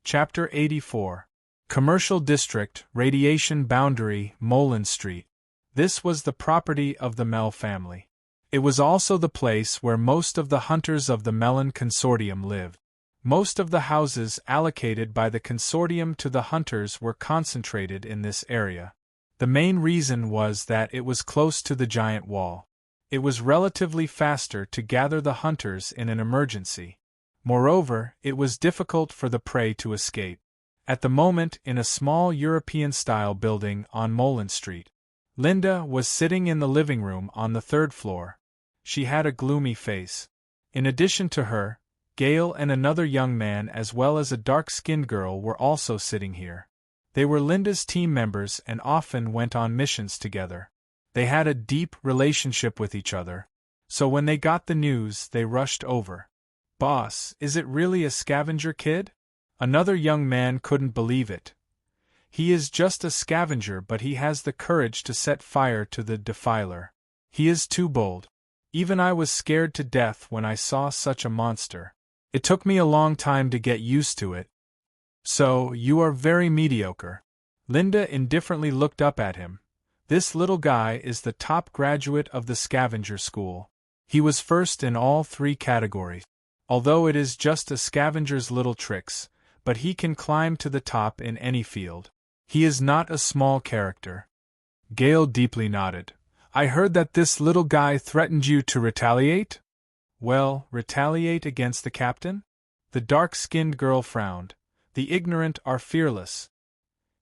Chapter 84. Commercial District, Radiation Boundary, Mullen Street. This was the property of the Mel family. It was also the place where most of the hunters of the Mellon Consortium lived. Most of the houses allocated by the consortium to the hunters were concentrated in this area. The main reason was that it was close to the giant wall. It was relatively faster to gather the hunters in an emergency. Moreover, it was difficult for the prey to escape. At the moment, in a small European-style building on Mullen Street, Linda was sitting in the living room on the third floor. She had a gloomy face. In addition to her, Gale and another young man as well as a dark-skinned girl were also sitting here. They were Linda's team members and often went on missions together. They had a deep relationship with each other, so when they got the news they rushed over. "Boss, is it really a scavenger kid?" Another young man couldn't believe it. "He is just a scavenger, but he has the courage to set fire to the defiler. He is too bold. Even I was scared to death when I saw such a monster. It took me a long time to get used to it." "So, you are very mediocre." Linda indifferently looked up at him. "This little guy is the top graduate of the scavenger school. He was first in all 3 categories. Although it is just a scavenger's little tricks, but he can climb to the top in any field. He is not a small character." Gale deeply nodded. "I heard that this little guy threatened you to retaliate?" "Well, retaliate against the captain?" The dark-skinned girl frowned. "The ignorant are fearless.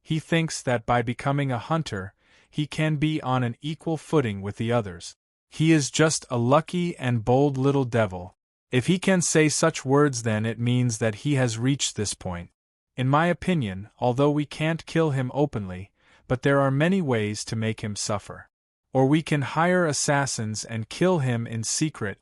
He thinks that by becoming a hunter, he can be on an equal footing with the others. He is just a lucky and bold little devil. If he can say such words, then it means that he has reached this point. In my opinion, although we can't kill him openly, but there are many ways to make him suffer. Or we can hire assassins and kill him in secret."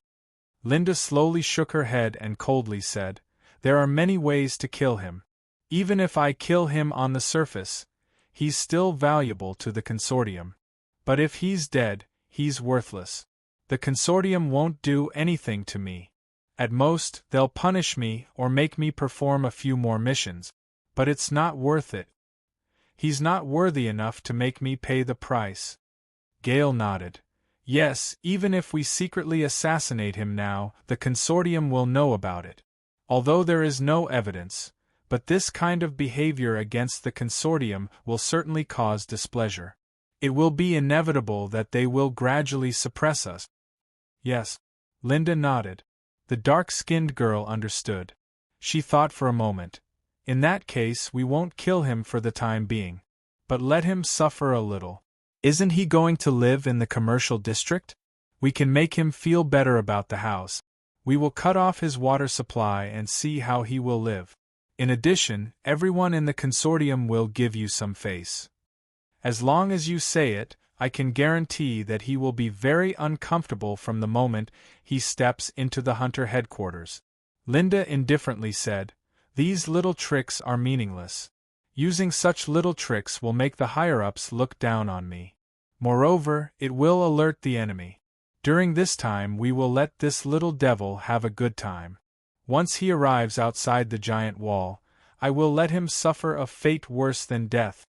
Linda slowly shook her head and coldly said, "There are many ways to kill him. Even if I kill him on the surface, he's still valuable to the consortium. But if he's dead, he's worthless. The consortium won't do anything to me. At most, they'll punish me or make me perform a few more missions. But it's not worth it. He's not worthy enough to make me pay the price." Gale nodded. "Yes, even if we secretly assassinate him now, the consortium will know about it. Although there is no evidence, but this kind of behavior against the consortium will certainly cause displeasure. It will be inevitable that they will gradually suppress us." "Yes." Linda nodded. The dark-skinned girl understood. She thought for a moment. "In that case we won't kill him for the time being. But let him suffer a little. Isn't he going to live in the commercial district? We can make him feel better about the house. We will cut off his water supply and see how he will live. In addition, everyone in the consortium will give you some face. As long as you say it, I can guarantee that he will be very uncomfortable from the moment he steps into the hunter headquarters." Linda indifferently said, "These little tricks are meaningless. Using such little tricks will make the higher-ups look down on me. Moreover, it will alert the enemy. During this time we will let this little devil have a good time. Once he arrives outside the giant wall, I will let him suffer a fate worse than death."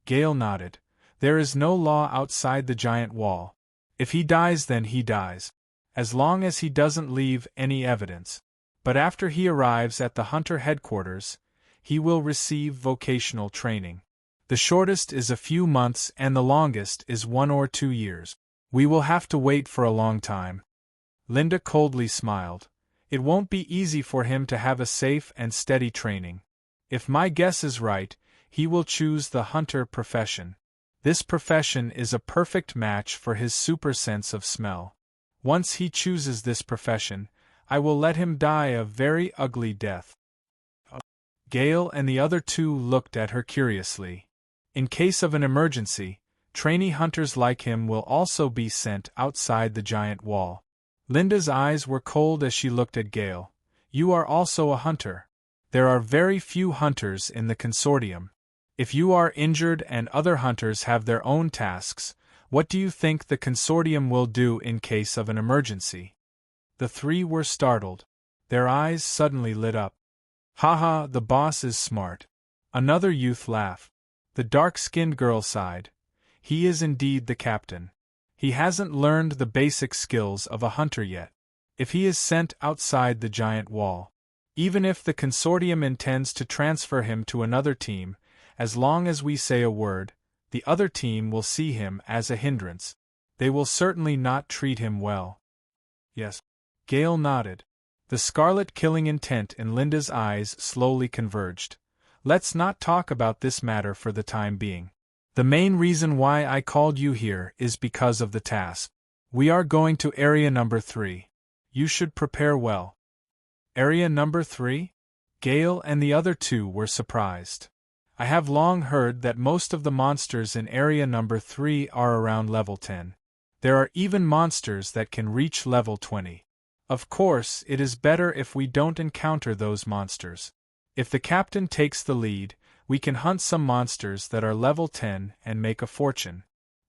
Gale nodded. "There is no law outside the giant wall. If he dies, then he dies. As long as he doesn't leave any evidence. But after he arrives at the hunter headquarters, he will receive vocational training. The shortest is a few months and the longest is 1 or 2 years. We will have to wait for a long time." Linda coldly smiled. "It won't be easy for him to have a safe and steady training. If my guess is right, he will choose the hunter profession. This profession is a perfect match for his super sense of smell. Once he chooses this profession, I will let him die a very ugly death." Gale and the other 2 looked at her curiously. In case of an emergency, trainee hunters like him will also be sent outside the giant wall. Linda's eyes were cold as she looked at Gale. "You are also a hunter. There are very few hunters in the consortium. If you are injured and other hunters have their own tasks, what do you think the consortium will do in case of an emergency?" The 3 were startled. Their eyes suddenly lit up. Haha, the boss is smart. Another youth laughed. The dark-skinned girl sighed. He is indeed the captain. He hasn't learned the basic skills of a hunter yet. If he is sent outside the giant wall, even if the consortium intends to transfer him to another team, as long as we say a word, the other team will see him as a hindrance. They will certainly not treat him well. Yes. Gale nodded. The scarlet killing intent in Linda's eyes slowly converged. Let's not talk about this matter for the time being. The main reason why I called you here is because of the task. We are going to Area Number 3. You should prepare well. Area Number 3? Gale and the other two were surprised. I have long heard that most of the monsters in Area Number 3 are around level 10. There are even monsters that can reach level 20. Of course, it is better if we don't encounter those monsters. If the captain takes the lead, we can hunt some monsters that are level 10 and make a fortune,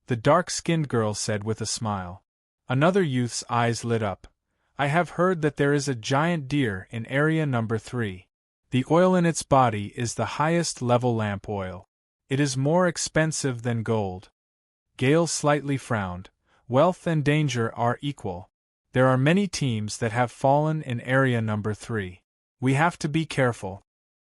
the dark-skinned girl said with a smile. Another youth's eyes lit up. I have heard that there is a giant deer in Area Number 3. The oil in its body is the highest level lamp oil. It is more expensive than gold. Gale slightly frowned. Wealth and danger are equal. There are many teams that have fallen in Area Number 3. We have to be careful.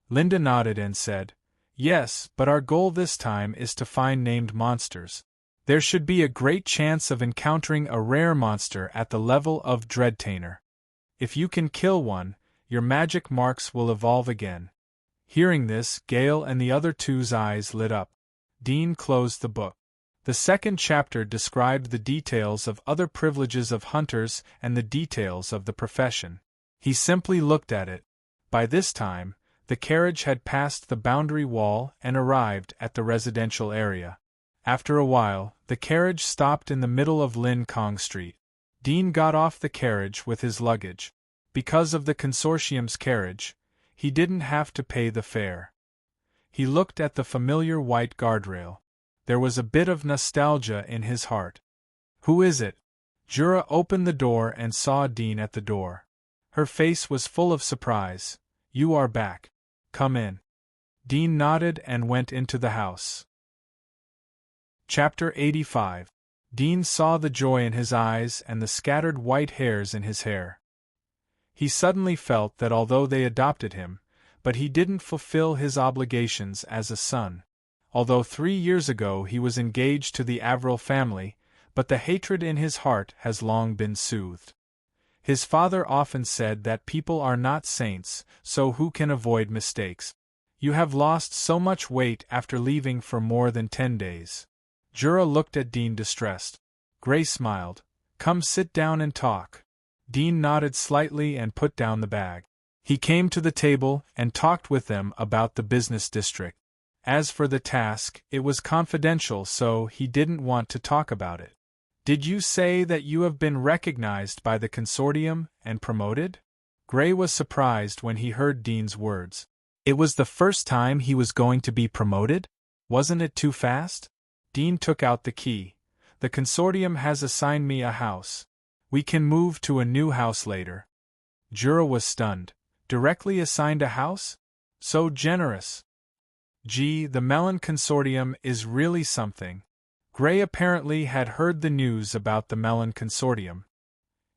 Linda nodded and said, Yes, but our goal this time is to find named monsters. There should be a great chance of encountering a rare monster at the level of Dreadtainer. If you can kill one, your magic marks will evolve again. Hearing this, Gale and the other two's eyes lit up. Dean closed the book. The second chapter described the details of other privileges of hunters and the details of the profession. He simply looked at it. By this time, the carriage had passed the boundary wall and arrived at the residential area. After a while, the carriage stopped in the middle of Lin Kong Street. Dean got off the carriage with his luggage. Because of the consortium's carriage, he didn't have to pay the fare. He looked at the familiar white guardrail. There was a bit of nostalgia in his heart. Who is it? Jura opened the door and saw Dean at the door. Her face was full of surprise. You are back. Come in. Dean nodded and went into the house. Chapter 85. Dean saw the joy in his eyes and the scattered white hairs in his hair. He suddenly felt that although they adopted him, but he didn't fulfill his obligations as a son. Although 3 years ago he was engaged to the Avril family, but the hatred in his heart has long been soothed. His father often said that people are not saints, so who can avoid mistakes? You have lost so much weight after leaving for more than 10 days. Jura looked at Dean distressed. Gray smiled. Come sit down and talk. Dean nodded slightly and put down the bag. He came to the table and talked with them about the business district. As for the task, it was confidential, so he didn't want to talk about it. Did you say that you have been recognized by the consortium and promoted? Gray was surprised when he heard Dean's words. It was the first time he was going to be promoted? Wasn't it too fast? Dean took out the key. The consortium has assigned me a house. We can move to a new house later. Jura was stunned. Directly assigned a house? So generous. Gee, the Melon Consortium is really something. Gray apparently had heard the news about the Melon Consortium.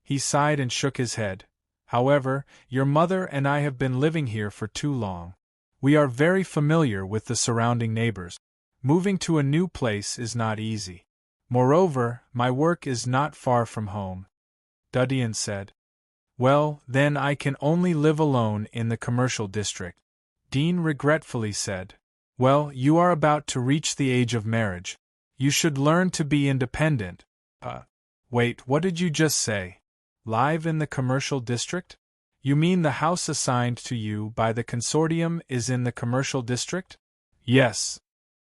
He sighed and shook his head. However, your mother and I have been living here for too long. We are very familiar with the surrounding neighbors. Moving to a new place is not easy. Moreover, my work is not far from home. Dudian said. Well, then I can only live alone in the commercial district. Dean regretfully said. Well, you are about to reach the age of marriage. You should learn to be independent. Wait, what did you just say? Live in the commercial district? You mean the house assigned to you by the consortium is in the commercial district? Yes.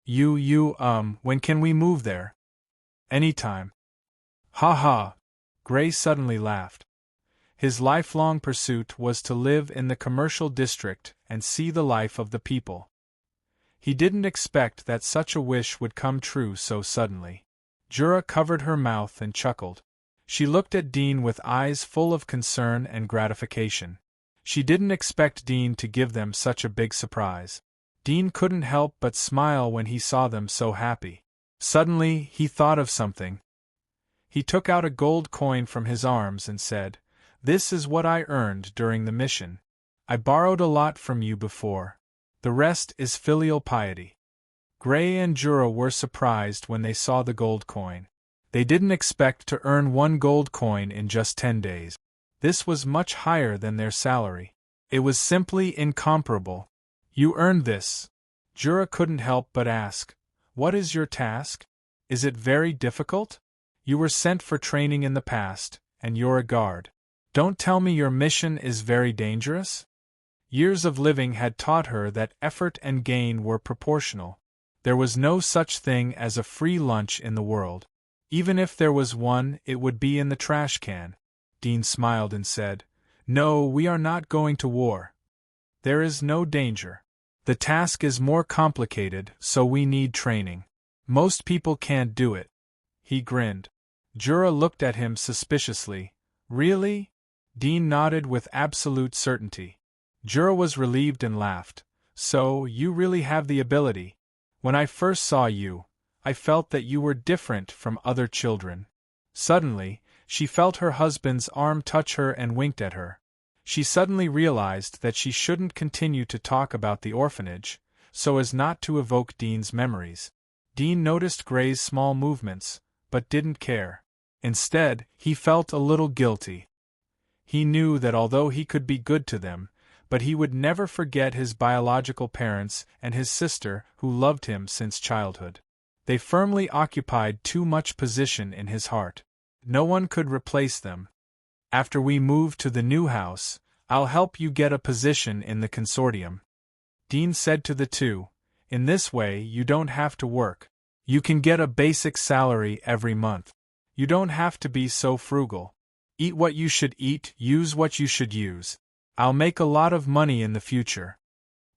When can we move there? Anytime. Ha ha. Gray suddenly laughed. His lifelong pursuit was to live in the commercial district and see the life of the people. He didn't expect that such a wish would come true so suddenly. Jura covered her mouth and chuckled. She looked at Dean with eyes full of concern and gratification. She didn't expect Dean to give them such a big surprise. Dean couldn't help but smile when he saw them so happy. Suddenly, he thought of something. He took out a gold coin from his arms and said, "This is what I earned during the mission. I borrowed a lot from you before. The rest is filial piety." Gray and Jura were surprised when they saw the gold coin. They didn't expect to earn 1 gold coin in just 10 days. This was much higher than their salary. It was simply incomparable. "You earned this?" Jura couldn't help but ask. "What is your task? Is it very difficult? You were sent for training in the past, and you're a guard. Don't tell me your mission is very dangerous?" Years of living had taught her that effort and gain were proportional. There was no such thing as a free lunch in the world. Even if there was one, it would be in the trash can. Dean smiled and said, "No, we are not going to war. There is no danger. The task is more complicated, so we need training. Most people can't do it." He grinned. Jura looked at him suspiciously. "Really?" Dean nodded with absolute certainty. Jura was relieved and laughed. "So, you really have the ability. When I first saw you, I felt that you were different from other children." Suddenly, she felt her husband's arm touch her and winked at her. She suddenly realized that she shouldn't continue to talk about the orphanage, so as not to evoke Dean's memories. Dean noticed Gray's small movements, but didn't care. Instead, he felt a little guilty. He knew that although he could be good to them, but he would never forget his biological parents and his sister who loved him since childhood. They firmly occupied too much position in his heart. No one could replace them. "After we move to the new house, I'll help you get a position in the consortium," Dean said to the two. "In this way you don't have to work. You can get a basic salary every month. You don't have to be so frugal. Eat what you should eat, use what you should use. I'll make a lot of money in the future."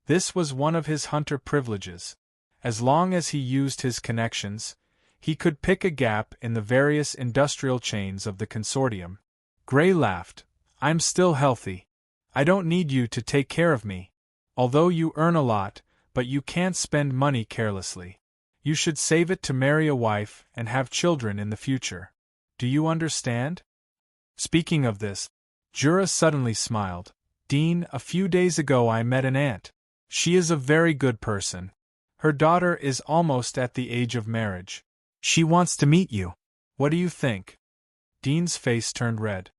This was one of his hunter privileges. As long as he used his connections, he could pick a gap in the various industrial chains of the consortium. Gray laughed. "I'm still healthy. I don't need you to take care of me. Although you earn a lot, but you can't spend money carelessly. You should save it to marry a wife and have children in the future. Do you understand?" Speaking of this, Jura suddenly smiled. "Dean, a few days ago I met an aunt. She is a very good person. Her daughter is almost at the age of marriage. She wants to meet you. What do you think?" Dean's face turned red.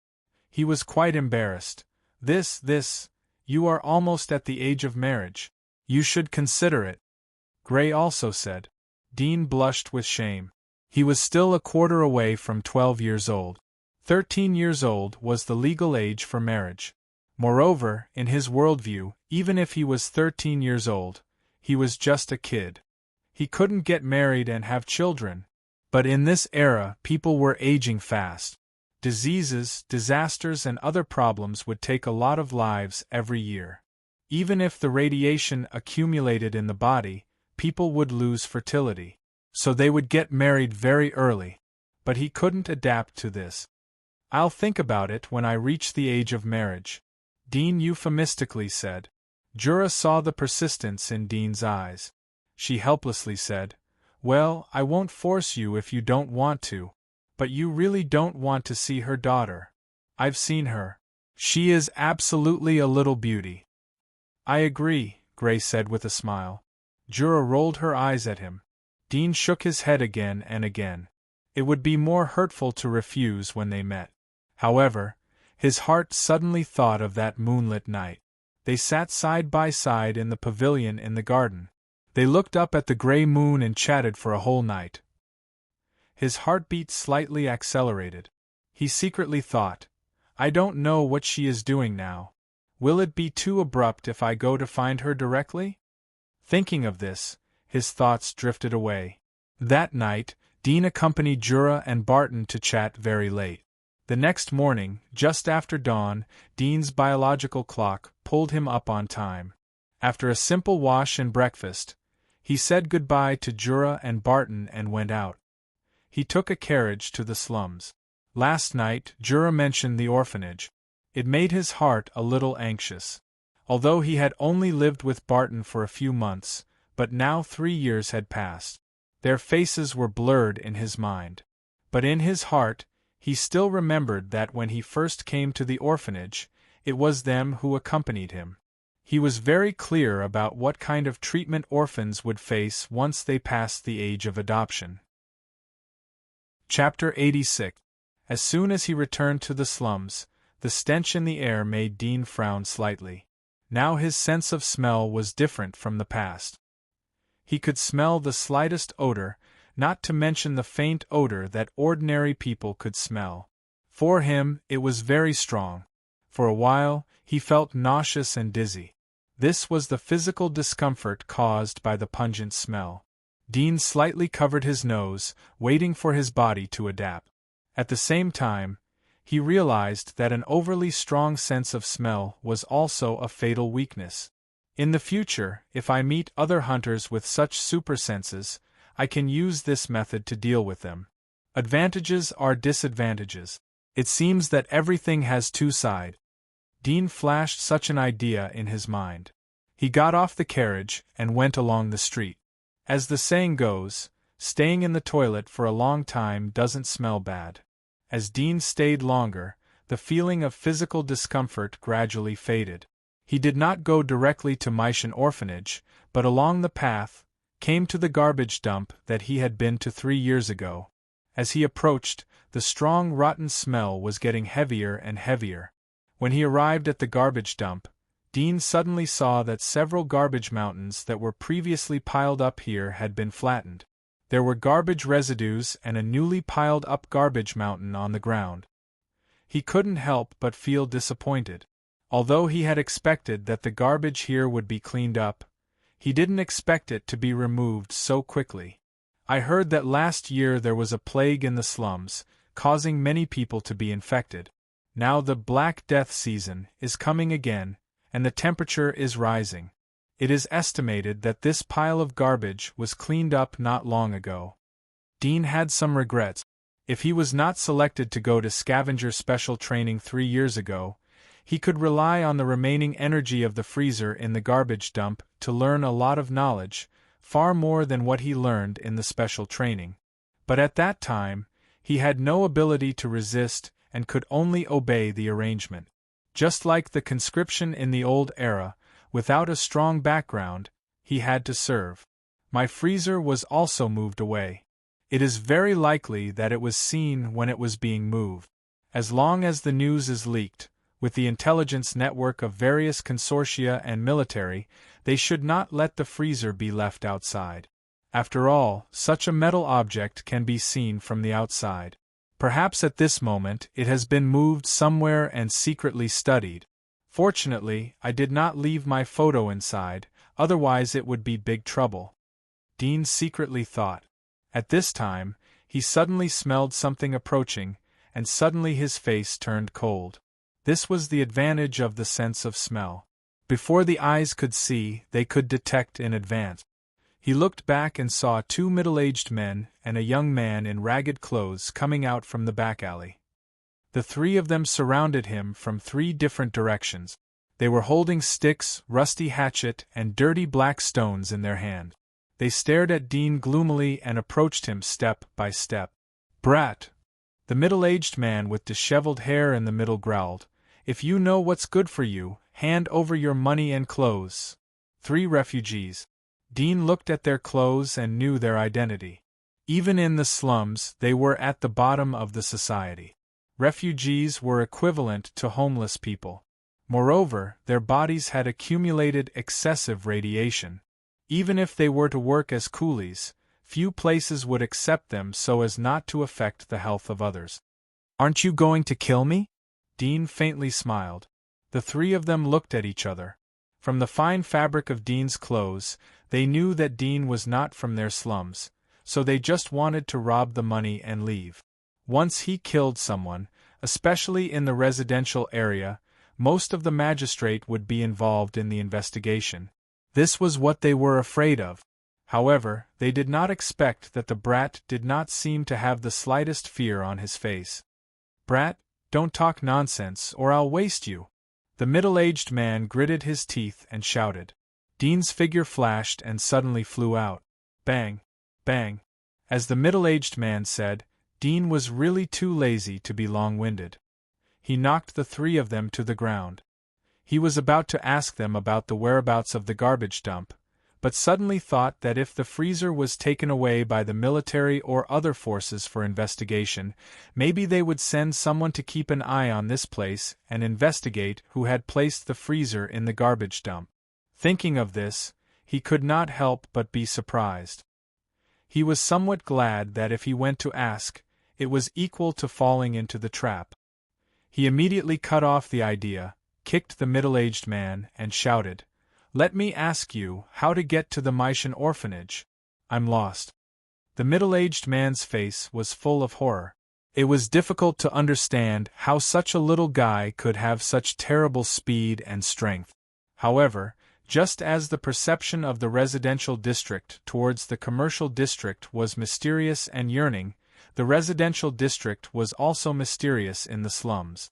He was quite embarrassed. This, you are almost at the age of marriage. You should consider it." Gray also said. Dean blushed with shame. He was still a quarter away from 12 years old. 13 years old was the legal age for marriage. Moreover, in his worldview, even if he was 13 years old, he was just a kid. He couldn't get married and have children. But in this era, people were aging fast. Diseases, disasters, and other problems would take a lot of lives every year. Even if the radiation accumulated in the body, people would lose fertility. So they would get married very early. But he couldn't adapt to this. "I'll think about it when I reach the age of marriage," Dean euphemistically said. Jura saw the persistence in Dean's eyes. She helplessly said, "Well, I won't force you if you don't want to. But you really don't want to see her daughter. I've seen her. She is absolutely a little beauty." "I agree," Gray said with a smile. Jura rolled her eyes at him. Dean shook his head again and again. It would be more hurtful to refuse when they met. However, his heart suddenly thought of that moonlit night. They sat side by side in the pavilion in the garden. They looked up at the gray moon and chatted for a whole night. His heartbeat slightly accelerated. He secretly thought, "I don't know what she is doing now. Will it be too abrupt if I go to find her directly?" Thinking of this, his thoughts drifted away. That night, Dean accompanied Jura and Barton to chat very late. The next morning, just after dawn, Dean's biological clock pulled him up on time. After a simple wash and breakfast, he said goodbye to Jura and Barton and went out. He took a carriage to the slums. Last night, Jura mentioned the orphanage. It made his heart a little anxious. Although he had only lived with Barton for a few months, but now 3 years had passed. Their faces were blurred in his mind. But in his heart, he still remembered that when he first came to the orphanage, it was them who accompanied him. He was very clear about what kind of treatment orphans would face once they passed the age of adoption. Chapter 86. As soon as he returned to the slums, the stench in the air made Dean frown slightly. Now his sense of smell was different from the past. He could smell the slightest odor, not to mention the faint odor that ordinary people could smell. For him, it was very strong. For a while, he felt nauseous and dizzy. This was the physical discomfort caused by the pungent smell. Dean slightly covered his nose, waiting for his body to adapt. At the same time, he realized that an overly strong sense of smell was also a fatal weakness. In the future, if I meet other hunters with such supersenses, I can use this method to deal with them. Advantages are disadvantages. It seems that everything has two sides. Dean flashed such an idea in his mind. He got off the carriage and went along the street. As the saying goes, staying in the toilet for a long time doesn't smell bad. As Dean stayed longer, the feeling of physical discomfort gradually faded. He did not go directly to Mission Orphanage, but along the path, came to the garbage dump that he had been to 3 years ago. As he approached, the strong rotten smell was getting heavier and heavier. When he arrived at the garbage dump, Dean suddenly saw that several garbage mountains that were previously piled up here had been flattened. There were garbage residues and a newly piled up garbage mountain on the ground. He couldn't help but feel disappointed. Although he had expected that the garbage here would be cleaned up, he didn't expect it to be removed so quickly. I heard that last year there was a plague in the slums, causing many people to be infected. Now the Black Death season is coming again, and the temperature is rising. It is estimated that this pile of garbage was cleaned up not long ago. Dean had some regrets. If he was not selected to go to scavenger special training 3 years ago, he could rely on the remaining energy of the freezer in the garbage dump to learn a lot of knowledge, far more than what he learned in the special training. But at that time, he had no ability to resist and could only obey the arrangement. Just like the conscription in the old era, without a strong background, he had to serve. My freezer was also moved away. It is very likely that it was seen when it was being moved. As long as the news is leaked, with the intelligence network of various consortia and military, they should not let the freezer be left outside. After all, such a metal object can be seen from the outside. Perhaps at this moment it has been moved somewhere and secretly studied. Fortunately, I did not leave my photo inside, otherwise it would be big trouble. Dean secretly thought. At this time, he suddenly smelled something approaching, and suddenly his face turned cold. This was the advantage of the sense of smell. Before the eyes could see, they could detect in advance. He looked back and saw 2 middle-aged men and a young man in ragged clothes coming out from the back alley. The 3 of them surrounded him from 3 different directions. They were holding sticks, rusty hatchet, and dirty black stones in their hand. They stared at Dean gloomily and approached him step by step. "Brat!" The middle-aged man with disheveled hair in the middle growled, "If you know what's good for you, hand over your money and clothes." 3 refugees. Dean looked at their clothes and knew their identity. Even in the slums, they were at the bottom of the society. Refugees were equivalent to homeless people. Moreover, their bodies had accumulated excessive radiation. Even if they were to work as coolies, few places would accept them so as not to affect the health of others. "Aren't you going to kill me?" Dean faintly smiled. The 3 of them looked at each other. From the fine fabric of Dean's clothes, they knew that Dean was not from their slums, so they just wanted to rob the money and leave. Once he killed someone, especially in the residential area, most of the magistrate would be involved in the investigation. This was what they were afraid of. However, they did not expect that the brat did not seem to have the slightest fear on his face. "Brat, Don't talk nonsense or I'll waste you. The middle-aged man gritted his teeth and shouted. Dean's figure flashed and suddenly flew out. Bang! Bang! As the middle-aged man said, Dean was really too lazy to be long-winded. He knocked the three of them to the ground. He was about to ask them about the whereabouts of the garbage dump, but suddenly thought that if the freezer was taken away by the military or other forces for investigation, maybe they would send someone to keep an eye on this place and investigate who had placed the freezer in the garbage dump. Thinking of this, he could not help but be surprised. He was somewhat glad that if he went to ask, it was equal to falling into the trap. He immediately cut off the idea, kicked the middle-aged man, and shouted, "Let me ask you how to get to the Maischen orphanage. I'm lost." The middle-aged man's face was full of horror. It was difficult to understand how such a little guy could have such terrible speed and strength. However, just as the perception of the residential district towards the commercial district was mysterious and yearning, the residential district was also mysterious in the slums.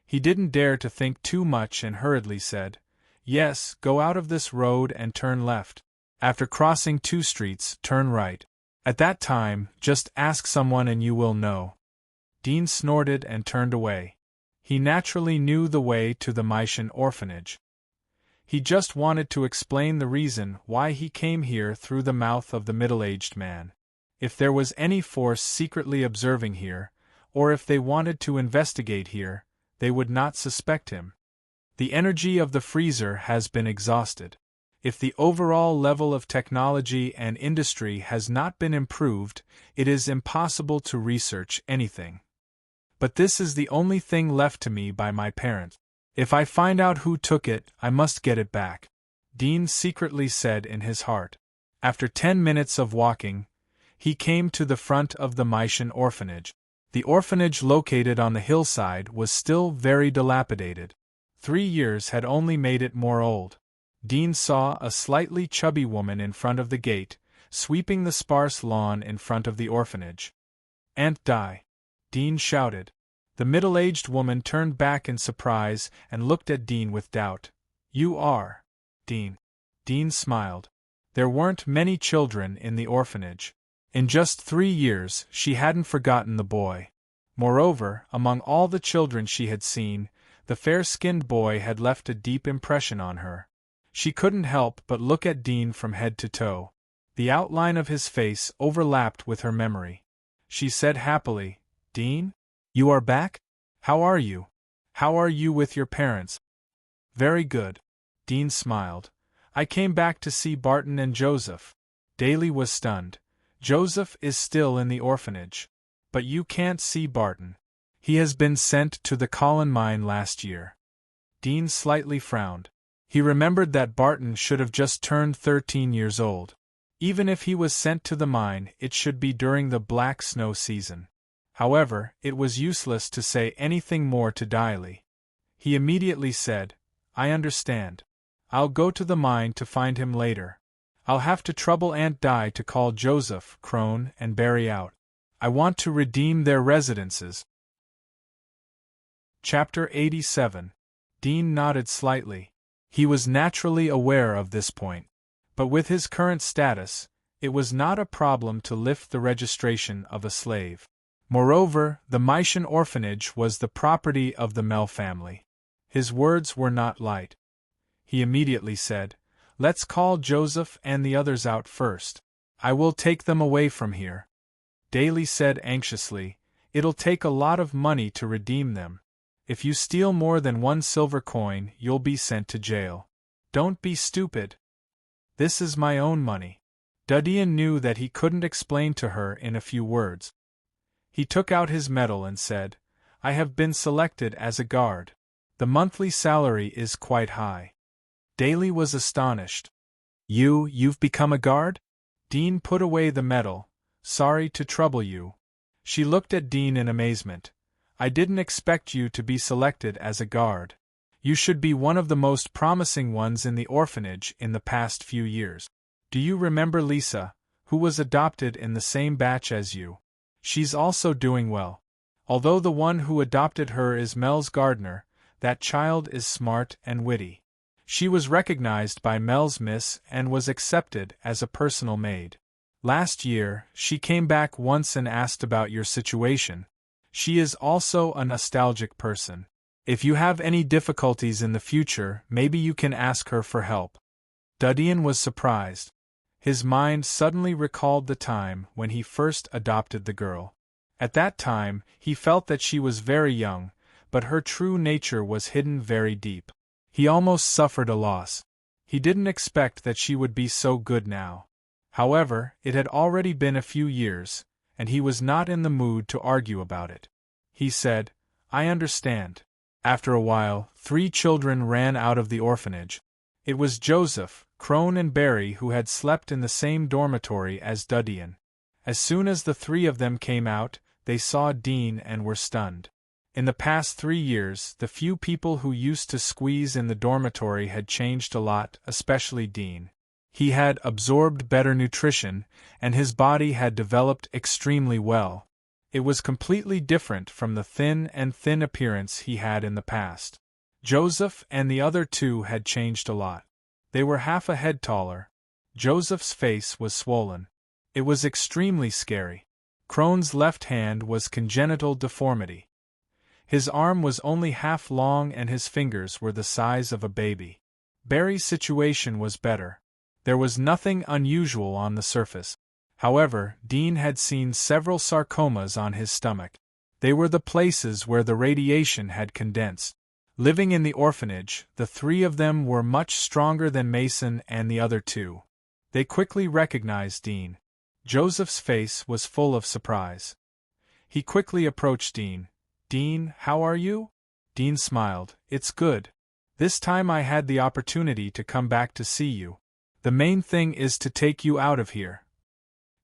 He didn't dare to think too much and hurriedly said, "Yes, go out of this road and turn left. After crossing 2 streets, turn right. At that time, just ask someone and you will know." Dean snorted and turned away. He naturally knew the way to the Maischen orphanage. He just wanted to explain the reason why he came here through the mouth of the middle-aged man. If there was any force secretly observing here, or if they wanted to investigate here, they would not suspect him. The energy of the freezer has been exhausted. If the overall level of technology and industry has not been improved, it is impossible to research anything. But this is the only thing left to me by my parents. If I find out who took it, I must get it back," Dean secretly said in his heart. After 10 minutes of walking, he came to the front of the Maischen orphanage. The orphanage located on the hillside was still very dilapidated. 3 years had only made it more old. Dean saw a slightly chubby woman in front of the gate, sweeping the sparse lawn in front of the orphanage. "Aunt Di!" Dean shouted. The middle-aged woman turned back in surprise and looked at Dean with doubt. "You are Dean." Dean smiled. There weren't many children in the orphanage. In just 3 years, she hadn't forgotten the boy. Moreover, among all the children she had seen, the fair-skinned boy had left a deep impression on her. She couldn't help but look at Dean from head to toe. The outline of his face overlapped with her memory. She said happily, "Dean? You are back? How are you? How are you with your parents?" "Very good." Dean smiled. "I came back to see Barton and Joseph." Daly was stunned. "Joseph is still in the orphanage. But you can't see Barton. He has been sent to the Colin mine last year." Dean slightly frowned. He remembered that Barton should have just turned 13 years old. Even if he was sent to the mine, it should be during the black snow season. However, it was useless to say anything more to Daly. He immediately said, "I understand. I'll go to the mine to find him later. I'll have to trouble Aunt Di to call Joseph, Crone, and Barry out. I want to redeem their residences." Chapter 87. Dean nodded slightly. He was naturally aware of this point. But with his current status, it was not a problem to lift the registration of a slave. Moreover, the Maischen orphanage was the property of the Mel family. His words were not light. He immediately said, "Let's call Joseph and the others out first. I will take them away from here." Daly said anxiously, "It'll take a lot of money to redeem them. If you steal more than 1 silver coin, you'll be sent to jail." "Don't be stupid. This is my own money." Dudian knew that he couldn't explain to her in a few words. He took out his medal and said, "I have been selected as a guard. The monthly salary is quite high." Daly was astonished. You've become a guard?" Dean put away the medal. "Sorry to trouble you." She looked at Dean in amazement. "I didn't expect you to be selected as a guard. You should be one of the most promising ones in the orphanage in the past few years. Do you remember Lisa, who was adopted in the same batch as you? She's also doing well." Although the one who adopted her is Mel's gardener, that child is smart and witty. She was recognized by Mel's miss and was accepted as a personal maid. Last year, she came back once and asked about your situation. She is also a nostalgic person. If you have any difficulties in the future, maybe you can ask her for help. Duddian was surprised. His mind suddenly recalled the time when he first adopted the girl. At that time, he felt that she was very young, but her true nature was hidden very deep. He almost suffered a loss. He didn't expect that she would be so good now. However, it had already been a few years, and he was not in the mood to argue about it. He said, "I understand." After a while, 3 children ran out of the orphanage. It was Joseph, Crone and Barry who had slept in the same dormitory as Duddian. As soon as the 3 of them came out, they saw Dean and were stunned. In the past 3 years, the few people who used to squeeze in the dormitory had changed a lot, especially Dean. He had absorbed better nutrition, and his body had developed extremely well. It was completely different from the thin appearance he had in the past. Joseph and the other 2 had changed a lot. They were half a head taller. Joseph's face was swollen. It was extremely scary. Crone's left hand was congenital deformity. His arm was only half long and his fingers were the size of a baby. Barry's situation was better. There was nothing unusual on the surface. However, Dean had seen several sarcomas on his stomach. They were the places where the radiation had condensed. Living in the orphanage, the 3 of them were much stronger than Mason and the other 2. They quickly recognized Dean. Joseph's face was full of surprise. He quickly approached Dean. "Dean, how are you?" Dean smiled. "It's good. This time I had the opportunity to come back to see you. The main thing is to take you out of here.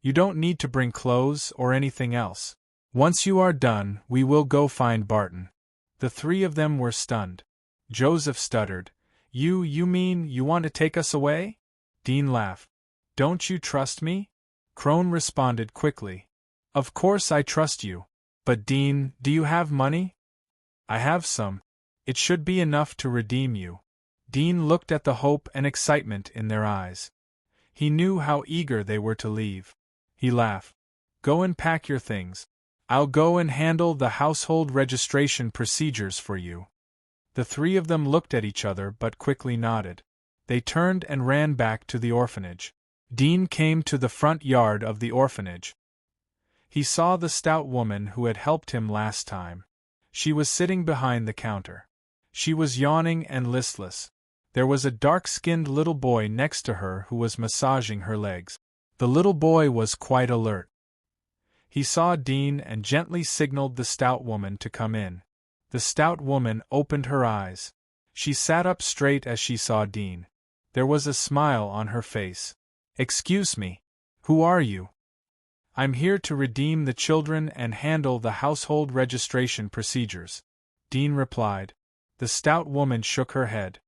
You don't need to bring clothes or anything else. Once you are done, we will go find Barton." The 3 of them were stunned. Joseph stuttered. You mean you want to take us away?" Dean laughed. "Don't you trust me?" Crone responded quickly. "Of course I trust you. But Dean, do you have money?" "I have some. It should be enough to redeem you." Dean looked at the hope and excitement in their eyes. He knew how eager they were to leave. He laughed. "Go and pack your things. I'll go and handle the household registration procedures for you." The 3 of them looked at each other but quickly nodded. They turned and ran back to the orphanage. Dean came to the front yard of the orphanage. He saw the stout woman who had helped him last time. She was sitting behind the counter. She was yawning and listless. There was a dark-skinned little boy next to her who was massaging her legs. The little boy was quite alert. He saw Dean and gently signaled the stout woman to come in. The stout woman opened her eyes. She sat up straight as she saw Dean. There was a smile on her face. "Excuse me. Who are you?" "I'm here to redeem the children and handle the household registration procedures," Dean replied. The stout woman shook her head.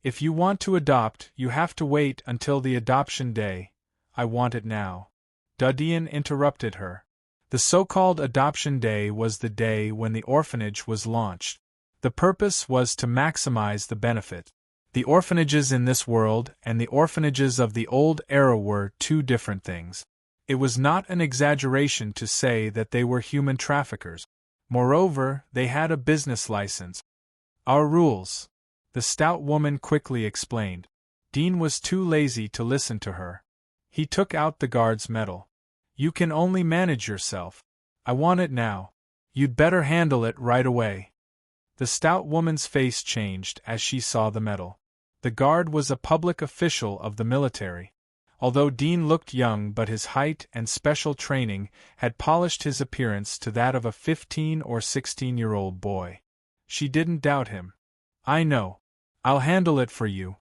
"If you want to adopt, you have to wait until the adoption day. I want it now." Duddian interrupted her. The so-called adoption day was the day when the orphanage was launched. The purpose was to maximize the benefit. The orphanages in this world and the orphanages of the old era were 2 different things. It was not an exaggeration to say that they were human traffickers. Moreover, they had a business license. "Our rules," the stout woman quickly explained. Dean was too lazy to listen to her. He took out the guard's medal. "You can only manage yourself. I want it now. You'd better handle it right away." The stout woman's face changed as she saw the medal. The guard was a public official of the military. Although Dean looked young, but his height and special training had polished his appearance to that of a 15 or 16-year-old boy. She didn't doubt him. "I know. I'll handle it for you."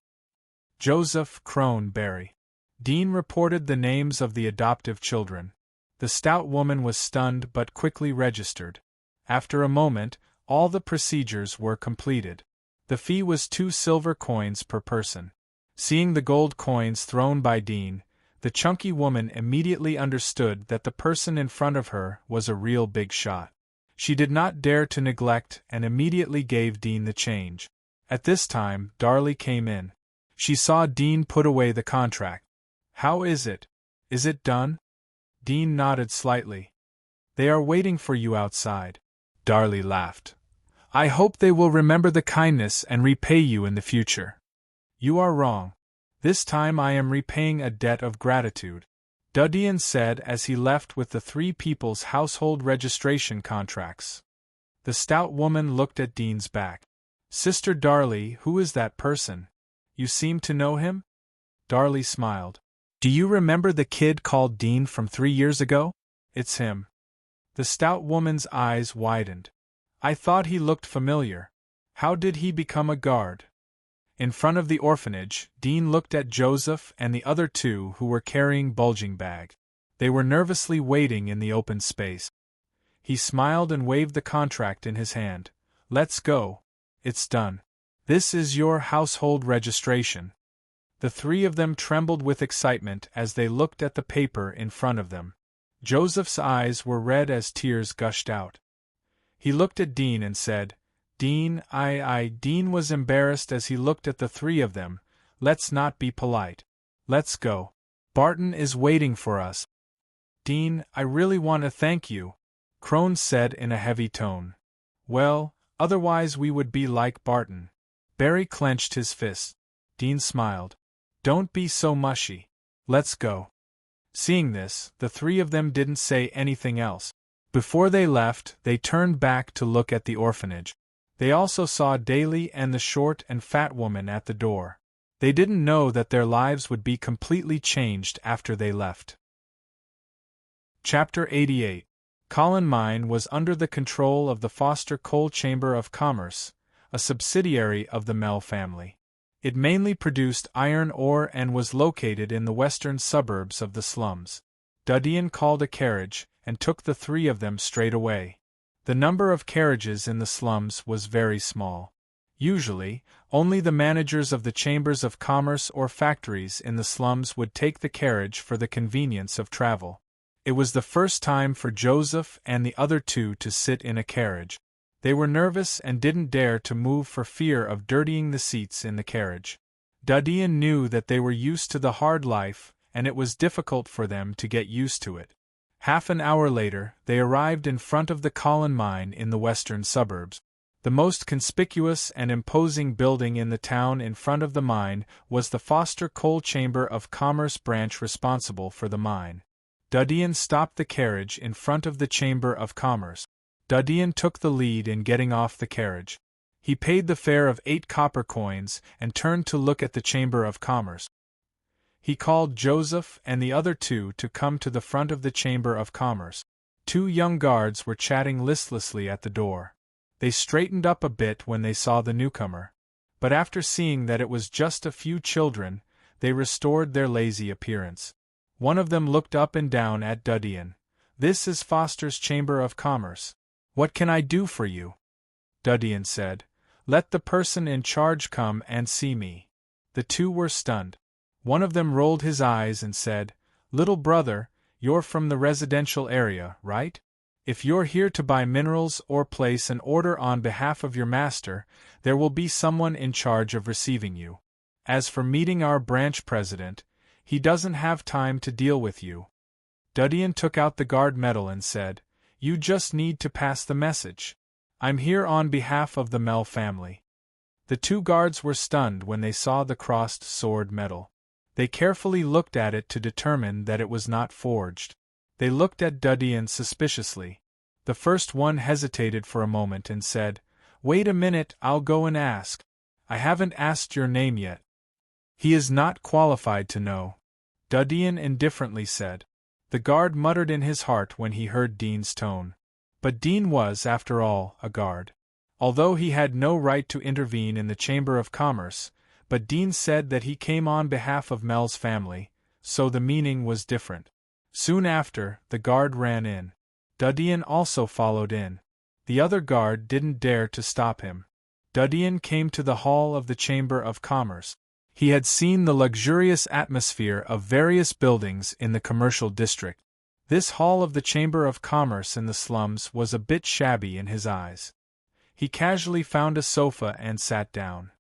Joseph, Crone, Barry. Dean reported the names of the adoptive children. The stout woman was stunned but quickly registered. After a moment, all the procedures were completed. The fee was 2 silver coins per person. Seeing the gold coins thrown by Dean, the chunky woman immediately understood that the person in front of her was a real big shot. She did not dare to neglect and immediately gave Dean the change. At this time, Darlie came in. She saw Dean put away the contract. "How is it? Is it done?" Dean nodded slightly. "They are waiting for you outside." Darlie laughed. "I hope they will remember the kindness and repay you in the future." "You are wrong. This time I am repaying a debt of gratitude," Duddian said as he left with the 3 people's household registration contracts. The stout woman looked at Dean's back. "Sister Darlie, who is that person? You seem to know him?" Darlie smiled. "Do you remember the kid called Dean from 3 years ago? It's him." The stout woman's eyes widened. "I thought he looked familiar. How did he become a guard?" In front of the orphanage, Dean looked at Joseph and the other 2 who were carrying bulging bags. They were nervously waiting in the open space. He smiled and waved the contract in his hand. "Let's go. It's done. This is your household registration." The 3 of them trembled with excitement as they looked at the paper in front of them. Joseph's eyes were red as tears gushed out. He looked at Dean and said, "Dean, Dean was embarrassed as he looked at the 3 of them. "Let's not be polite. Let's go. Barton is waiting for us." "Dean, I really want to thank you," Crone said in a heavy tone. "Well, otherwise we would be like Barton." Barry clenched his fists. Dean smiled. "Don't be so mushy. Let's go." Seeing this, the 3 of them didn't say anything else. Before they left, they turned back to look at the orphanage. They also saw Daly and the short and fat woman at the door. They didn't know that their lives would be completely changed after they left. Chapter 88. Colin Mine was under the control of the Foster Coal Chamber of Commerce, a subsidiary of the Mell family. It mainly produced iron ore and was located in the western suburbs of the slums. Duddian called a carriage and took the 3 of them straight away. The number of carriages in the slums was very small. Usually, only the managers of the chambers of commerce or factories in the slums would take the carriage for the convenience of travel. It was the first time for Joseph and the other 2 to sit in a carriage. They were nervous and didn't dare to move for fear of dirtying the seats in the carriage. Duddian knew that they were used to the hard life, and it was difficult for them to get used to it. Half an hour later, they arrived in front of the Colin Mine in the western suburbs. The most conspicuous and imposing building in the town in front of the mine was the Foster Coal Chamber of Commerce branch responsible for the mine. Duddian stopped the carriage in front of the Chamber of Commerce. Duddian took the lead in getting off the carriage. He paid the fare of 8 copper coins and turned to look at the Chamber of Commerce. He called Joseph and the other 2 to come to the front of the Chamber of Commerce. 2 young guards were chatting listlessly at the door. They straightened up a bit when they saw the newcomer, but after seeing that it was just a few children, they restored their lazy appearance. One of them looked up and down at Duddian. "This is Foster's Chamber of Commerce. What can I do for you?" Duddian said. "Let the person in charge come and see me." The 2 were stunned. One of them rolled his eyes and said, "Little brother, you're from the residential area, right? If you're here to buy minerals or place an order on behalf of your master, there will be someone in charge of receiving you. As for meeting our branch president, he doesn't have time to deal with you." Duddian took out the guard medal and said, "You just need to pass the message. I'm here on behalf of the Mell family." The 2 guards were stunned when they saw the crossed sword medal. They carefully looked at it to determine that it was not forged. They looked at Duddian suspiciously. The first one hesitated for a moment and said, "Wait a minute, I'll go and ask. I haven't asked your name yet." "He is not qualified to know," Duddian indifferently said. The guard muttered in his heart when he heard Dean's tone. But Dean was, after all, a guard. Although he had no right to intervene in the Chamber of Commerce, but Dean said that he came on behalf of Mell's family, so the meaning was different. Soon after, the guard ran in. Duddian also followed in. The other guard didn't dare to stop him. Duddian came to the hall of the Chamber of Commerce. He had seen the luxurious atmosphere of various buildings in the commercial district. This hall of the Chamber of Commerce in the slums was a bit shabby in his eyes. He casually found a sofa and sat down.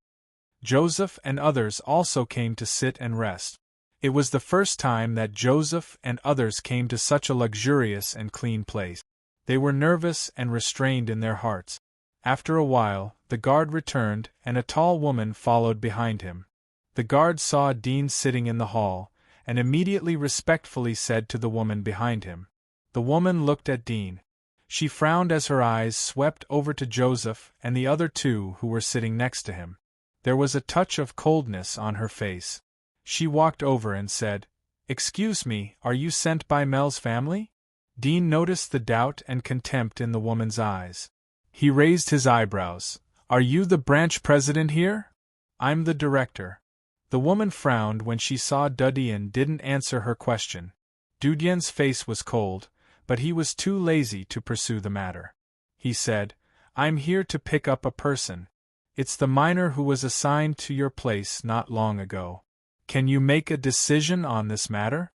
Joseph and others also came to sit and rest. It was the first time that Joseph and others came to such a luxurious and clean place. They were nervous and restrained in their hearts. After a while, the guard returned, and a tall woman followed behind him. The guard saw Dean sitting in the hall, and immediately respectfully said to the woman behind him. The woman looked at Dean. She frowned as her eyes swept over to Joseph and the other two who were sitting next to him. There was a touch of coldness on her face. She walked over and said, "Excuse me, are you sent by Mel's family?" Dean noticed the doubt and contempt in the woman's eyes. He raised his eyebrows. "Are you the branch president here?" "I'm the director." The woman frowned when she saw Dudian didn't answer her question. Dudian's face was cold, but he was too lazy to pursue the matter. He said, "I'm here to pick up a person. It's the miner who was assigned to your place not long ago. Can you make a decision on this matter?"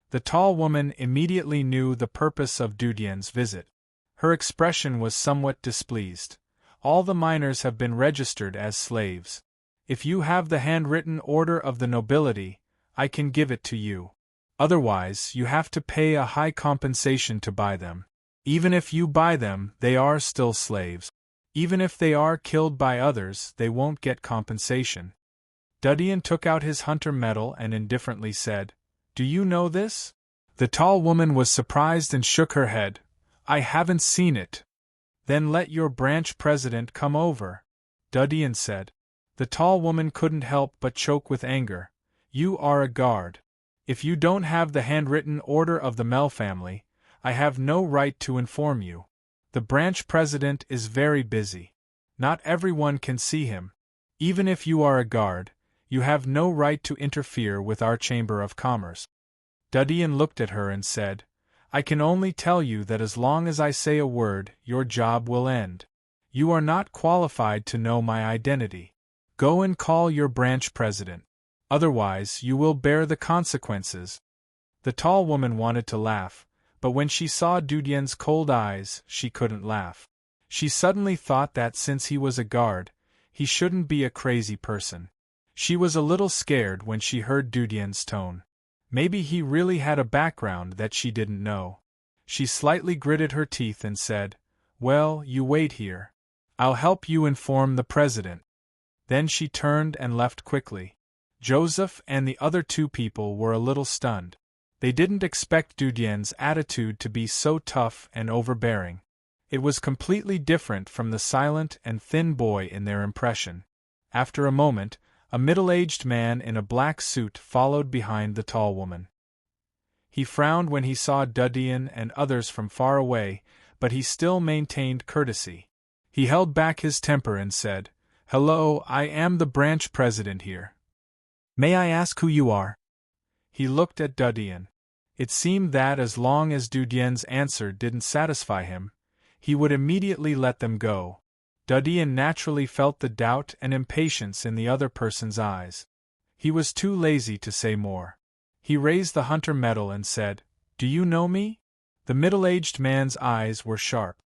The tall woman immediately knew the purpose of Dudian's visit. Her expression was somewhat displeased. "All the miners have been registered as slaves. If you have the handwritten order of the nobility, I can give it to you. Otherwise, you have to pay a high compensation to buy them. Even if you buy them, they are still slaves. Even if they are killed by others, they won't get compensation." Dudian took out his hunter medal and indifferently said, "Do you know this?" The tall woman was surprised and shook her head. "I haven't seen it." "Then let your branch president come over," Dudian said. The tall woman couldn't help but choke with anger. "You are a guard. If you don't have the handwritten order of the Mel family, I have no right to inform you. The branch president is very busy. Not everyone can see him. Even if you are a guard, you have no right to interfere with our Chamber of Commerce." Dudian looked at her and said, "I can only tell you that as long as I say a word, your job will end. You are not qualified to know my identity. Go and call your branch president. Otherwise, you will bear the consequences." The tall woman wanted to laugh, but when she saw Dudian's cold eyes, she couldn't laugh. She suddenly thought that since he was a guard, he shouldn't be a crazy person. She was a little scared when she heard Dudian's tone. Maybe he really had a background that she didn't know. She slightly gritted her teeth and said, "Well, you wait here. I'll help you inform the president." Then she turned and left quickly. Joseph and the other two people were a little stunned. They didn't expect Dudian's attitude to be so tough and overbearing. It was completely different from the silent and thin boy in their impression. After a moment, a middle-aged man in a black suit followed behind the tall woman. He frowned when he saw Dudian and others from far away, but he still maintained courtesy. He held back his temper and said, "Hello, I am the branch president here. May I ask who you are?" He looked at Dudian. It seemed that as long as Dudian's answer didn't satisfy him, he would immediately let them go. Dudian naturally felt the doubt and impatience in the other person's eyes. He was too lazy to say more. He raised the hunter medal and said, "Do you know me?" The middle-aged man's eyes were sharp.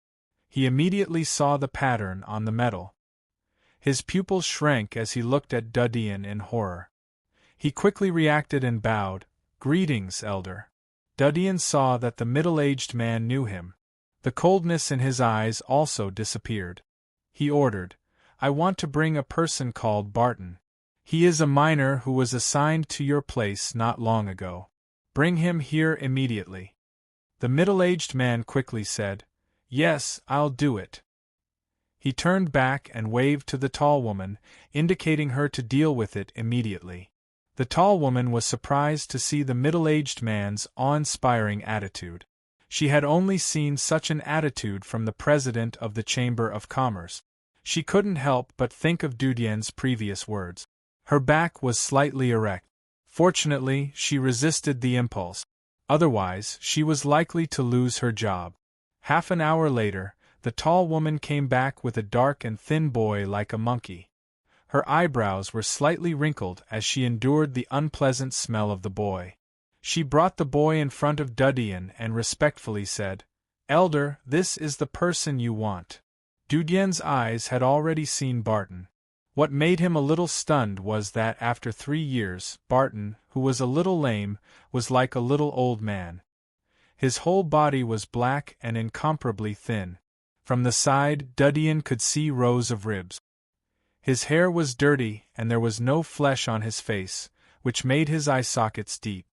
He immediately saw the pattern on the medal. His pupils shrank as he looked at Dudian in horror. He quickly reacted and bowed, "Greetings, elder." Dudian saw that the middle-aged man knew him. The coldness in his eyes also disappeared. He ordered, "I want to bring a person called Barton. He is a miner who was assigned to your place not long ago. Bring him here immediately." The middle-aged man quickly said, "Yes, I'll do it." He turned back and waved to the tall woman, indicating her to deal with it immediately. The tall woman was surprised to see the middle-aged man's awe-inspiring attitude. She had only seen such an attitude from the president of the Chamber of Commerce. She couldn't help but think of Dudian's previous words. Her back was slightly erect. Fortunately, she resisted the impulse. Otherwise, she was likely to lose her job. Half an hour later, the tall woman came back with a dark and thin boy like a monkey. Her eyebrows were slightly wrinkled as she endured the unpleasant smell of the boy. She brought the boy in front of Dudian and respectfully said, "Elder, this is the person you want." Dudian's eyes had already seen Barton. What made him a little stunned was that after 3 years, Barton, who was a little lame, was like a little old man. His whole body was black and incomparably thin. From the side, Dudian could see rows of ribs. His hair was dirty and there was no flesh on his face, which made his eye sockets deep.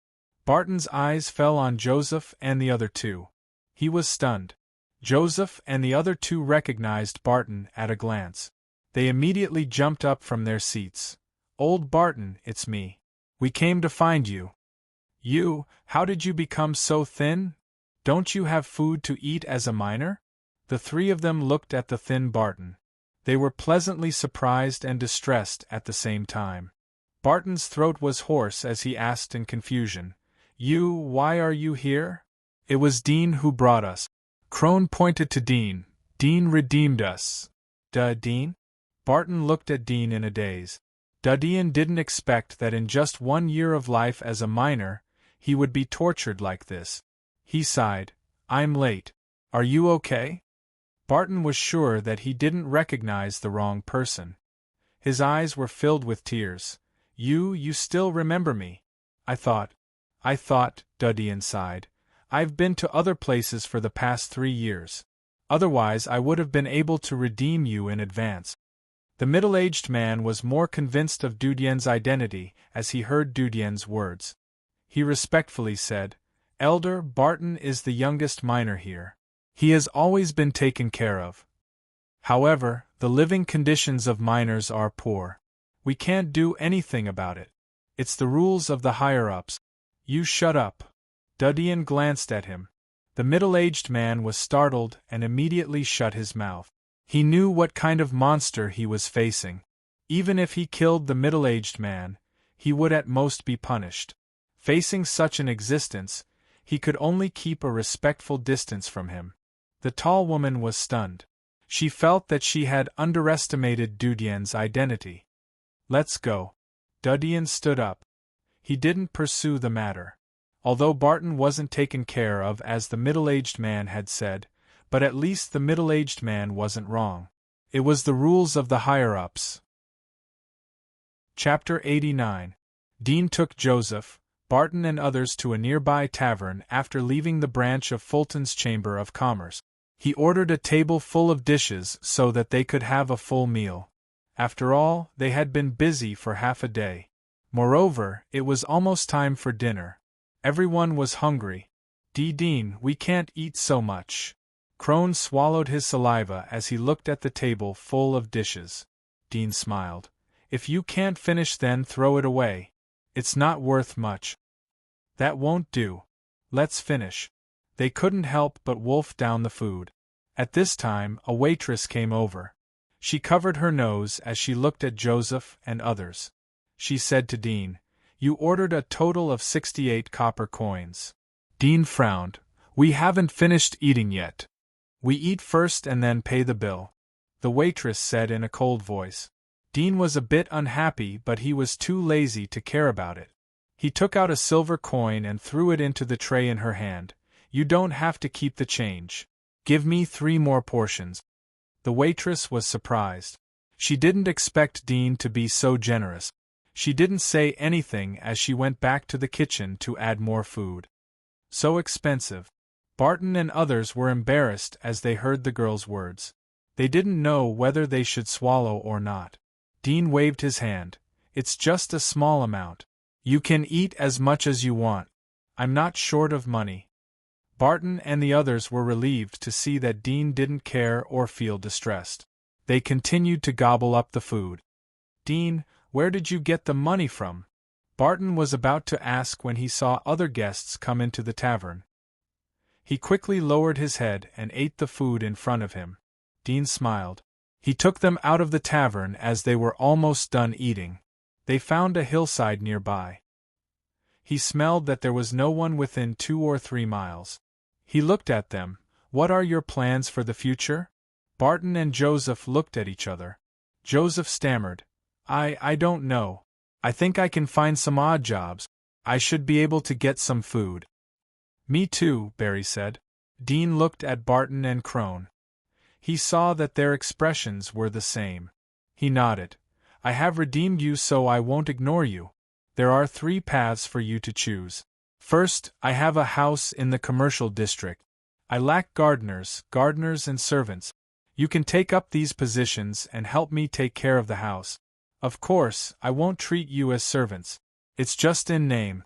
Barton's eyes fell on Joseph and the other two. He was stunned. Joseph and the other two recognized Barton at a glance. They immediately jumped up from their seats. "Old Barton, it's me. We came to find you." "You? How did you become so thin? Don't you have food to eat as a miner?" The three of them looked at the thin Barton. They were pleasantly surprised and distressed at the same time. Barton's throat was hoarse as he asked in confusion, Why are you here?" "It was Dean who brought us." Crone pointed to Dean. "Dean redeemed us." Dean?" Barton looked at Dean in a daze. Dudian didn't expect that in just 1 year of life as a miner, he would be tortured like this. He sighed. "I'm late. Are you okay?" Barton was sure that he didn't recognize the wrong person. His eyes were filled with tears. You still remember me?" I thought, Dudian sighed. "I've been to other places for the past 3 years. Otherwise I would have been able to redeem you in advance." The middle-aged man was more convinced of Dudian's identity as he heard Dudian's words. He respectfully said, "Elder, Barton is the youngest miner here. He has always been taken care of. However, the living conditions of miners are poor. We can't do anything about it. It's the rules of the higher-ups." "You shut up." Dudian glanced at him. The middle-aged man was startled and immediately shut his mouth. He knew what kind of monster he was facing. Even if he killed the middle-aged man, he would at most be punished. Facing such an existence, he could only keep a respectful distance from him. The tall woman was stunned. She felt that she had underestimated Dudian's identity. "Let's go." Dudian stood up. He didn't pursue the matter. Although Barton wasn't taken care of as the middle-aged man had said, but at least the middle-aged man wasn't wrong. It was the rules of the higher-ups. Chapter 89. Dean took Joseph, Barton and others to a nearby tavern after leaving the branch of Fulton's Chamber of Commerce. He ordered a table full of dishes so that they could have a full meal. After all, they had been busy for half a day. Moreover, it was almost time for dinner. Everyone was hungry. "Dean, we can't eat so much." Crone swallowed his saliva as he looked at the table full of dishes. Dean smiled. "If you can't finish, then throw it away. It's not worth much." "That won't do. Let's finish." They couldn't help but wolf down the food. At this time, a waitress came over. She covered her nose as she looked at Joseph and others. She said to Dean, "You ordered a total of 68 copper coins." Dean frowned. "We haven't finished eating yet. We eat first and then pay the bill," the waitress said in a cold voice. Dean was a bit unhappy, but he was too lazy to care about it. He took out a silver coin and threw it into the tray in her hand. "You don't have to keep the change. Give me 3 more portions." The waitress was surprised. She didn't expect Dean to be so generous. She didn't say anything as she went back to the kitchen to add more food. So expensive. Barton and others were embarrassed as they heard the girl's words. They didn't know whether they should swallow or not. Dean waved his hand. "It's just a small amount. You can eat as much as you want. I'm not short of money." Barton and the others were relieved to see that Dean didn't care or feel distressed. They continued to gobble up the food. "Dean, where did you get the money from?" Barton was about to ask when he saw other guests come into the tavern. He quickly lowered his head and ate the food in front of him. Dean smiled. He took them out of the tavern as they were almost done eating. They found a hillside nearby. He smelled that there was no one within 2 or 3 miles. He looked at them. "What are your plans for the future?" Barton and Joseph looked at each other. Joseph stammered, I don't know. I think I can find some odd jobs. I should be able to get some food. Me too, Barry said. Dean looked at Barton and Crone. He saw that their expressions were the same. He nodded. I have redeemed you, so I won't ignore you. There are 3 paths for you to choose. First, I have a house in the commercial district. I lack gardeners and servants. You can take up these positions and help me take care of the house. Of course, I won't treat you as servants. It's just in name.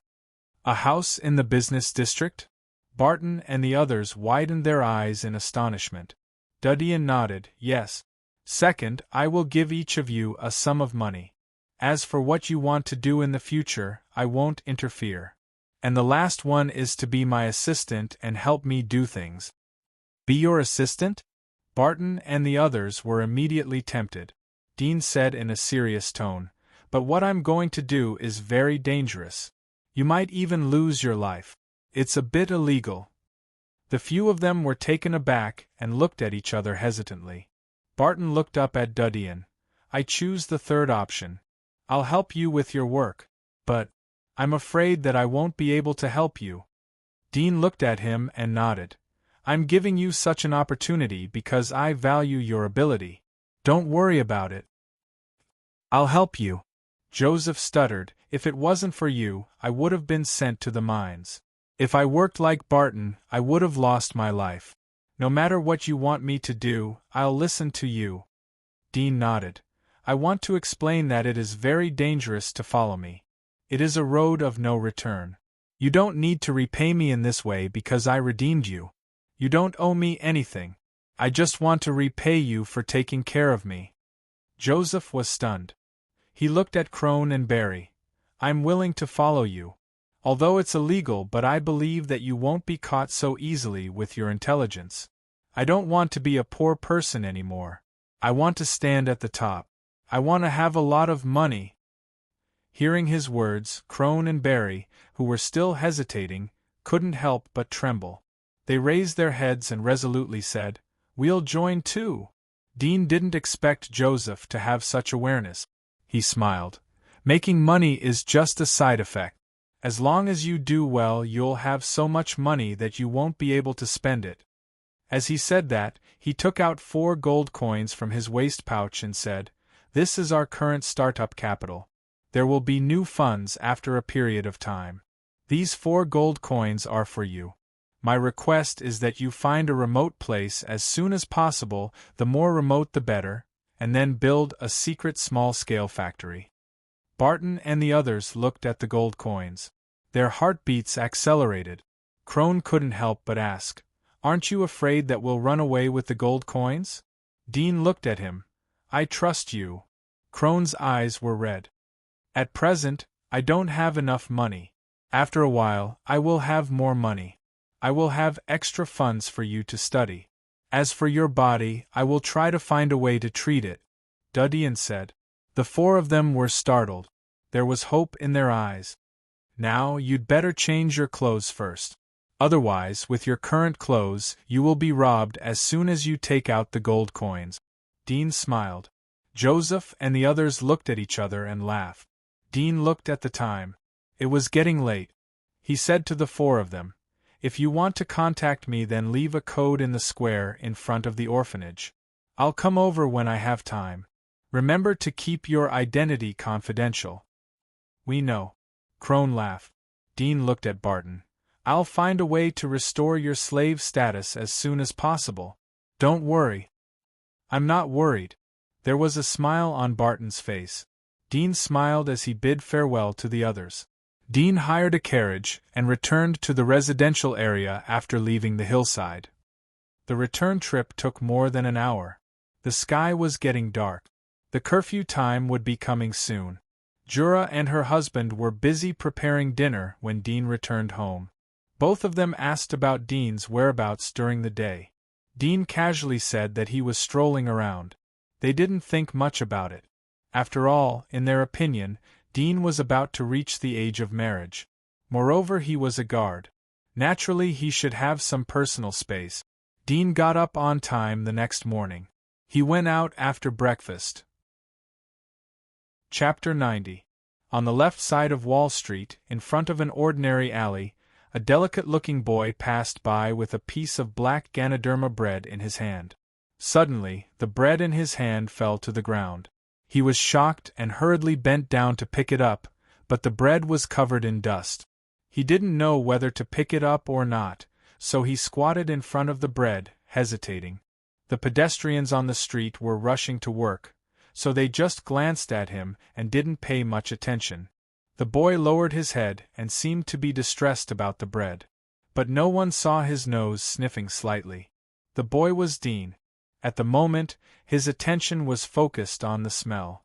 A house in the business district? Barton and the others widened their eyes in astonishment. Duddian nodded, yes. Second, I will give each of you a sum of money. As for what you want to do in the future, I won't interfere. And the last one is to be my assistant and help me do things. Be your assistant? Barton and the others were immediately tempted. Dean said in a serious tone, but what I'm going to do is very dangerous. You might even lose your life. It's a bit illegal. The few of them were taken aback and looked at each other hesitantly. Barton looked up at Duddian. I choose the third option. I'll help you with your work. But I'm afraid that I won't be able to help you. Dean looked at him and nodded. I'm giving you such an opportunity because I value your ability. Don't worry about it. I'll help you. Joseph stuttered. If it wasn't for you, I would have been sent to the mines. If I worked like Barton, I would have lost my life. No matter what you want me to do, I'll listen to you. Dean nodded. I want to explain that it is very dangerous to follow me. It is a road of no return. You don't need to repay me in this way because I redeemed you. You don't owe me anything. I just want to repay you for taking care of me. Joseph was stunned. He looked at Crone and Barry. I'm willing to follow you. Although it's illegal, but I believe that you won't be caught so easily with your intelligence. I don't want to be a poor person anymore. I want to stand at the top. I want to have a lot of money. Hearing his words, Crone and Barry, who were still hesitating, couldn't help but tremble. They raised their heads and resolutely said, We'll join too. Dean didn't expect Joseph to have such awareness. He smiled. Making money is just a side effect. As long as you do well, you'll have so much money that you won't be able to spend it. As he said that, he took out 4 gold coins from his waist pouch and said, This is our current startup capital. There will be new funds after a period of time. These 4 gold coins are for you. My request is that you find a remote place as soon as possible, the more remote the better, and then build a secret small-scale factory. Barton and the others looked at the gold coins. Their heartbeats accelerated. Crone couldn't help but ask, Aren't you afraid that we'll run away with the gold coins? Dean looked at him. I trust you. Crone's eyes were red. At present, I don't have enough money. After a while, I will have more money. I will have extra funds for you to study. As for your body, I will try to find a way to treat it, Duddian said. The 4 of them were startled. There was hope in their eyes. Now, you'd better change your clothes first. Otherwise, with your current clothes, you will be robbed as soon as you take out the gold coins. Dean smiled. Joseph and the others looked at each other and laughed. Dean looked at the time. It was getting late. He said to the 4 of them, If you want to contact me, then leave a code in the square in front of the orphanage. I'll come over when I have time. Remember to keep your identity confidential. We know. Crone laughed. Dean looked at Barton. I'll find a way to restore your slave status as soon as possible. Don't worry. I'm not worried. There was a smile on Barton's face. Dean smiled as he bid farewell to the others. Dean hired a carriage and returned to the residential area after leaving the hillside. The return trip took more than an hour. The sky was getting dark. The curfew time would be coming soon. Jura and her husband were busy preparing dinner when Dean returned home. Both of them asked about Dean's whereabouts during the day. Dean casually said that he was strolling around. They didn't think much about it. After all, in their opinion, Dean was about to reach the age of marriage. Moreover, he was a guard. Naturally, he should have some personal space. Dean got up on time the next morning. He went out after breakfast. Chapter 90. On the left side of Wall Street, in front of an ordinary alley, a delicate-looking boy passed by with a piece of black Ganoderma bread in his hand. Suddenly, the bread in his hand fell to the ground. He was shocked and hurriedly bent down to pick it up, but the bread was covered in dust. He didn't know whether to pick it up or not, so he squatted in front of the bread, hesitating. The pedestrians on the street were rushing to work, so they just glanced at him and didn't pay much attention. The boy lowered his head and seemed to be distressed about the bread. But no one saw his nose sniffing slightly. The boy was Dean. At the moment, his attention was focused on the smell.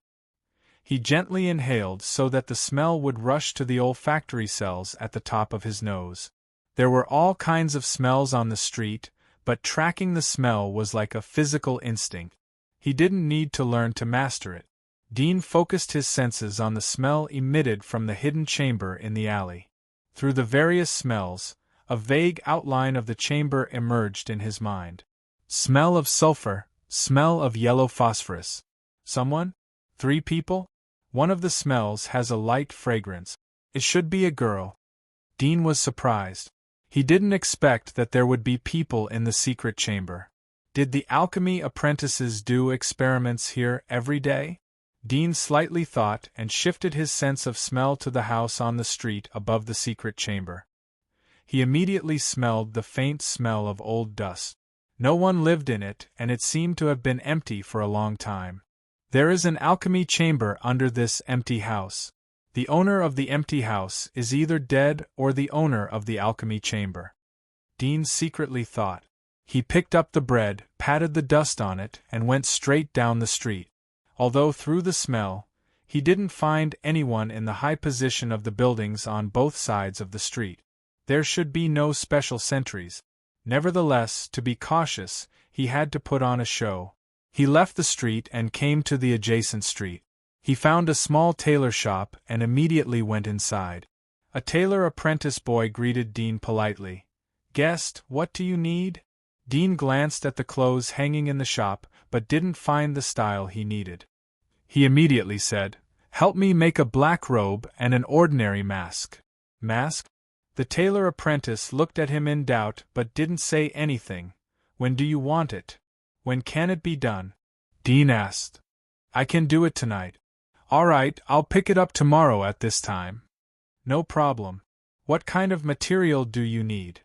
He gently inhaled so that the smell would rush to the olfactory cells at the top of his nose. There were all kinds of smells on the street, but tracking the smell was like a physical instinct. He didn't need to learn to master it. Dean focused his senses on the smell emitted from the hidden chamber in the alley. Through the various smells, a vague outline of the chamber emerged in his mind. Smell of sulfur, smell of yellow phosphorus. Someone? 3 people? One of the smells has a light fragrance. It should be a girl. Dean was surprised. He didn't expect that there would be people in the secret chamber. Did the alchemy apprentices do experiments here every day? Dean slightly thought and shifted his sense of smell to the house on the street above the secret chamber. He immediately smelled the faint smell of old dust. No one lived in it, and it seemed to have been empty for a long time. There is an alchemy chamber under this empty house. The owner of the empty house is either dead or the owner of the alchemy chamber. Dean secretly thought. He picked up the bread, patted the dust on it, and went straight down the street. Although through the smell, he didn't find anyone in the high position of the buildings on both sides of the street. There should be no special sentries. Nevertheless, to be cautious, he had to put on a show. He left the street and came to the adjacent street. He found a small tailor shop and immediately went inside. A tailor apprentice boy greeted Dean politely. "Guest, what do you need?" Dean glanced at the clothes hanging in the shop, but didn't find the style he needed. He immediately said, "Help me make a black robe and an ordinary mask." "Mask?" The tailor apprentice looked at him in doubt but didn't say anything. "When do you want it? When can it be done?" Dean asked. "I can do it tonight." "All right, I'll pick it up tomorrow at this time." "No problem. What kind of material do you need?"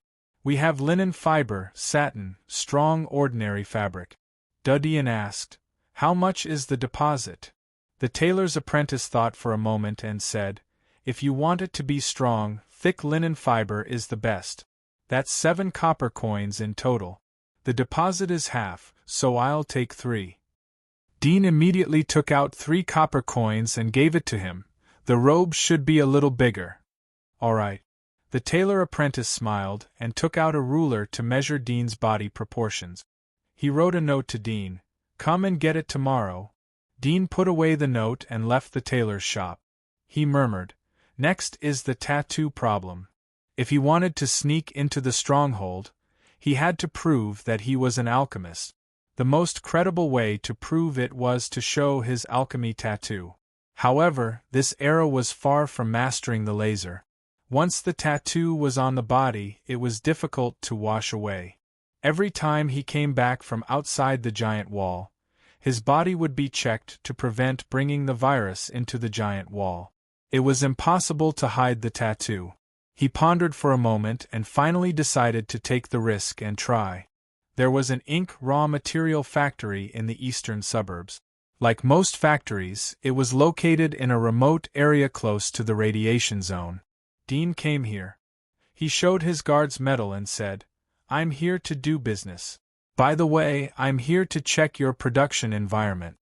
"We have linen fiber, satin, strong ordinary fabric." Dean asked, "How much is the deposit?" The tailor's apprentice thought for a moment and said, "If you want it to be strong, thick linen fiber is the best. That's 7 copper coins in total. The deposit is half, so I'll take 3. Dean immediately took out 3 copper coins and gave it to him. "The robe should be a little bigger." "All right." The tailor apprentice smiled and took out a ruler to measure Dean's body proportions. He wrote a note to Dean, "Come and get it tomorrow." Dean put away the note and left the tailor's shop. He murmured, "Next is the tattoo problem." If he wanted to sneak into the stronghold, he had to prove that he was an alchemist. The most credible way to prove it was to show his alchemy tattoo. However, this era was far from mastering the laser. Once the tattoo was on the body, it was difficult to wash away. Every time he came back from outside the giant wall, his body would be checked to prevent bringing the virus into the giant wall. It was impossible to hide the tattoo. He pondered for a moment and finally decided to take the risk and try. There was an ink raw material factory in the eastern suburbs. Like most factories, it was located in a remote area close to the radiation zone. Dean came here. He showed his guard's medal and said, "I'm here to do business. By the way, I'm here to check your production environment."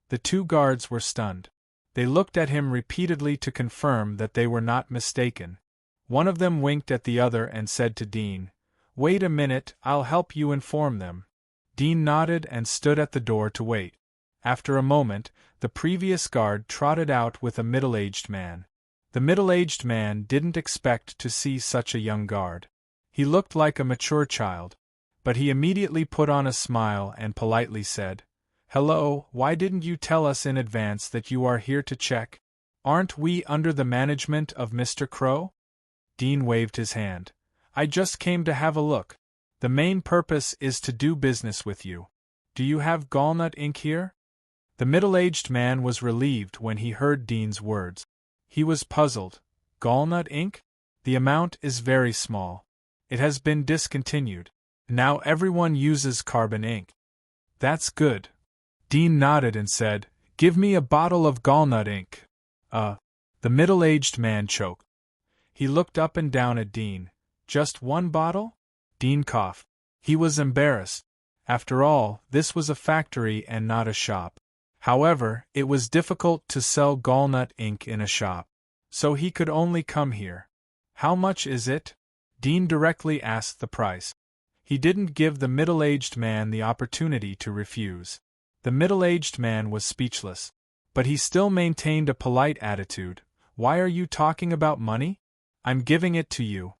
The 2 guards were stunned. They looked at him repeatedly to confirm that they were not mistaken. One of them winked at the other and said to Dean, "Wait a minute, I'll help you inform them." Dean nodded and stood at the door to wait. After a moment, the previous guard trotted out with a middle-aged man. The middle-aged man didn't expect to see such a young guard. He looked like a mature child. But he immediately put on a smile and politely said, "Hello, why didn't you tell us in advance that you are here to check?" Aren't we under the management of Mr. Crow? Dean waved his hand. I just came to have a look. The main purpose is to do business with you. Do you have gallnut ink here? The middle-aged man was relieved when he heard Dean's words. He was puzzled. Gallnut ink? The amount is very small. It has been discontinued. Now everyone uses carbon ink. That's good. Dean nodded and said, Give me a bottle of gallnut ink. The middle-aged man choked. He looked up and down at Dean. Just one bottle? Dean coughed. He was embarrassed. After all, this was a factory and not a shop. However, it was difficult to sell gallnut ink in a shop. So he could only come here. How much is it? Dean directly asked the price. He didn't give the middle-aged man the opportunity to refuse. The middle-aged man was speechless. But he still maintained a polite attitude. Why are you talking about money? I'm giving it to you.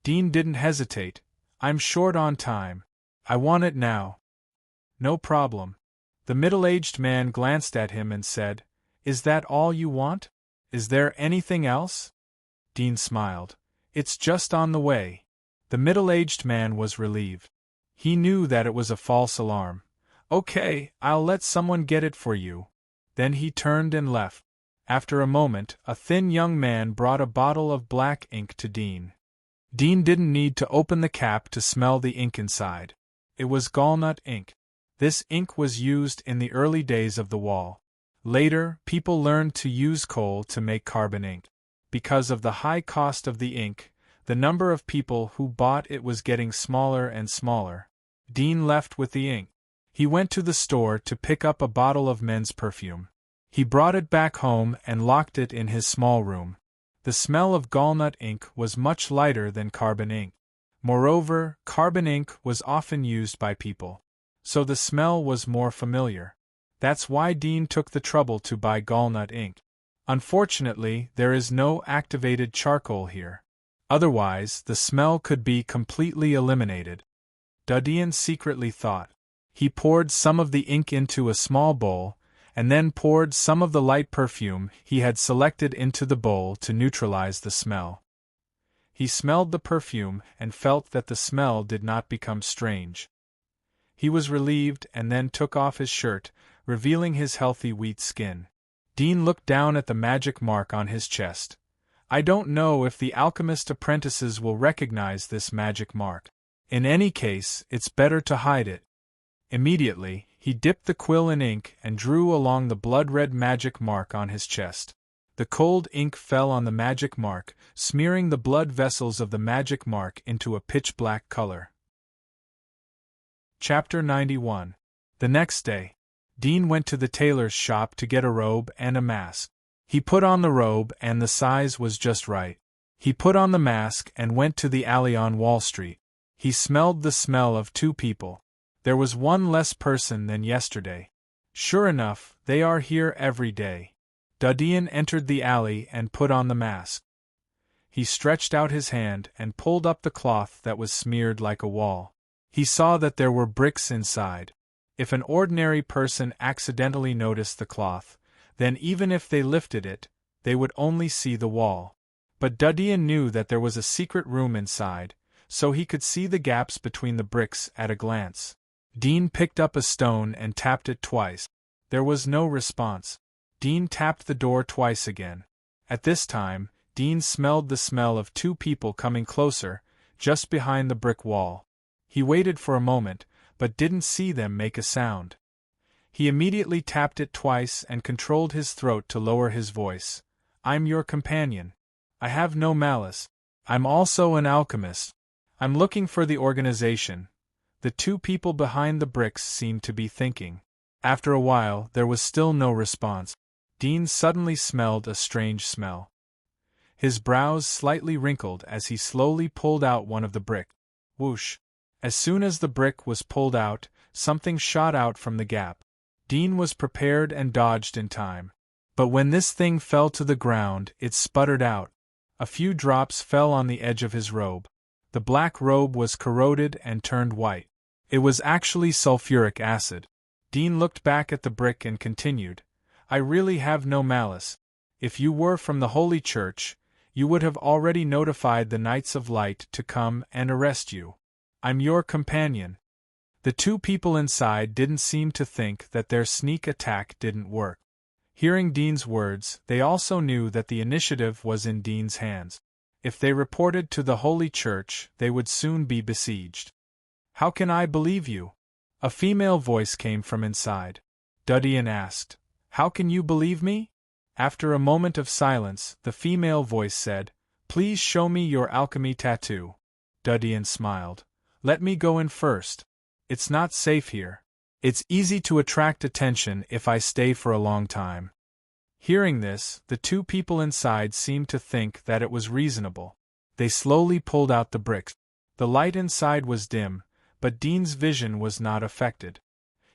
Dean didn't hesitate. I'm short on time. I want it now. No problem. The middle-aged man glanced at him and said, Is that all you want? Is there anything else? Dean smiled. It's just on the way. The middle-aged man was relieved. He knew that it was a false alarm. Okay, I'll let someone get it for you. Then he turned and left. After a moment, a thin young man brought a bottle of black ink to Dean. Dean didn't need to open the cap to smell the ink inside. It was gallnut ink. This ink was used in the early days of the wall. Later, people learned to use coal to make carbon ink. Because of the high cost of the ink, the number of people who bought it was getting smaller and smaller. Dean left with the ink. He went to the store to pick up a bottle of men's perfume. He brought it back home and locked it in his small room. The smell of gallnut ink was much lighter than carbon ink. Moreover, carbon ink was often used by people. So the smell was more familiar. That's why Dean took the trouble to buy gallnut ink. Unfortunately, there is no activated charcoal here. Otherwise, the smell could be completely eliminated. Dean secretly thought. He poured some of the ink into a small bowl, and then poured some of the light perfume he had selected into the bowl to neutralize the smell. He smelled the perfume and felt that the smell did not become strange. He was relieved and then took off his shirt, revealing his healthy wheat skin. Dean looked down at the magic mark on his chest. I don't know if the alchemist apprentices will recognize this magic mark. In any case, it's better to hide it. Immediately, he dipped the quill in ink and drew along the blood-red magic mark on his chest. The cold ink fell on the magic mark, smearing the blood vessels of the magic mark into a pitch-black color. Chapter 91. The next day, Dean went to the tailor's shop to get a robe and a mask. He put on the robe and the size was just right. He put on the mask and went to the alley on Wall Street. He smelled the smell of two people. There was one less person than yesterday. Sure enough, they are here every day. Dean entered the alley and put on the mask. He stretched out his hand and pulled up the cloth that was smeared like a wall. He saw that there were bricks inside. If an ordinary person accidentally noticed the cloth, then even if they lifted it, they would only see the wall. But Dean knew that there was a secret room inside, so he could see the gaps between the bricks at a glance. Dean picked up a stone and tapped it twice. There was no response. Dean tapped the door twice again. At this time, Dean smelled the smell of two people coming closer, just behind the brick wall. He waited for a moment, but didn't see them make a sound. He immediately tapped it twice and controlled his throat to lower his voice. I'm your companion. I have no malice. I'm also an alchemist. I'm looking for the organization. The two people behind the bricks seemed to be thinking. After a while, there was still no response. Dean suddenly smelled a strange smell. His brows slightly wrinkled as he slowly pulled out one of the bricks. Whoosh! As soon as the brick was pulled out, something shot out from the gap. Dean was prepared and dodged in time. But when this thing fell to the ground, it sputtered out. A few drops fell on the edge of his robe. The black robe was corroded and turned white. It was actually sulfuric acid. Dean looked back at the brick and continued, I really have no malice. If you were from the Holy Church, you would have already notified the Knights of Light to come and arrest you. I'm your companion." The two people inside didn't seem to think that their sneak attack didn't work. Hearing Dean's words, they also knew that the initiative was in Dean's hands. If they reported to the Holy Church, they would soon be besieged. "How can I believe you?" A female voice came from inside. Dudian asked, "How can you believe me?" After a moment of silence, the female voice said, "Please show me your alchemy tattoo." Dudian smiled. "Let me go in first. It's not safe here. It's easy to attract attention if I stay for a long time." Hearing this, the two people inside seemed to think that it was reasonable. They slowly pulled out the bricks. The light inside was dim, but Dean's vision was not affected.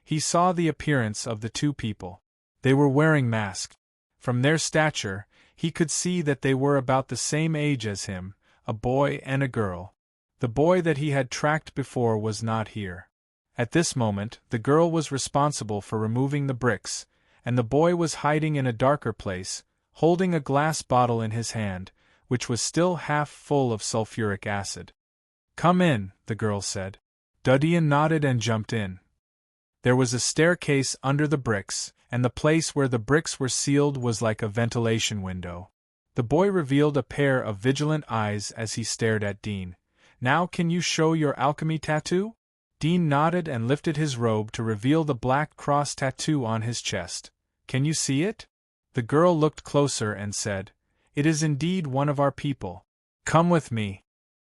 He saw the appearance of the two people. They were wearing masks. From their stature, he could see that they were about the same age as him, a boy and a girl. The boy that he had tracked before was not here. At this moment, the girl was responsible for removing the bricks, and the boy was hiding in a darker place, holding a glass bottle in his hand, which was still half full of sulfuric acid. "Come in," the girl said. Dudian nodded and jumped in. There was a staircase under the bricks, and the place where the bricks were sealed was like a ventilation window. The boy revealed a pair of vigilant eyes as he stared at Dean. "Now can you show your alchemy tattoo?" Dean nodded and lifted his robe to reveal the black cross tattoo on his chest. "Can you see it?" The girl looked closer and said, "It is indeed one of our people. Come with me."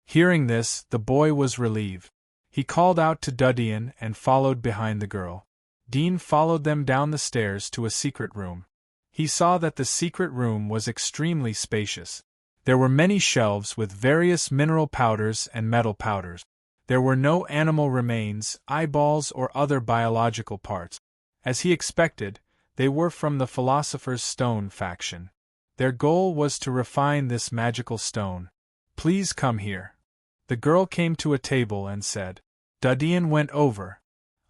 Hearing this, the boy was relieved. He called out to Dudian and followed behind the girl. Dean followed them down the stairs to a secret room. He saw that the secret room was extremely spacious. There were many shelves with various mineral powders and metal powders. There were no animal remains, eyeballs, or other biological parts. As he expected, they were from the Philosopher's Stone faction. Their goal was to refine this magical stone. "Please come here." The girl came to a table and said. Dudian went over.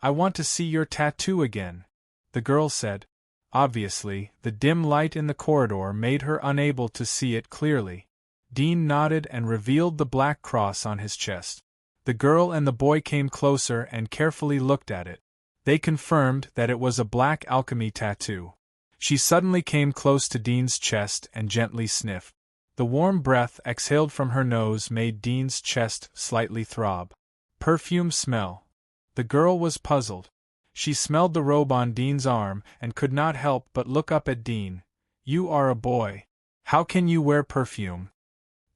"I want to see your tattoo again," the girl said. Obviously, the dim light in the corridor made her unable to see it clearly. Dean nodded and revealed the black cross on his chest. The girl and the boy came closer and carefully looked at it. They confirmed that it was a black alchemy tattoo. She suddenly came close to Dean's chest and gently sniffed. The warm breath exhaled from her nose made Dean's chest slightly throb. Perfume smell. The girl was puzzled. She smelled the robe on Dean's arm and could not help but look up at Dean. "You are a boy. How can you wear perfume?"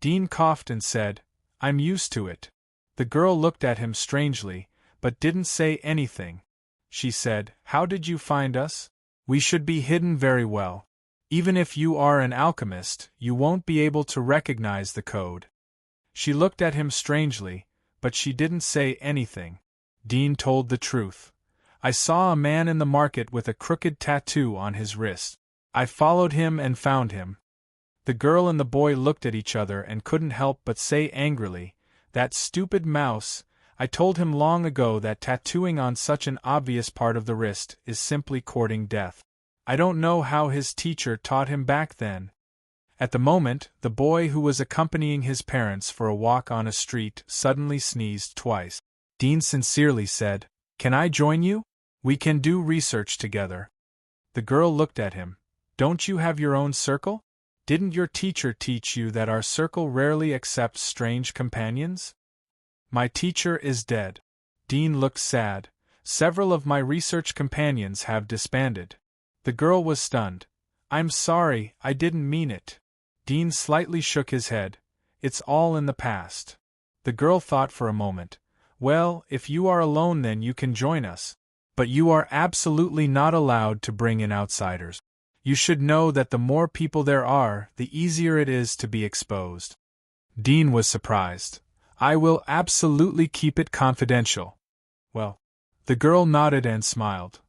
Dean coughed and said, "I'm used to it." The girl looked at him strangely, but didn't say anything. She said, "How did you find us? We should be hidden very well. Even if you are an alchemist, you won't be able to recognize the code." She looked at him strangely, but she didn't say anything. Dean told the truth. "I saw a man in the market with a crooked tattoo on his wrist. I followed him and found him." The girl and the boy looked at each other and couldn't help but say angrily, "That stupid mouse! I told him long ago that tattooing on such an obvious part of the wrist is simply courting death. I don't know how his teacher taught him back then." At the moment, the boy who was accompanying his parents for a walk on a street suddenly sneezed twice. Dean sincerely said, "Can I join you? We can do research together." The girl looked at him. "Don't you have your own circle? Didn't your teacher teach you that our circle rarely accepts strange companions?" "My teacher is dead." Dean looked sad. "Several of my research companions have disbanded." The girl was stunned. "I'm sorry, I didn't mean it." Dean slightly shook his head. "It's all in the past." The girl thought for a moment. "Well, if you are alone then you can join us. But you are absolutely not allowed to bring in outsiders. You should know that the more people there are, the easier it is to be exposed." Dean was surprised. "I will absolutely keep it confidential." "Well." The girl nodded and smiled.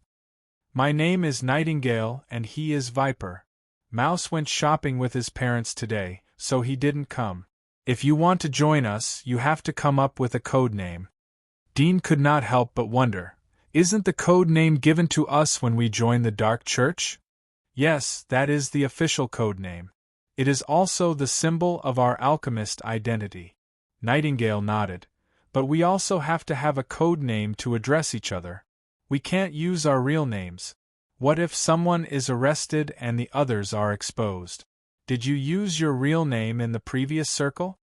"My name is Nightingale and he is Viper. Mouse went shopping with his parents today, so he didn't come. If you want to join us, you have to come up with a code name." Dean could not help but wonder, isn't the code name given to us when we join the Dark Church? Yes, that is the official code name. It is also the symbol of our alchemist identity. Nightingale nodded. But we also have to have a code name to address each other. We can't use our real names. What if someone is arrested and the others are exposed? Did you use your real name in the previous circle?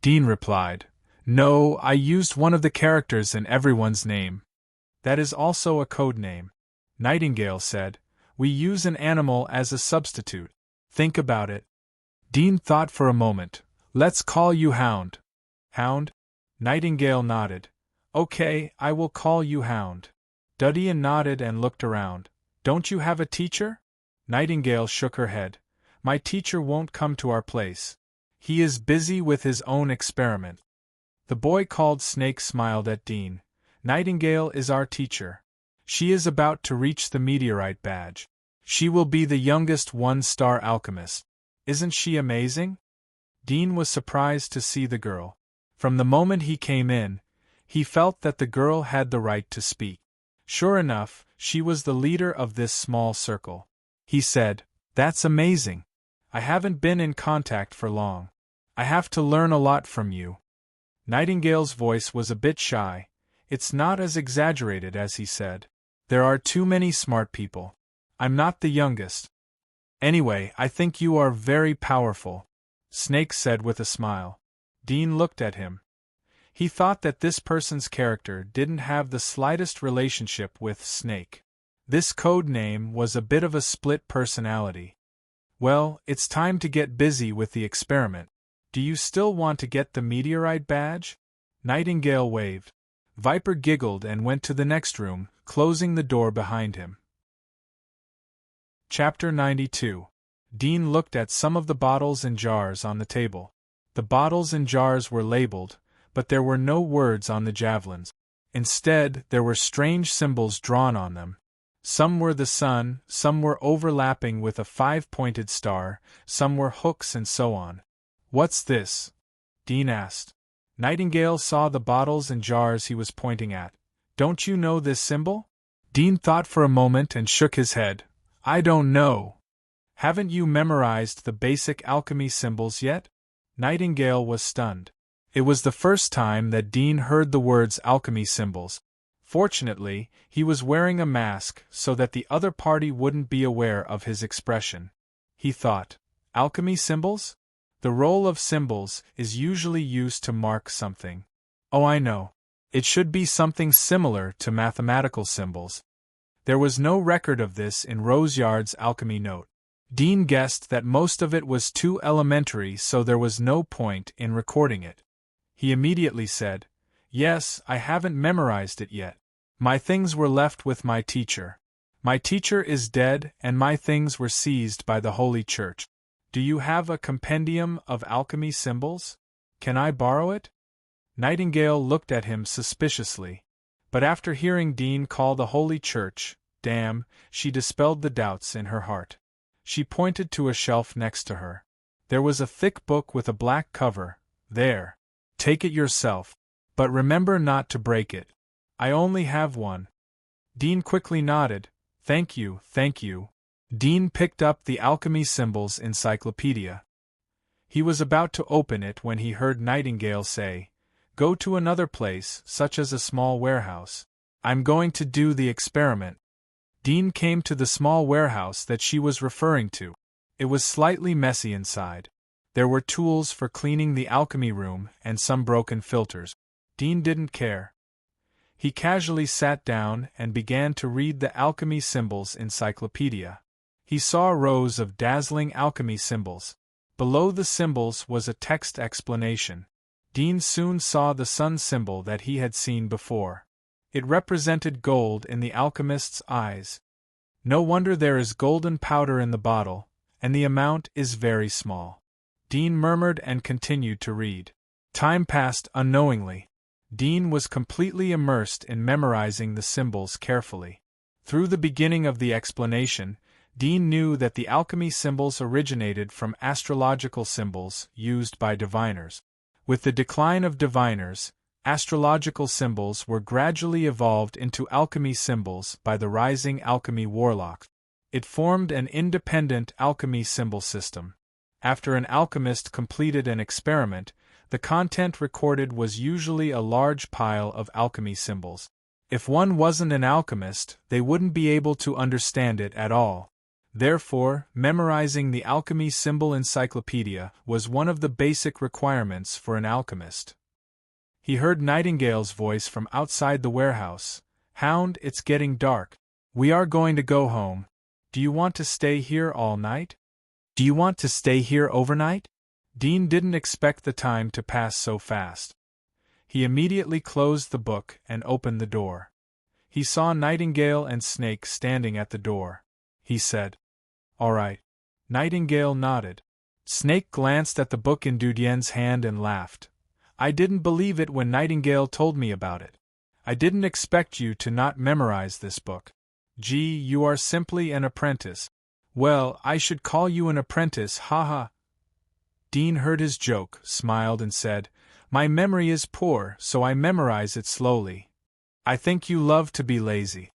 Dean replied. No, I used one of the characters in everyone's name. That is also a code name. Nightingale said. We use an animal as a substitute. Think about it. Dean thought for a moment. Let's call you Hound. Hound? Nightingale nodded. Okay, I will call you Hound. Dudyan nodded and looked around. Don't you have a teacher? Nightingale shook her head. My teacher won't come to our place. He is busy with his own experiment. The boy called Snake smiled at Dean. Nightingale is our teacher. She is about to reach the meteorite badge. She will be the youngest one-star alchemist. Isn't she amazing? Dean was surprised to see the girl. From the moment he came in, he felt that the girl had the right to speak. Sure enough, she was the leader of this small circle. He said, That's amazing. I haven't been in contact for long. I have to learn a lot from you. Nightingale's voice was a bit shy. It's not as exaggerated as he said. There are too many smart people. I'm not the youngest. Anyway, I think you are very powerful, Snake said with a smile. Dean looked at him. He thought that this person's character didn't have the slightest relationship with Snake. This code name was a bit of a split personality. Well, it's time to get busy with the experiment. Do you still want to get the meteorite badge? Nightingale waved. Viper giggled and went to the next room, closing the door behind him. Chapter 92. Dean looked at some of the bottles and jars on the table. The bottles and jars were labeled, but there were no words on the javelins. Instead, there were strange symbols drawn on them. Some were the sun, some were overlapping with a 5-pointed star, some were hooks and so on. What's this? Dean asked. Nightingale saw the bottles and jars he was pointing at. Don't you know this symbol? Dean thought for a moment and shook his head. I don't know. Haven't you memorized the basic alchemy symbols yet? Nightingale was stunned. It was the first time that Dean heard the words alchemy symbols. Fortunately, he was wearing a mask so that the other party wouldn't be aware of his expression. He thought, alchemy symbols? The role of symbols is usually used to mark something. Oh, I know. It should be something similar to mathematical symbols. There was no record of this in Roseyard's alchemy note. Dean guessed that most of it was too elementary, so there was no point in recording it. He immediately said, Yes, I haven't memorized it yet. My things were left with my teacher. My teacher is dead and my things were seized by the Holy Church. Do you have a compendium of alchemy symbols? Can I borrow it? Nightingale looked at him suspiciously. But after hearing Dean call the Holy Church, damn, she dispelled the doubts in her heart. She pointed to a shelf next to her. There was a thick book with a black cover. There. Take it yourself. But remember not to break it. I only have one. Dean quickly nodded. Thank you, thank you. Dean picked up the Alchemy Symbols Encyclopedia. He was about to open it when he heard Nightingale say, Go to another place, such as a small warehouse. I'm going to do the experiment. Dean came to the small warehouse that she was referring to. It was slightly messy inside. There were tools for cleaning the alchemy room and some broken filters. Dean didn't care. He casually sat down and began to read the Alchemy Symbols Encyclopedia. He saw rows of dazzling alchemy symbols. Below the symbols was a text explanation. Dean soon saw the sun symbol that he had seen before. It represented gold in the alchemist's eyes. No wonder there is golden powder in the bottle, and the amount is very small. Dean murmured and continued to read. Time passed unknowingly. Dean was completely immersed in memorizing the symbols carefully. Through the beginning of the explanation, Dean knew that the alchemy symbols originated from astrological symbols used by diviners. With the decline of diviners, astrological symbols were gradually evolved into alchemy symbols by the rising alchemy warlocks. It formed an independent alchemy symbol system. After an alchemist completed an experiment, the content recorded was usually a large pile of alchemy symbols. If one wasn't an alchemist, they wouldn't be able to understand it at all. Therefore, memorizing the alchemy symbol encyclopedia was one of the basic requirements for an alchemist. He heard Nightingale's voice from outside the warehouse. "Hound, it's getting dark. We are going to go home. Do you want to stay here all night? Do you want to stay here overnight?" Dean didn't expect the time to pass so fast. He immediately closed the book and opened the door. He saw Nightingale and Snake standing at the door. He said, "All right." Nightingale nodded. Snake glanced at the book in Dudien's hand and laughed. "I didn't believe it when Nightingale told me about it. I didn't expect you to not memorize this book. Gee, you are simply an apprentice. Well, I should call you an apprentice, haha." Dean heard his joke, smiled and said, "My memory is poor, so I memorize it slowly." "I think you love to be lazy."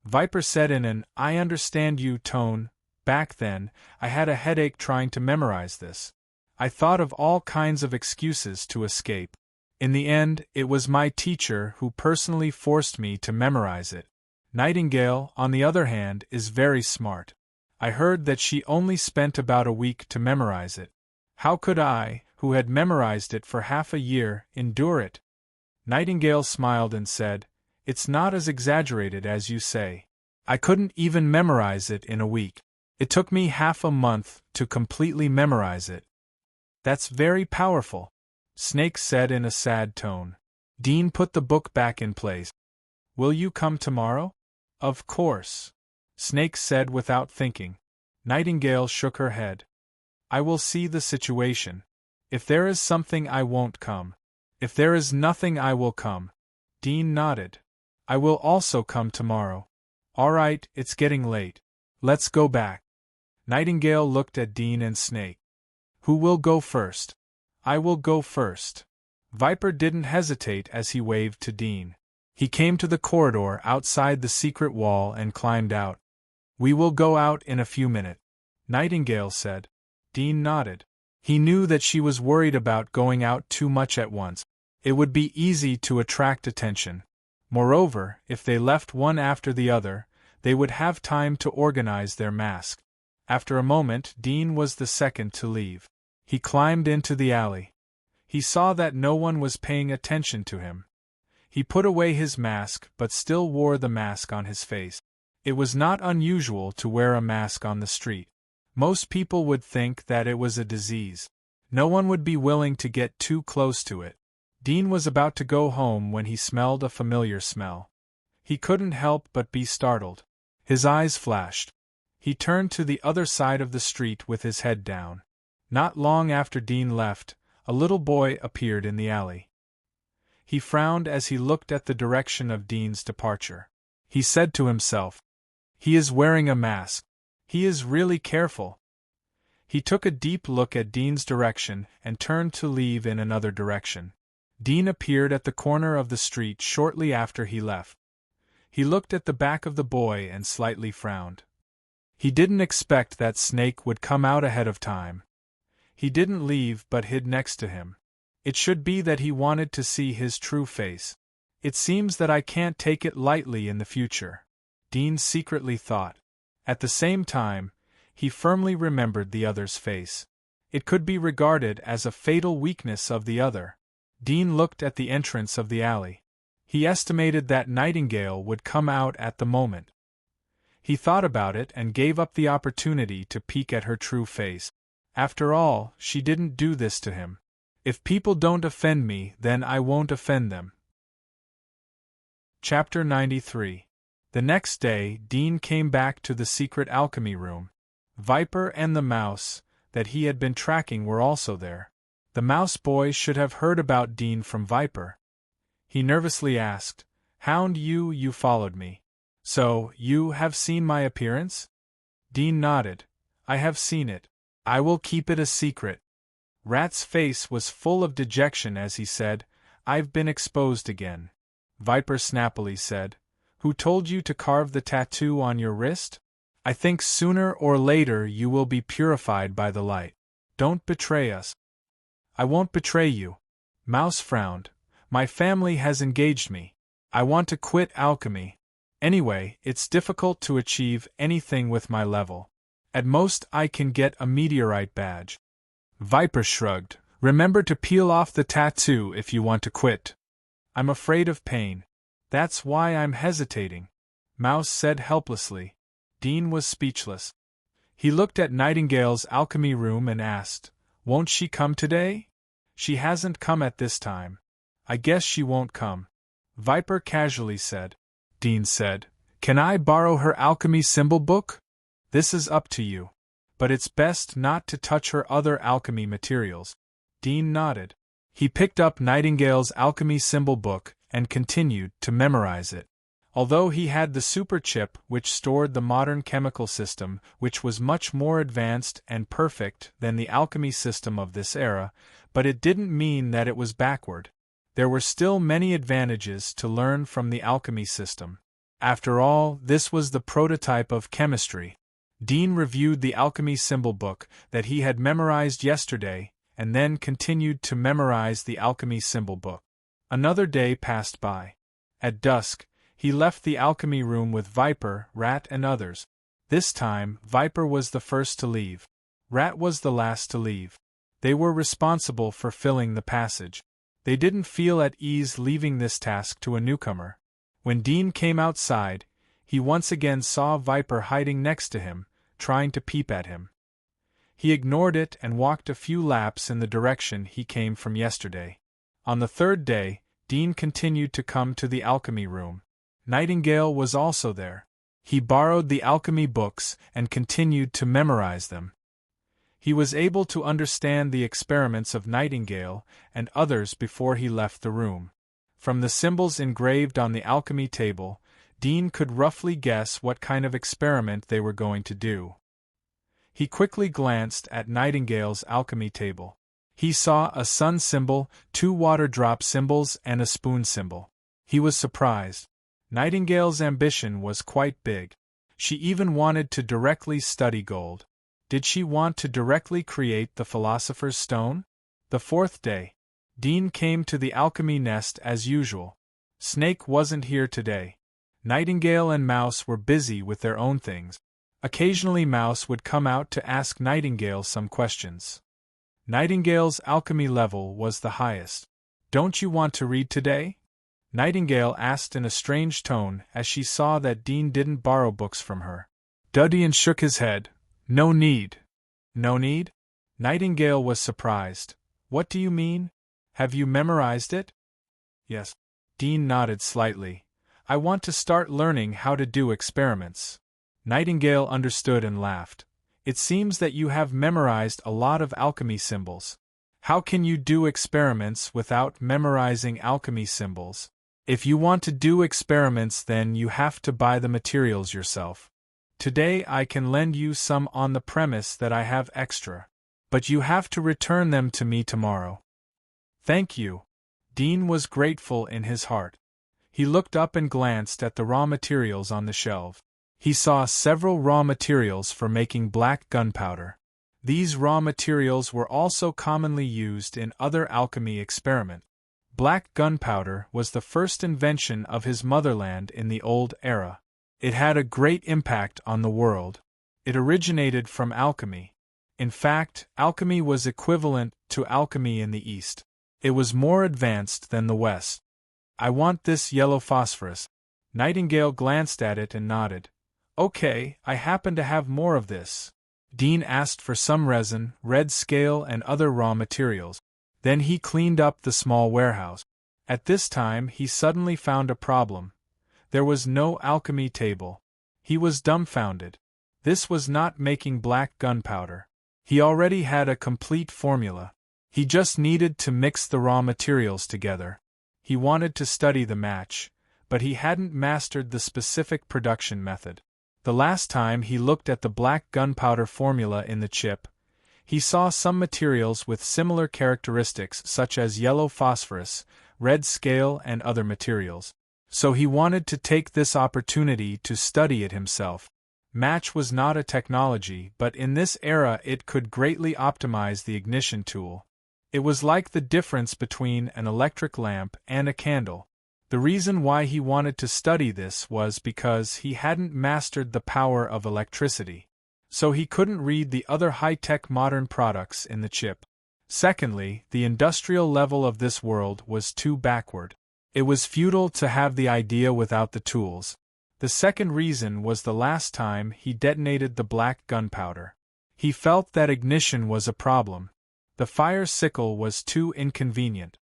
Viper said in an "I understand you" tone. "Back then, I had a headache trying to memorize this. I thought of all kinds of excuses to escape. In the end, it was my teacher who personally forced me to memorize it. Nightingale, on the other hand, is very smart. I heard that she only spent about a week to memorize it. How could I, who had memorized it for half a year, endure it?" Nightingale smiled and said, "It's not as exaggerated as you say. I couldn't even memorize it in a week. It took me half a month to completely memorize it." "That's very powerful," Snake said in a sad tone. Dean put the book back in place. "Will you come tomorrow?" "Of course," Snake said without thinking. Nightingale shook her head. "I will see the situation. If there is something, I won't come. If there is nothing, I will come." Dean nodded. "I will also come tomorrow." "All right, it's getting late. Let's go back." Nightingale looked at Dean and Snake. "Who will go first?" "I will go first." Viper didn't hesitate as he waved to Dean. He came to the corridor outside the secret wall and climbed out. "We will go out in a few minutes," Nightingale said. Dean nodded. He knew that she was worried about going out too much at once. It would be easy to attract attention. Moreover, if they left one after the other, they would have time to organize their mask. After a moment, Dean was the second to leave. He climbed into the alley. He saw that no one was paying attention to him. He put away his mask but still wore the mask on his face. It was not unusual to wear a mask on the street. Most people would think that it was a disease. No one would be willing to get too close to it. Dean was about to go home when he smelled a familiar smell. He couldn't help but be startled. His eyes flashed. He turned to the other side of the street with his head down. Not long after Dean left, a little boy appeared in the alley. He frowned as he looked at the direction of Dean's departure. He said to himself, "He is wearing a mask. He is really careful." He took a deep look at Dean's direction and turned to leave in another direction. Dean appeared at the corner of the street shortly after he left. He looked at the back of the boy and slightly frowned. He didn't expect that Snake would come out ahead of time. He didn't leave but hid next to him. It should be that he wanted to see his true face. "It seems that I can't take it lightly in the future," Dean secretly thought. At the same time, he firmly remembered the other's face. It could be regarded as a fatal weakness of the other. Dean looked at the entrance of the alley. He estimated that Nightingale would come out at the moment. He thought about it and gave up the opportunity to peek at her true face. After all, she didn't do this to him. If people don't offend me, then I won't offend them. Chapter 93. The next day, Dean came back to the secret alchemy room. Viper and the mouse that he had been tracking were also there. The mouse boy should have heard about Dean from Viper. He nervously asked, "Hound, you followed me. So, you have seen my appearance?" Dean nodded. "I have seen it. I will keep it a secret." Rat's face was full of dejection as he said, "I've been exposed again." Viper snappily said, "Who told you to carve the tattoo on your wrist?" I think sooner or later you will be purified by the light. Don't betray us. I won't betray you. Mouse frowned. My family has engaged me. I want to quit alchemy. Anyway, it's difficult to achieve anything with my level. At most I can get a meteorite badge. Viper shrugged. Remember to peel off the tattoo if you want to quit. I'm afraid of pain. That's why I'm hesitating, Mouse said helplessly. Dean was speechless. He looked at Nightingale's alchemy room and asked, Won't she come today? She hasn't come at this time. I guess she won't come. Viper casually said. Dean said, Can I borrow her alchemy symbol book? This is up to you. But it's best not to touch her other alchemy materials. Dean nodded. He picked up Nightingale's alchemy symbol book and continued to memorize it. Although he had the super chip which stored the modern chemical system, which was much more advanced and perfect than the alchemy system of this era, but it didn't mean that it was backward. There were still many advantages to learn from the alchemy system. After all, this was the prototype of chemistry. Dean reviewed the alchemy symbol book that he had memorized yesterday, and then continued to memorize the alchemy symbol book. Another day passed by. At dusk, he left the alchemy room with Viper, Rat and others. This time, Viper was the first to leave. Rat was the last to leave. They were responsible for filling the passage. They didn't feel at ease leaving this task to a newcomer. When Dean came outside, he once again saw Viper hiding next to him, trying to peep at him. He ignored it and walked a few laps in the direction he came from yesterday. On the third day, Dean continued to come to the alchemy room. Nightingale was also there. He borrowed the alchemy books and continued to memorize them. He was able to understand the experiments of Nightingale and others before he left the room. From the symbols engraved on the alchemy table, Dean could roughly guess what kind of experiment they were going to do. He quickly glanced at Nightingale's alchemy table. He saw a sun symbol, 2 water drop symbols and a spoon symbol. He was surprised. Nightingale's ambition was quite big. She even wanted to directly study gold. Did she want to directly create the Philosopher's Stone? The fourth day, Dean came to the alchemy nest as usual. Snake wasn't here today. Nightingale and Mouse were busy with their own things. Occasionally Mouse would come out to ask Nightingale some questions. Nightingale's alchemy level was the highest. Don't you want to read today? Nightingale asked in a strange tone as she saw that Dean didn't borrow books from her. Duddian shook his head. No need. No need? Nightingale was surprised. What do you mean? Have you memorized it? Yes. Dean nodded slightly. I want to start learning how to do experiments. Nightingale understood and laughed. It seems that you have memorized a lot of alchemy symbols. How can you do experiments without memorizing alchemy symbols? If you want to do experiments, then you have to buy the materials yourself. Today I can lend you some on the premise that I have extra. But you have to return them to me tomorrow. Thank you. Dean was grateful in his heart. He looked up and glanced at the raw materials on the shelf. He saw several raw materials for making black gunpowder. These raw materials were also commonly used in other alchemy experiments. Black gunpowder was the first invention of his motherland in the old era. It had a great impact on the world. It originated from alchemy. In fact, alchemy was equivalent to alchemy in the East. It was more advanced than the West. I want this yellow phosphorus. Nightingale glanced at it and nodded. Okay, I happen to have more of this. Dean asked for some resin, red scale and other raw materials. Then he cleaned up the small warehouse. At this time he suddenly found a problem. There was no alchemy table. He was dumbfounded. This was not making black gunpowder. He already had a complete formula. He just needed to mix the raw materials together. He wanted to study the match, but he hadn't mastered the specific production method. The last time he looked at the black gunpowder formula in the chip, he saw some materials with similar characteristics such as yellow phosphorus, red scale and other materials. So he wanted to take this opportunity to study it himself. Match was not a technology, but in this era it could greatly optimize the ignition tool. It was like the difference between an electric lamp and a candle. The reason why he wanted to study this was because he hadn't mastered the power of electricity, so he couldn't read the other high-tech modern products in the chip. Secondly, the industrial level of this world was too backward. It was futile to have the idea without the tools. The second reason was the last time he detonated the black gunpowder. He felt that ignition was a problem. The fire sickle was too inconvenient.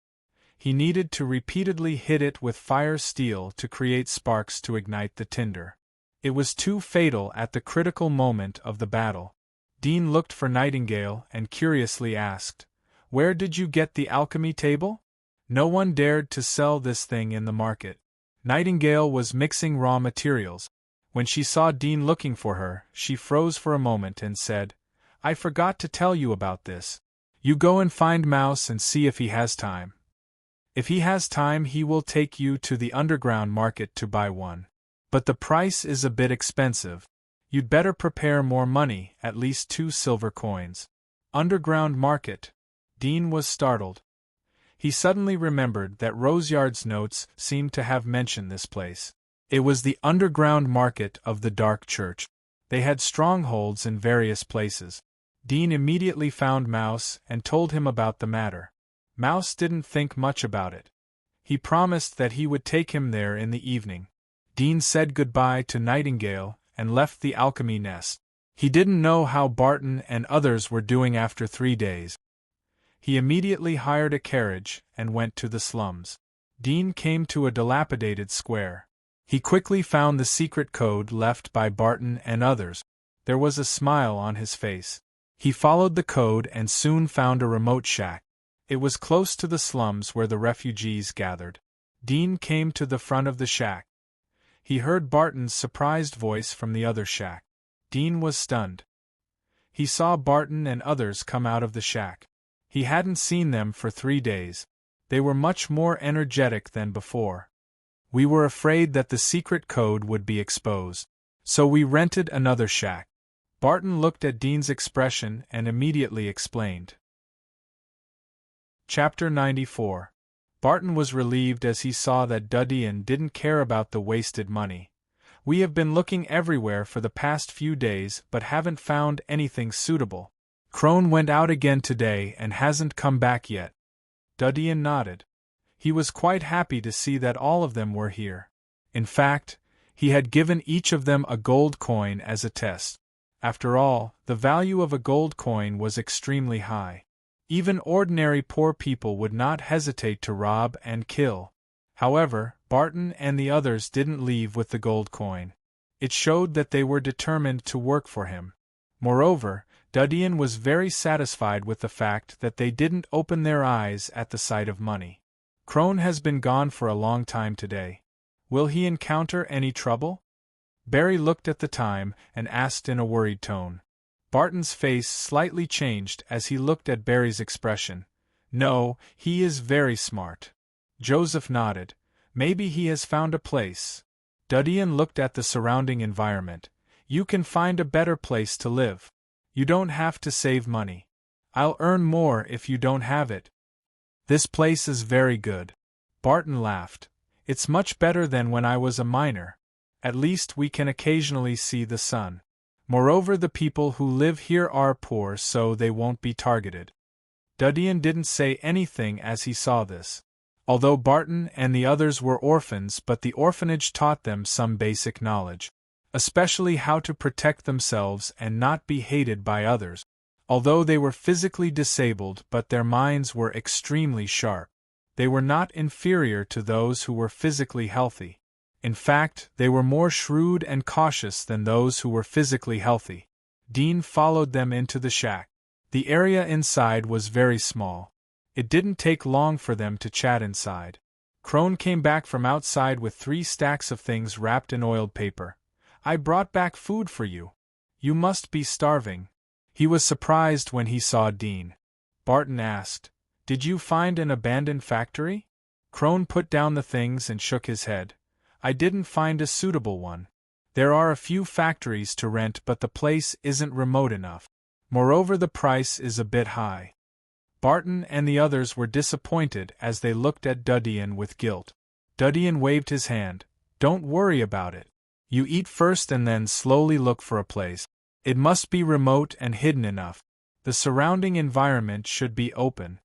He needed to repeatedly hit it with fire steel to create sparks to ignite the tinder. It was too fatal at the critical moment of the battle. Dean looked for Nightingale and curiously asked, "Where did you get the alchemy table?" No one dared to sell this thing in the market. Nightingale was mixing raw materials. When she saw Dean looking for her, she froze for a moment and said, "I forgot to tell you about this. You go and find Mouse and see if he has time. If he has time, he will take you to the underground market to buy one. But the price is a bit expensive. You'd better prepare more money, at least 2 silver coins." Underground market. Dean was startled. He suddenly remembered that Roseyard's notes seemed to have mentioned this place. It was the underground market of the Dark Church. They had strongholds in various places. Dean immediately found Mouse and told him about the matter. Mouse didn't think much about it. He promised that he would take him there in the evening. Dean said goodbye to Nightingale and left the alchemy nest. He didn't know how Barton and others were doing after 3 days. He immediately hired a carriage and went to the slums. Dean came to a dilapidated square. He quickly found the secret code left by Barton and others. There was a smile on his face. He followed the code and soon found a remote shack. It was close to the slums where the refugees gathered. Dean came to the front of the shack. He heard Barton's surprised voice from the other shack. Dean was stunned. He saw Barton and others come out of the shack. He hadn't seen them for 3 days. They were much more energetic than before. "We were afraid that the secret code would be exposed, so we rented another shack." Barton looked at Dean's expression and immediately explained. Chapter 94. Barton was relieved as he saw that Dudian didn't care about the wasted money. "We have been looking everywhere for the past few days but haven't found anything suitable. Crone went out again today and hasn't come back yet." Dudian nodded. He was quite happy to see that all of them were here. In fact, he had given each of them a gold coin as a test. After all, the value of a gold coin was extremely high. Even ordinary poor people would not hesitate to rob and kill. However, Barton and the others didn't leave with the gold coin. It showed that they were determined to work for him. Moreover, Dudian was very satisfied with the fact that they didn't open their eyes at the sight of money. "Crone has been gone for a long time today. Will he encounter any trouble?" Barry looked at the time and asked in a worried tone. Barton's face slightly changed as he looked at Barry's expression. "No, he is very smart." Joseph nodded. "Maybe he has found a place." Dudian looked at the surrounding environment. "You can find a better place to live. You don't have to save money. I'll earn more if you don't have it." "This place is very good." Barton laughed. "It's much better than when I was a miner. At least we can occasionally see the sun. Moreover, the people who live here are poor, so they won't be targeted." Dudian didn't say anything as he saw this. Although Barton and the others were orphans, but the orphanage taught them some basic knowledge, especially how to protect themselves and not be hated by others. Although they were physically disabled, but their minds were extremely sharp. They were not inferior to those who were physically healthy. In fact, they were more shrewd and cautious than those who were physically healthy. Dean followed them into the shack. The area inside was very small. It didn't take long for them to chat inside. Crone came back from outside with 3 stacks of things wrapped in oiled paper. "I brought back food for you. You must be starving." He was surprised when he saw Dean. Barton asked, "Did you find an abandoned factory?" Crone put down the things and shook his head. "I didn't find a suitable one. There are a few factories to rent, but the place isn't remote enough. Moreover, the price is a bit high. Barton and the others were disappointed as they looked at Dudian with guilt. Dudian waved his hand. Don't worry about it. You eat first and then slowly look for a place. It must be remote and hidden enough. The surrounding environment should be open.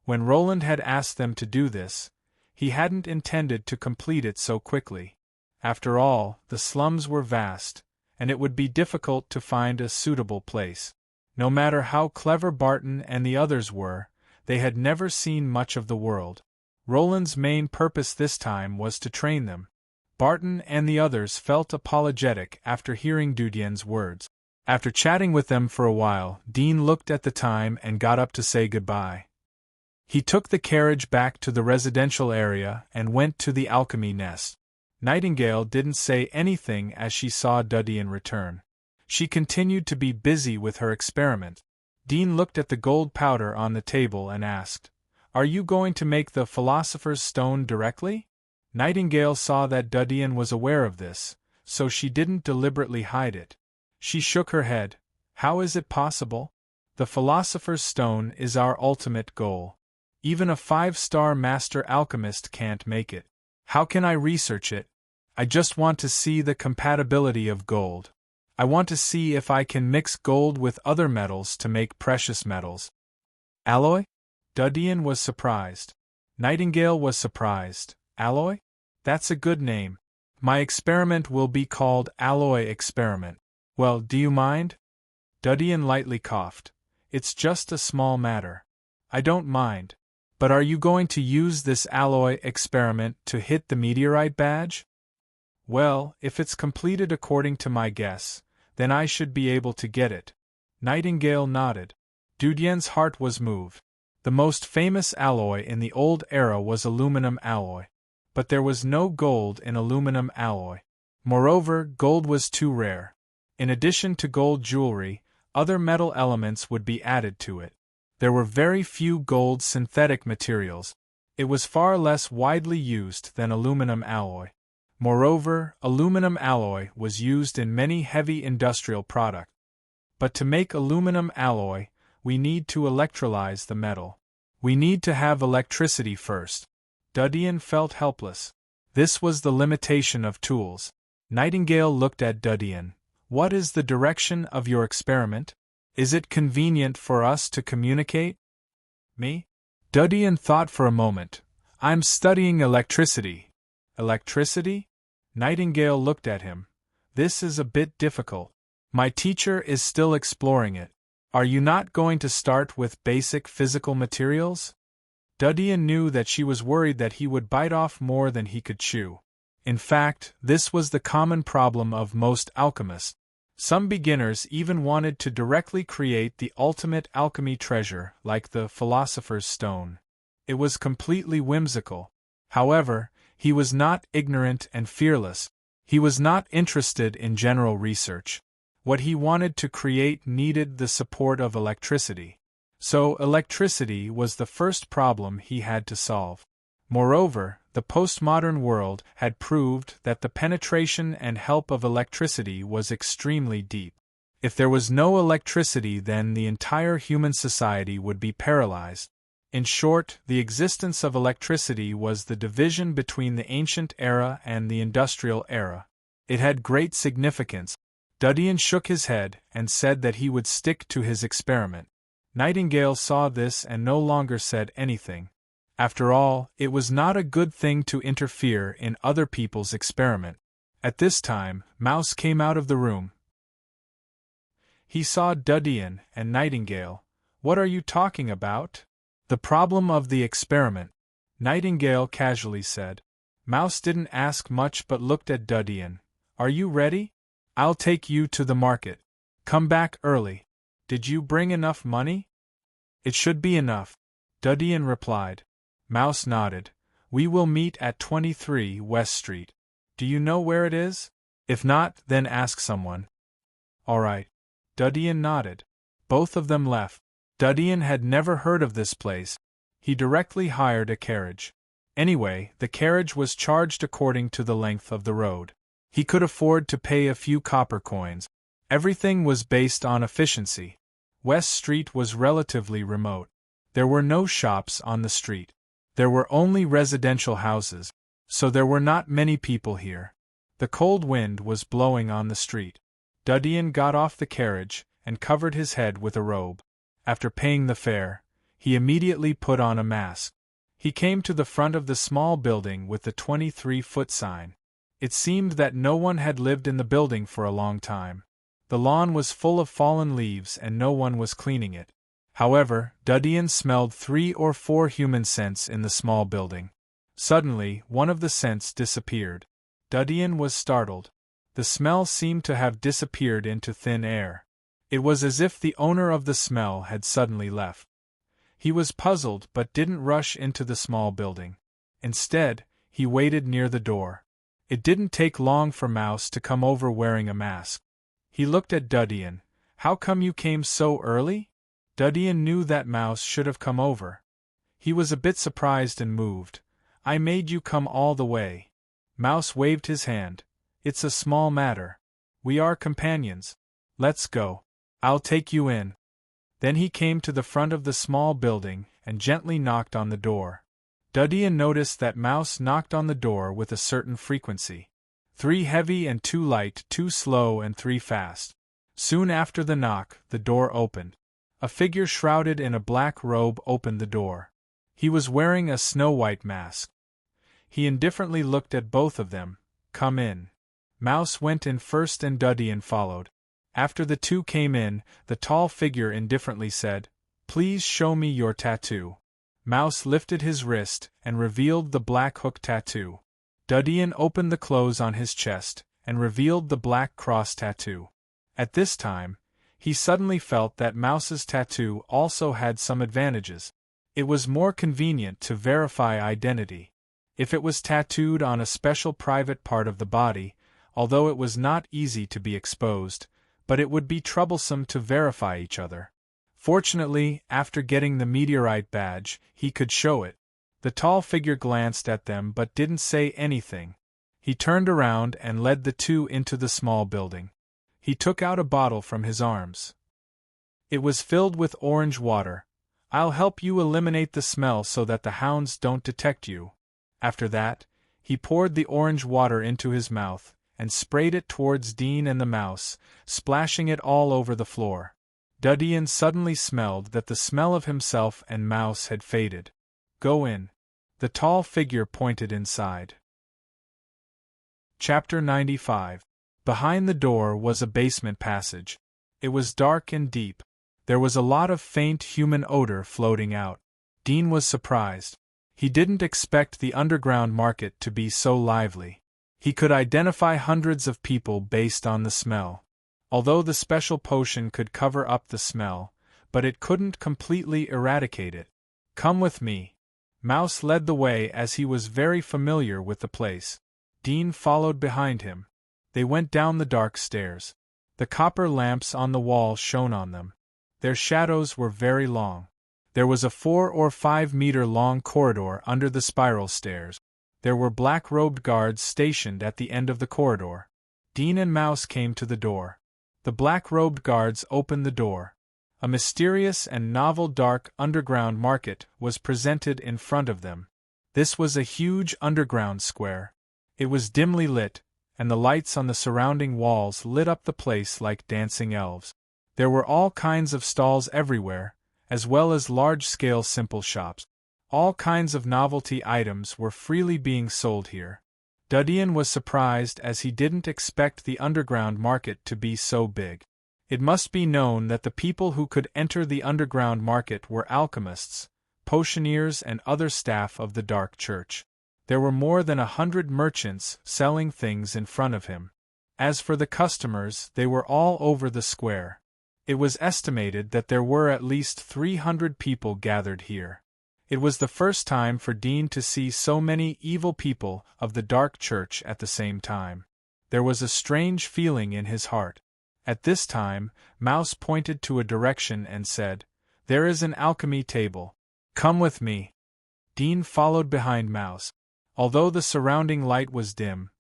When Roland had asked them to do this, he hadn't intended to complete it so quickly. After all, the slums were vast, and it would be difficult to find a suitable place. No matter how clever Barton and the others were, they had never seen much of the world. Roland's main purpose this time was to train them. Barton and the others felt apologetic after hearing Dudian's words. After chatting with them for a while, Dean looked at the time and got up to say goodbye. He took the carriage back to the residential area and went to the alchemy nest. Nightingale didn't say anything as she saw Dudian return. She continued to be busy with her experiment. Dean looked at the gold powder on the table and asked, "Are you going to make the Philosopher's Stone directly?" Nightingale saw that Dudian was aware of this, so she didn't deliberately hide it. She shook her head. "How is it possible? The Philosopher's Stone is our ultimate goal. Even a 5-star master alchemist can't make it. How can I research it? I just want to see the compatibility of gold. I want to see if I can mix gold with other metals to make precious metals." Alloy? Dudian was surprised. Nightingale was surprised. Alloy? That's a good name. My experiment will be called Alloy Experiment. Well, do you mind? Dudian lightly coughed. It's just a small matter. I don't mind. But are you going to use this alloy experiment to hit the meteorite badge? Well, if it's completed according to my guess, then I should be able to get it. Nightingale nodded. Dudian's heart was moved. The most famous alloy in the old era was aluminum alloy. But there was no gold in aluminum alloy. Moreover, gold was too rare. In addition to gold jewelry, other metal elements would be added to it. There were very few gold synthetic materials. It was far less widely used than aluminum alloy. Moreover, aluminum alloy was used in many heavy industrial products. But to make aluminum alloy, we need to electrolyze the metal. We need to have electricity first. Dudian felt helpless. This was the limitation of tools. Nightingale looked at Dudian. What is the direction of your experiment? Is it convenient for us to communicate? Me? Dudian thought for a moment. I'm studying electricity. Electricity? Nightingale looked at him. This is a bit difficult. My teacher is still exploring it. Are you not going to start with basic physical materials? Dudian knew that she was worried that he would bite off more than he could chew. In fact, this was the common problem of most alchemists. Some beginners even wanted to directly create the ultimate alchemy treasure, like the Philosopher's Stone. It was completely whimsical. However, he was not ignorant and fearless. He was not interested in general research. What he wanted to create needed the support of electricity. So electricity was the first problem he had to solve. Moreover, the postmodern world had proved that the penetration and help of electricity was extremely deep. If there was no electricity, then the entire human society would be paralyzed. In short, the existence of electricity was the division between the ancient era and the industrial era. It had great significance. Dudian shook his head and said that he would stick to his experiment. Nightingale saw this and no longer said anything. After all, it was not a good thing to interfere in other people's experiment. At this time, Mouse came out of the room. He saw Dudian and Nightingale. "What are you talking about?" "The problem of the experiment," Nightingale casually said. Mouse didn't ask much but looked at Dudian. "Are you ready? I'll take you to the market. Come back early. Did you bring enough money?" "It should be enough," Dudian replied. Mouse nodded. "We will meet at 23 West Street. Do you know where it is? If not, then ask someone." "All right." Dudian nodded. Both of them left. Dudian had never heard of this place. He directly hired a carriage. Anyway, the carriage was charged according to the length of the road. He could afford to pay a few copper coins. Everything was based on efficiency. West Street was relatively remote. There were no shops on the street. There were only residential houses, so there were not many people here. The cold wind was blowing on the street. Duddian got off the carriage and covered his head with a robe. After paying the fare, he immediately put on a mask. He came to the front of the small building with the 23-foot sign. It seemed that no one had lived in the building for a long time. The lawn was full of fallen leaves and no one was cleaning it. However, Duddian smelled 3 or 4 human scents in the small building. Suddenly, one of the scents disappeared. Duddian was startled. The smell seemed to have disappeared into thin air. It was as if the owner of the smell had suddenly left. He was puzzled but didn't rush into the small building. Instead, he waited near the door. It didn't take long for Mouse to come over wearing a mask. He looked at Duddian. "How come you came so early?" Duddian knew that Mouse should have come over. He was a bit surprised and moved. "I made you come all the way." Mouse waved his hand. "It's a small matter. We are companions. Let's go. I'll take you in." Then he came to the front of the small building and gently knocked on the door. Duddian noticed that Mouse knocked on the door with a certain frequency. 3 heavy and 2 light, 2 slow and 3 fast. Soon after the knock, the door opened. A figure shrouded in a black robe opened the door. He was wearing a snow-white mask. He indifferently looked at both of them. "Come in." Mouse went in first and Duddian followed. After the two came in, the tall figure indifferently said, "Please show me your tattoo." Mouse lifted his wrist and revealed the black hook tattoo. Duddian opened the clothes on his chest and revealed the black cross tattoo. At this time, he suddenly felt that Mouse's tattoo also had some advantages. It was more convenient to verify identity. If it was tattooed on a special private part of the body, although it was not easy to be exposed, but it would be troublesome to verify each other. Fortunately, after getting the meteorite badge, he could show it. The tall figure glanced at them but didn't say anything. He turned around and led the two into the small building. He took out a bottle from his arms. It was filled with orange water. "I'll help you eliminate the smell so that the hounds don't detect you." After that, he poured the orange water into his mouth and sprayed it towards Dean and the mouse, splashing it all over the floor. Duddian suddenly smelled that the smell of himself and Mouse had faded. "Go in." The tall figure pointed inside. Chapter 95. Behind the door was a basement passage. It was dark and deep. There was a lot of faint human odor floating out. Dean was surprised. He didn't expect the underground market to be so lively. He could identify hundreds of people based on the smell. Although the special potion could cover up the smell, but it couldn't completely eradicate it. "Come with me." Mouse led the way as he was very familiar with the place. Dean followed behind him. They went down the dark stairs. The copper lamps on the wall shone on them. Their shadows were very long. There was a 4 or 5 meter long corridor under the spiral stairs. There were black-robed guards stationed at the end of the corridor. Dean and Mouse came to the door. The black-robed guards opened the door. A mysterious and novel dark underground market was presented in front of them. This was a huge underground square. It was dimly lit, and the lights on the surrounding walls lit up the place like dancing elves. There were all kinds of stalls everywhere, as well as large-scale simple shops. All kinds of novelty items were freely being sold here. Duddian was surprised as he didn't expect the underground market to be so big. It must be known that the people who could enter the underground market were alchemists, potioneers and other staff of the Dark Church. There were more than 100 merchants selling things in front of him. As for the customers, they were all over the square. It was estimated that there were at least 300 people gathered here. It was the first time for Dean to see so many evil people of the Dark Church at the same time. There was a strange feeling in his heart. At this time, Mouse pointed to a direction and said, "There is an alchemy table. Come with me." Dean followed behind Mouse. Although the surrounding light was dim,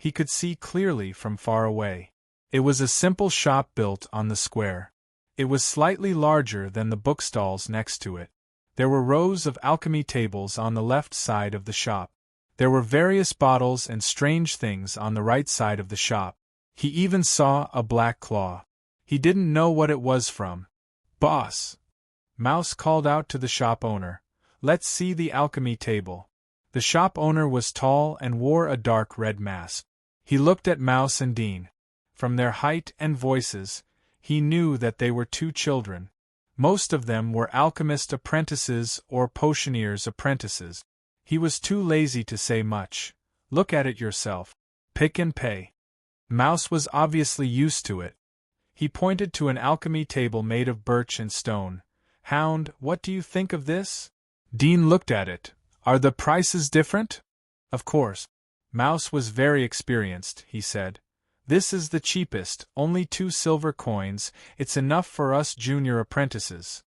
He could see clearly from far away. It was a simple shop built on the square. It was slightly larger than the bookstalls next to it. There were rows of alchemy tables on the left side of the shop. There were various bottles and strange things on the right side of the shop. He even saw a black claw. He didn't know what it was from. "Boss!" Mouse called out to the shop owner. "Let's see the alchemy table." The shop owner was tall and wore a dark red mask. He looked at Mouse and Dean. From their height and voices, he knew that they were two children. Most of them were alchemist apprentices or potioneer's apprentices. He was too lazy to say much. "Look at it yourself. Pick and pay." Mouse was obviously used to it. He pointed to an alchemy table made of birch and stone. "Hound, what do you think of this?" Dean looked at it. "Are the prices different?" "Of course." Mouse was very experienced, he said. "This is the cheapest, only 2 silver coins, it's enough for us junior apprentices.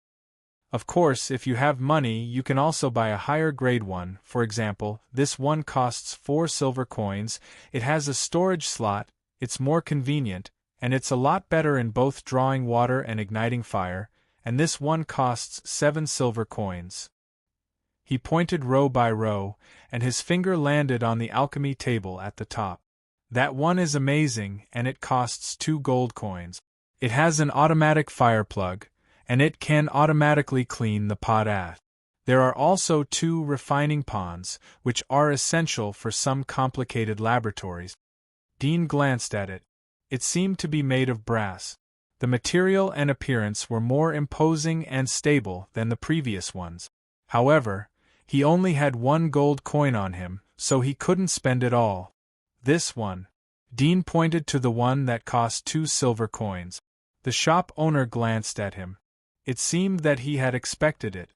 Of course, if you have money you can also buy a higher grade one, for example, this one costs 4 silver coins, it has a storage slot, it's more convenient, and it's a lot better in both drawing water and igniting fire, and this one costs 7 silver coins." He pointed row by row, and his finger landed on the alchemy table at the top. "That one is amazing, and it costs 2 gold coins. It has an automatic fire plug, and it can automatically clean the pot ash. There are also 2 refining ponds, which are essential for some complicated laboratories." Dean glanced at it. It seemed to be made of brass. The material and appearance were more imposing and stable than the previous ones. However, he only had 1 gold coin on him, so he couldn't spend it all. "This one." Dean pointed to the one that cost 2 silver coins. The shop owner glanced at him. It seemed that he had expected it.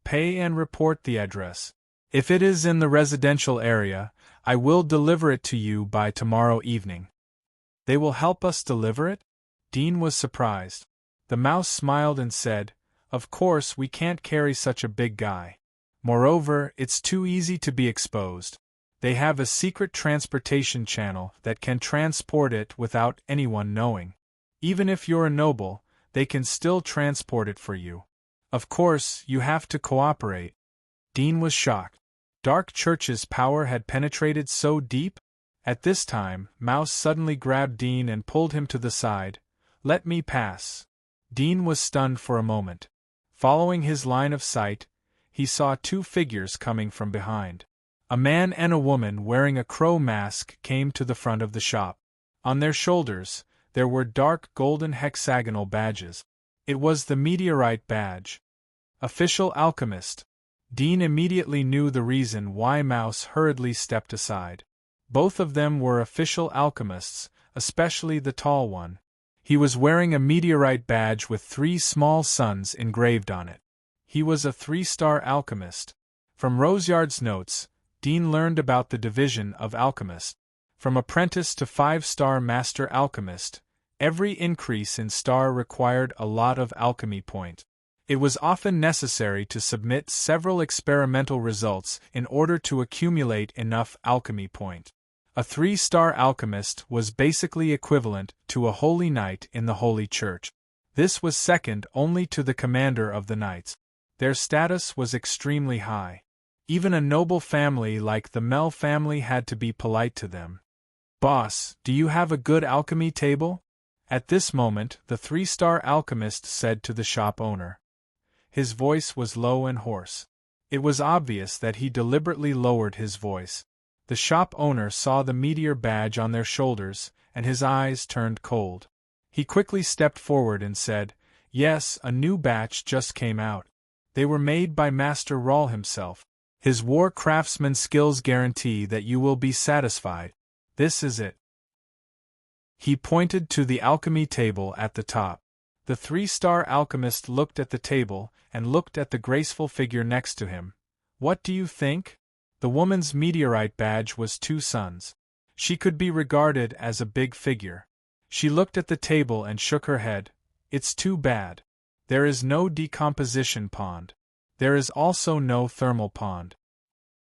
"Pay and report the address. If it is in the residential area, I will deliver it to you by tomorrow evening." "They will help us deliver it?" Dean was surprised. The mouse smiled and said, "Of course we can't carry such a big guy. Moreover, it's too easy to be exposed. They have a secret transportation channel that can transport it without anyone knowing. Even if you're a noble, they can still transport it for you. Of course, you have to cooperate." Dean was shocked. Dark Church's power had penetrated so deep? At this time, Mouse suddenly grabbed Dean and pulled him to the side. "Let me pass." Dean was stunned for a moment. Following his line of sight, he saw 2 figures coming from behind. A man and a woman wearing a crow mask came to the front of the shop. On their shoulders, there were dark golden hexagonal badges. It was the meteorite badge. Official alchemist. Dean immediately knew the reason why Mouse hurriedly stepped aside. Both of them were official alchemists, especially the tall one. He was wearing a meteorite badge with 3 small suns engraved on it. He was a 3-star alchemist. From Roseyard's notes, Dean learned about the division of alchemists. From apprentice to 5-star master alchemist, every increase in star required a lot of alchemy points. It was often necessary to submit several experimental results in order to accumulate enough alchemy points. A 3-star alchemist was basically equivalent to a holy knight in the Holy Church. This was second only to the commander of the knights. Their status was extremely high. Even a noble family like the Mel family had to be polite to them. "Boss, do you have a good alchemy table?" At this moment, the 3-star alchemist said to the shop owner. His voice was low and hoarse. It was obvious that he deliberately lowered his voice. The shop owner saw the meteor badge on their shoulders, and his eyes turned cold. He quickly stepped forward and said, "Yes, a new batch just came out. They were made by Master Rahl himself. His war craftsman skills guarantee that you will be satisfied. This is it." He pointed to the alchemy table at the top. The 3-star alchemist looked at the table and looked at the graceful figure next to him. "What do you think?" The woman's meteorite badge was 2 suns. She could be regarded as a big figure. She looked at the table and shook her head. "It's too bad. There is no decomposition pond. There is also no thermal pond."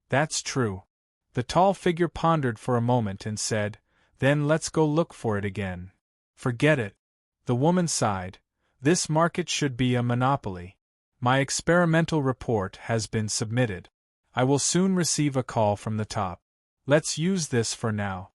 "That's true." The tall figure pondered for a moment and said, Then let's go look for it again. Forget it. The woman sighed. This market should be a monopoly. My experimental report has been submitted. I will soon receive a call from the top. Let's use this for now.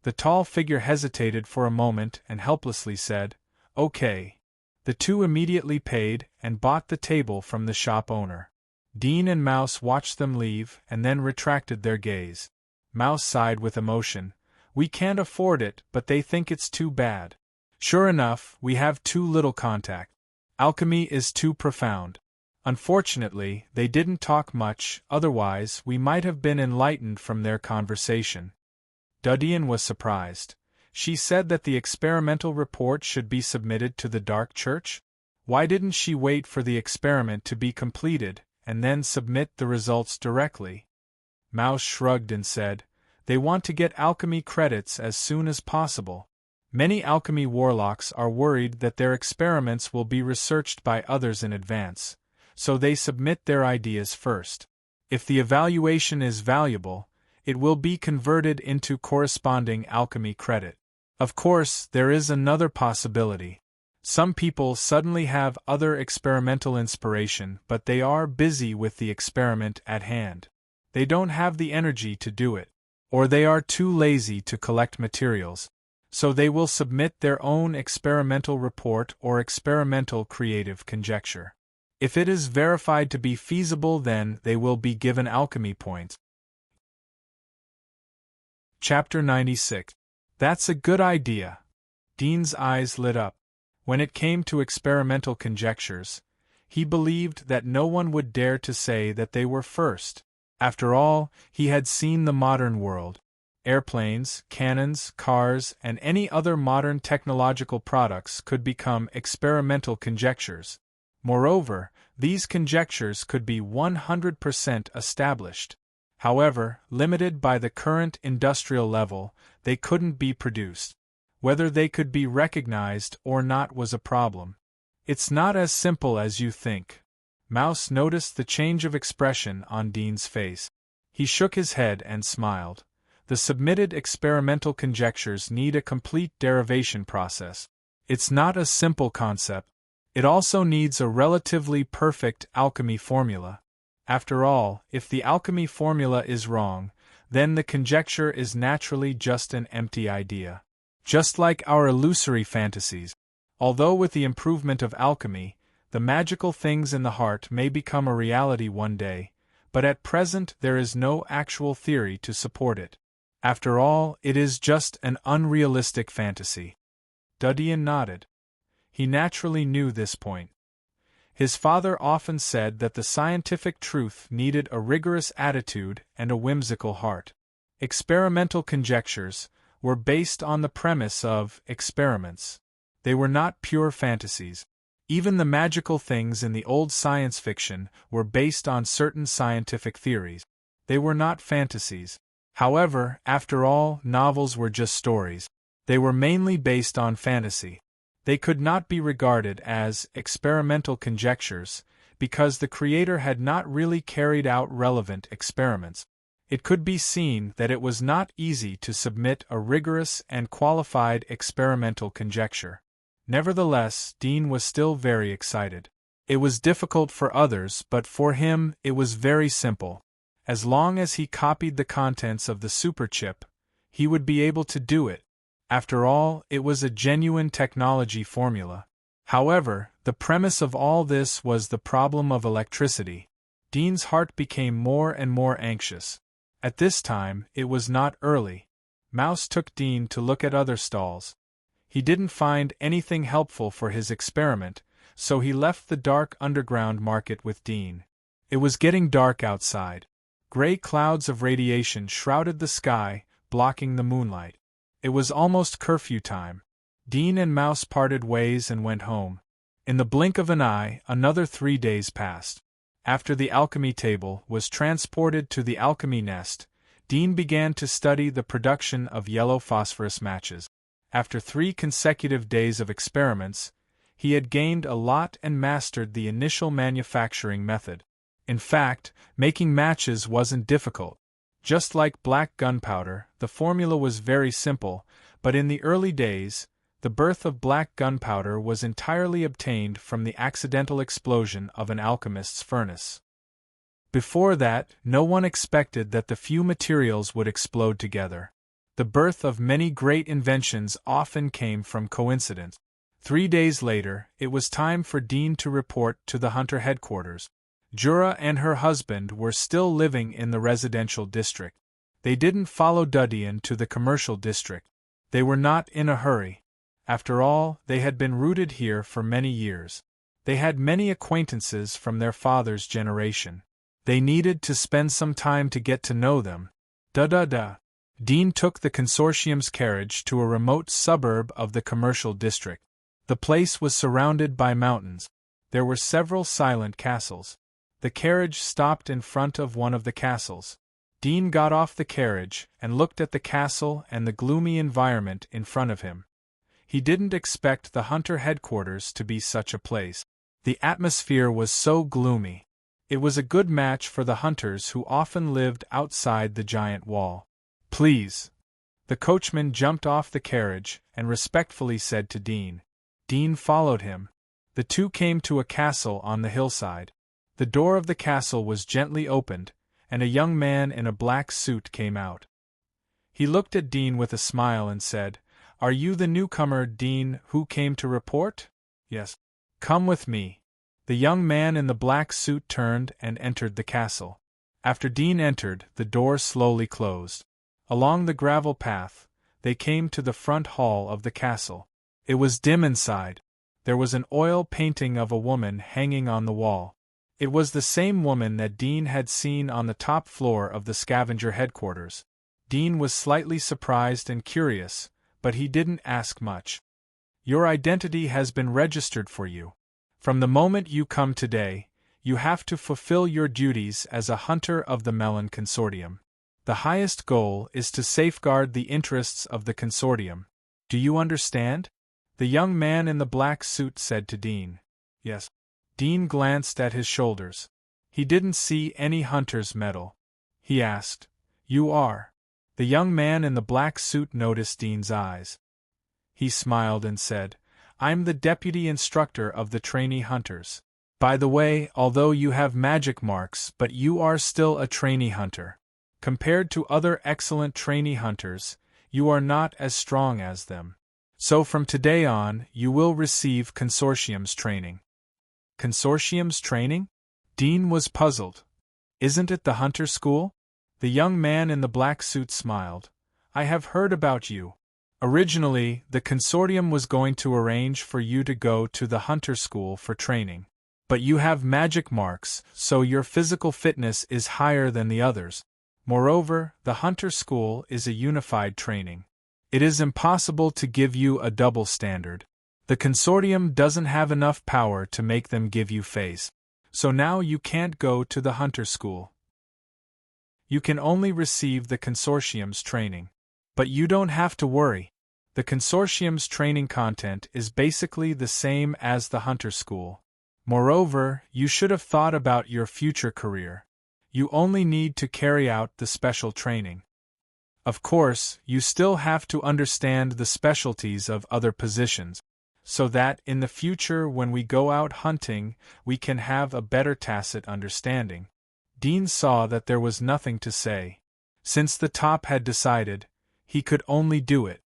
The tall figure hesitated for a moment and helplessly said, "Okay." The two immediately paid and bought the table from the shop owner. Dean and Mouse watched them leave and then retracted their gaze. Mouse sighed with emotion. "We can't afford it, but they think it's too bad. Sure enough, we have too little contact. Alchemy is too profound." Unfortunately, they didn't talk much, otherwise we might have been enlightened from their conversation. Dudian was surprised. She said that the experimental report should be submitted to the Dark Church? Why didn't she wait for the experiment to be completed, and then submit the results directly? Mouse shrugged and said, "They want to get alchemy credits as soon as possible. Many alchemy warlocks are worried that their experiments will be researched by others in advance, so they submit their ideas first. If the evaluation is valuable, it will be converted into corresponding alchemy credit. Of course, there is another possibility. Some people suddenly have other experimental inspiration, but they are busy with the experiment at hand. They don't have the energy to do it, or they are too lazy to collect materials, so they will submit their own experimental report or experimental creative conjecture. If it is verified to be feasible, then they will be given alchemy points." Chapter 96. That's a good idea. Dean's eyes lit up. When it came to experimental conjectures, he believed that no one would dare to say that they were first. After all, he had seen the modern world. Airplanes, cannons, cars, and any other modern technological products could become experimental conjectures. Moreover, these conjectures could be 100% established. However, limited by the current industrial level, they couldn't be produced. Whether they could be recognized or not was a problem. It's not as simple as you think. Mouse noticed the change of expression on Dean's face. He shook his head and smiled. The submitted experimental conjectures need a complete derivation process. It's not a simple concept. It also needs a relatively perfect alchemy formula. After all, if the alchemy formula is wrong, then the conjecture is naturally just an empty idea. Just like our illusory fantasies. Although with the improvement of alchemy, the magical things in the heart may become a reality one day, but at present there is no actual theory to support it. After all, it is just an unrealistic fantasy. Dudian nodded. He naturally knew this point. His father often said that the scientific truth needed a rigorous attitude and a whimsical heart. Experimental conjectures were based on the premise of experiments. They were not pure fantasies. Even the magical things in the old science fiction were based on certain scientific theories. They were not fantasies. However, after all, novels were just stories. They were mainly based on fantasy. They could not be regarded as experimental conjectures, because the creator had not really carried out relevant experiments. It could be seen that it was not easy to submit a rigorous and qualified experimental conjecture. Nevertheless, Dean was still very excited. It was difficult for others, but for him it was very simple. As long as he copied the contents of the superchip, he would be able to do it. After all, it was a genuine technology formula. However, the premise of all this was the problem of electricity. Dean's heart became more and more anxious. At this time, it was not early. Mouse took Dean to look at other stalls. He didn't find anything helpful for his experiment, so he left the dark underground market with Dean. It was getting dark outside. Gray clouds of radiation shrouded the sky, blocking the moonlight. It was almost curfew time. Dean and Mouse parted ways and went home. In the blink of an eye, another 3 days passed. After the alchemy table was transported to the alchemy nest, Dean began to study the production of yellow phosphorus matches. After 3 consecutive days of experiments, he had gained a lot and mastered the initial manufacturing method. In fact, making matches wasn't difficult. Just like black gunpowder, the formula was very simple, but in the early days, the birth of black gunpowder was entirely obtained from the accidental explosion of an alchemist's furnace. Before that, no one expected that the few materials would explode together. The birth of many great inventions often came from coincidence. 3 days later, it was time for Dean to report to the hunter headquarters. Jura and her husband were still living in the residential district. They didn't follow Dudian to the commercial district. They were not in a hurry. After all, they had been rooted here for many years. They had many acquaintances from their father's generation. They needed to spend some time to get to know them. Dean took the consortium's carriage to a remote suburb of the commercial district. The place was surrounded by mountains. There were several silent castles. The carriage stopped in front of one of the castles. Dean got off the carriage and looked at the castle and the gloomy environment in front of him. He didn't expect the hunter headquarters to be such a place. The atmosphere was so gloomy. It was a good match for the hunters who often lived outside the giant wall. "Please." The coachman jumped off the carriage and respectfully said to Dean. Dean followed him. The two came to a castle on the hillside. The door of the castle was gently opened, and a young man in a black suit came out. He looked at Dean with a smile and said, "Are you the newcomer, Dean, who came to report?" "Yes." "Come with me." The young man in the black suit turned and entered the castle. After Dean entered, the door slowly closed. Along the gravel path, they came to the front hall of the castle. It was dim inside. There was an oil painting of a woman hanging on the wall. It was the same woman that Dean had seen on the top floor of the scavenger headquarters. Dean was slightly surprised and curious, but he didn't ask much. "Your identity has been registered for you. From the moment you come today, you have to fulfill your duties as a hunter of the Melon Consortium. The highest goal is to safeguard the interests of the consortium. Do you understand?" The young man in the black suit said to Dean. "Yes." Dean glanced at his shoulders. He didn't see any hunter's medal. He asked, "You are?" The young man in the black suit noticed Dean's eyes. He smiled and said, "I'm the deputy instructor of the trainee hunters. By the way, although you have magic marks, but you are still a trainee hunter. Compared to other excellent trainee hunters, you are not as strong as them. So from today on, you will receive consortium's training." Consortium's training? Dean was puzzled. "Isn't it the hunter school?" The young man in the black suit smiled. "I have heard about you. Originally, the consortium was going to arrange for you to go to the hunter school for training. But you have magic marks, so your physical fitness is higher than the others. Moreover, the hunter school is a unified training. It is impossible to give you a double standard. The consortium doesn't have enough power to make them give you face. So now you can't go to the hunter school. You can only receive the consortium's training. But you don't have to worry. The consortium's training content is basically the same as the hunter school. Moreover, you should have thought about your future career. You only need to carry out the special training. Of course, you still have to understand the specialties of other positions, so that in the future when we go out hunting, we can have a better tacit understanding." Dean saw that there was nothing to say. Since the top had decided, he could only do it.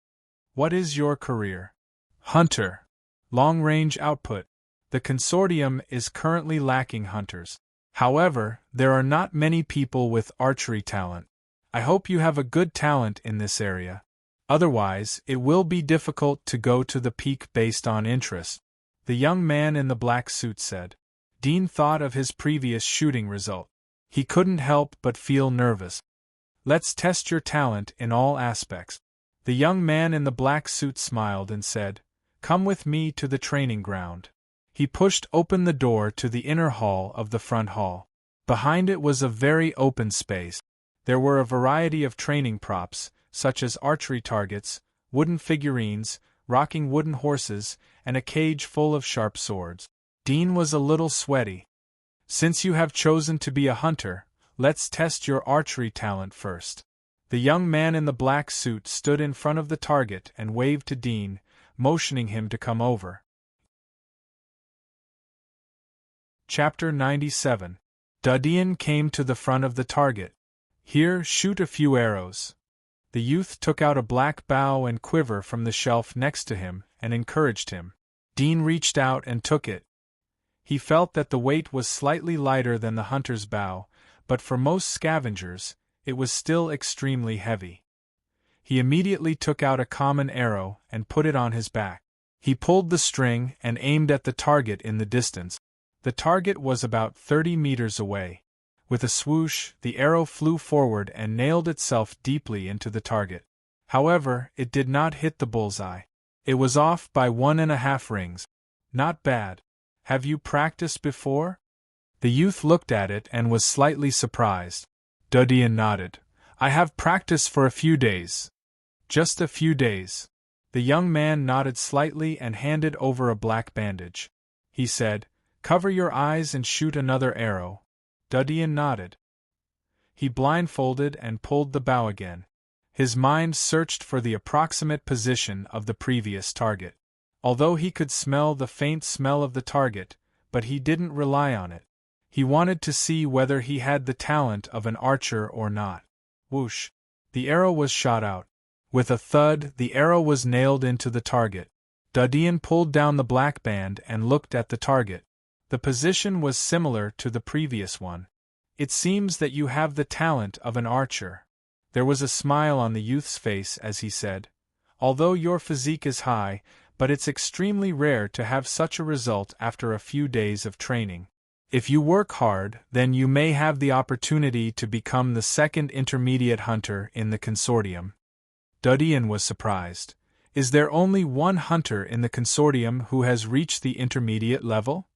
"What is your career?" "Hunter. Long-range output. The consortium is currently lacking hunters. However, there are not many people with archery talent. I hope you have a good talent in this area. Otherwise, it will be difficult to go to the peak based on interest," the young man in the black suit said. Dean thought of his previous shooting result. He couldn't help but feel nervous. "Let's test your talent in all aspects." The young man in the black suit smiled and said, "Come with me to the training ground." He pushed open the door to the inner hall of the front hall. Behind it was a very open space. There were a variety of training props, such as archery targets, wooden figurines, rocking wooden horses, and a cage full of sharp swords. Dean was a little sweaty. "Since you have chosen to be a hunter, Let's test your archery talent first. The young man in the black suit stood in front of the target and waved to Dean, motioning him to come over. Chapter 97. Dean came to the front of the target. Here, shoot a few arrows. The youth took out a black bow and quiver from the shelf next to him and encouraged him. Dean reached out and took it. He felt that the weight was slightly lighter than the hunter's bow, but for most scavengers, it was still extremely heavy. He immediately took out a common arrow and put it on his back. He pulled the string and aimed at the target in the distance. The target was about 30 meters away. With a swoosh, the arrow flew forward and nailed itself deeply into the target. However, it did not hit the bullseye. It was off by 1.5 rings. Not bad. Have you practiced before? The youth looked at it and was slightly surprised. Dean nodded. I have practiced for a few days. Just a few days. The young man nodded slightly and handed over a black bandage. He said, Cover your eyes and shoot another arrow. Dean nodded. He blindfolded and pulled the bow again. His mind searched for the approximate position of the previous target. Although he could smell the faint smell of the target, but he didn't rely on it. He wanted to see whether he had the talent of an archer or not. Whoosh! The arrow was shot out. With a thud, the arrow was nailed into the target. Dean pulled down the black band and looked at the target. The position was similar to the previous one. It seems that you have the talent of an archer. There was a smile on the youth's face as he said, Although your physique is high, but it's extremely rare to have such a result after a few days of training. If you work hard, then you may have the opportunity to become the second intermediate hunter in the consortium. Dean was surprised. Is there only one hunter in the consortium who has reached the intermediate level?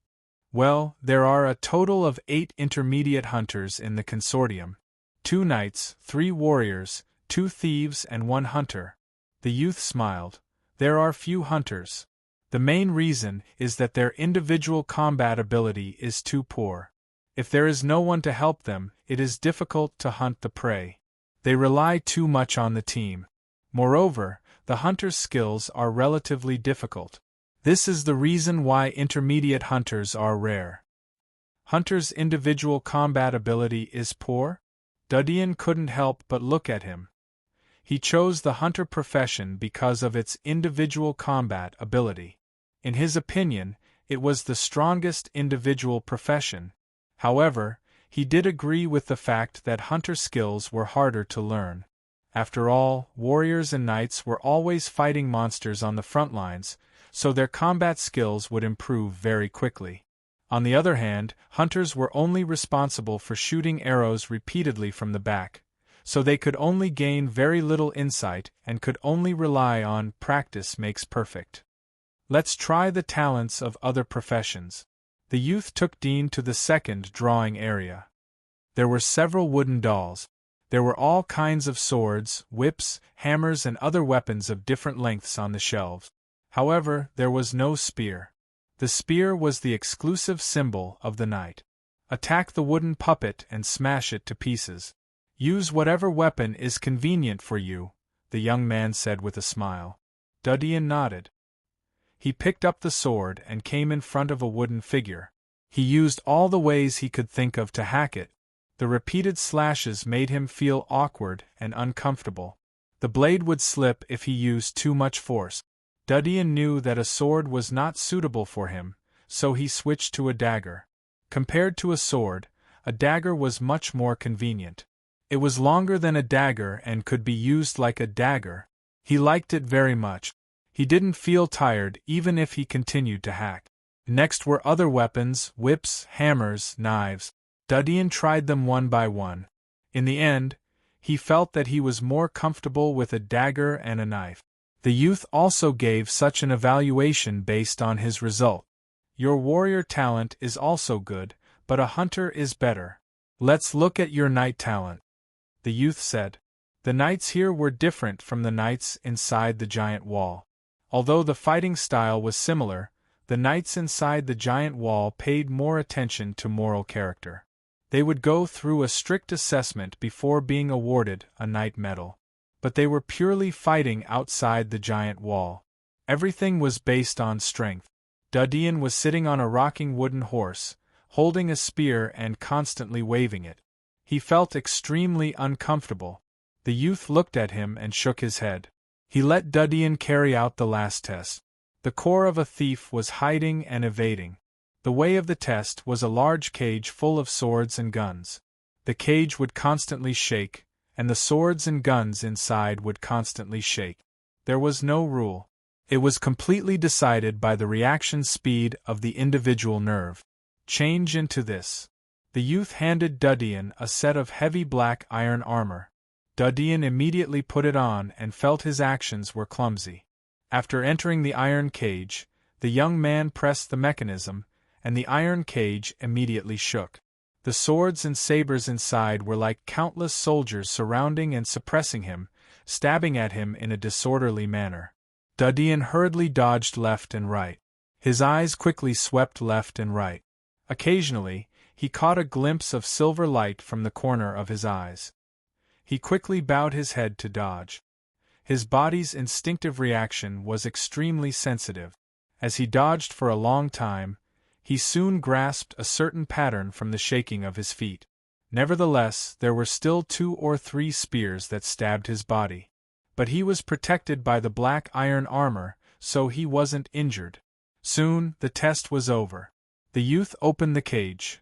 Well, there are a total of 8 intermediate hunters in the consortium. 2 knights, 3 warriors, 2 thieves and 1 hunter. The youth smiled. There are few hunters. The main reason is that their individual combat ability is too poor. If there is no one to help them, it is difficult to hunt the prey. They rely too much on the team. Moreover, the hunter's skills are relatively difficult. This is the reason why intermediate hunters are rare. Hunter's individual combat ability is poor? Dean couldn't help but look at him. He chose the hunter profession because of its individual combat ability. In his opinion, it was the strongest individual profession. However, he did agree with the fact that hunter skills were harder to learn. After all, warriors and knights were always fighting monsters on the front lines, so their combat skills would improve very quickly. On the other hand, hunters were only responsible for shooting arrows repeatedly from the back, so they could only gain very little insight and could only rely on practice makes perfect. Let's try the talents of other professions. The youth took Dean to the second drawing area. There were several wooden dolls. There were all kinds of swords, whips, hammers and other weapons of different lengths on the shelves. However, there was no spear. The spear was the exclusive symbol of the knight. Attack the wooden puppet and smash it to pieces. Use whatever weapon is convenient for you, the young man said with a smile. Dean nodded. He picked up the sword and came in front of a wooden figure. He used all the ways he could think of to hack it. The repeated slashes made him feel awkward and uncomfortable. The blade would slip if he used too much force. Dean knew that a sword was not suitable for him, so he switched to a dagger. Compared to a sword, a dagger was much more convenient. It was longer than a dagger and could be used like a dagger. He liked it very much. He didn't feel tired even if he continued to hack. Next were other weapons, whips, hammers, knives. Dean tried them one by one. In the end, he felt that he was more comfortable with a dagger and a knife. The youth also gave such an evaluation based on his result. Your warrior talent is also good, but a hunter is better. Let's look at your knight talent. The youth said. The knights here were different from the knights inside the giant wall. Although the fighting style was similar, the knights inside the giant wall paid more attention to moral character. They would go through a strict assessment before being awarded a knight medal. But they were purely fighting outside the giant wall. Everything was based on strength. Dudyan was sitting on a rocking wooden horse, holding a spear and constantly waving it. He felt extremely uncomfortable. The youth looked at him and shook his head. He let Dudyan carry out the last test. The core of a thief was hiding and evading. The way of the test was a large cage full of swords and guns. The cage would constantly shake, and the swords and guns inside would constantly shake. There was no rule. It was completely decided by the reaction speed of the individual nerve. Change into this. The youth handed Dudyan a set of heavy black iron armor. Dudyan immediately put it on and felt his actions were clumsy. After entering the iron cage, the young man pressed the mechanism, and the iron cage immediately shook. The swords and sabers inside were like countless soldiers surrounding and suppressing him, stabbing at him in a disorderly manner. Dudyan hurriedly dodged left and right. His eyes quickly swept left and right. Occasionally, he caught a glimpse of silver light from the corner of his eyes. He quickly bowed his head to dodge. His body's instinctive reaction was extremely sensitive. As he dodged for a long time, he soon grasped a certain pattern from the shaking of his feet. Nevertheless, there were still 2 or 3 spears that stabbed his body. But he was protected by the black iron armor, so he wasn't injured. Soon, the test was over. The youth opened the cage.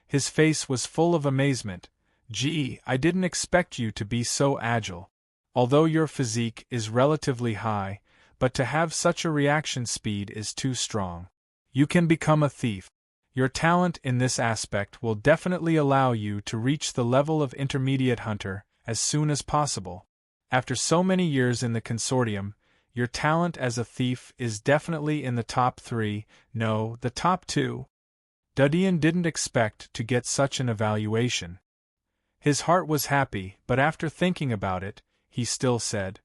His face was full of amazement. "Gee, I didn't expect you to be so agile. Although your physique is relatively high, but to have such a reaction speed is too strong. You can become a thief. Your talent in this aspect will definitely allow you to reach the level of intermediate hunter as soon as possible. After so many years in the consortium, your talent as a thief is definitely in the top 3, no, the top 2. Dudyan didn't expect to get such an evaluation. His heart was happy, but after thinking about it, he still said,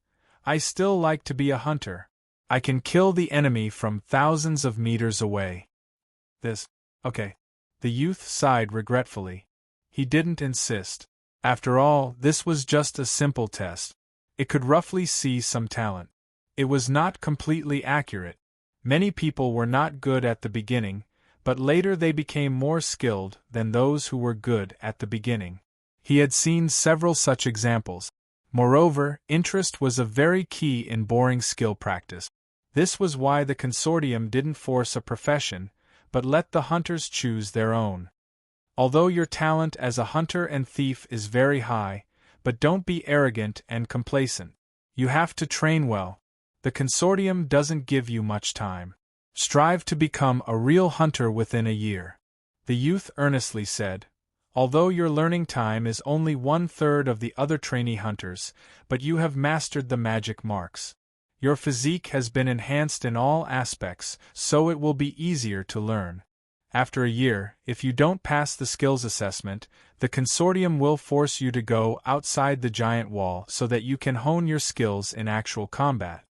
"I still like to be a hunter. I can kill the enemy from thousands of meters away." Okay. The youth sighed regretfully. He didn't insist. After all, this was just a simple test. It could roughly see some talent. It was not completely accurate. Many people were not good at the beginning, but later they became more skilled than those who were good at the beginning. He had seen several such examples. Moreover, interest was a very key in boring skill practice. This was why the consortium didn't force a profession, but let the hunters choose their own. Although your talent as a hunter and thief is very high, but don't be arrogant and complacent. You have to train well. The consortium doesn't give you much time. Strive to become a real hunter within a year. The youth earnestly said, "Although your learning time is only 1/3 of the other trainee hunters, but you have mastered the magic marks. Your physique has been enhanced in all aspects, so it will be easier to learn. After a year, if you don't pass the skills assessment, the consortium will force you to go outside the giant wall so that you can hone your skills in actual combat.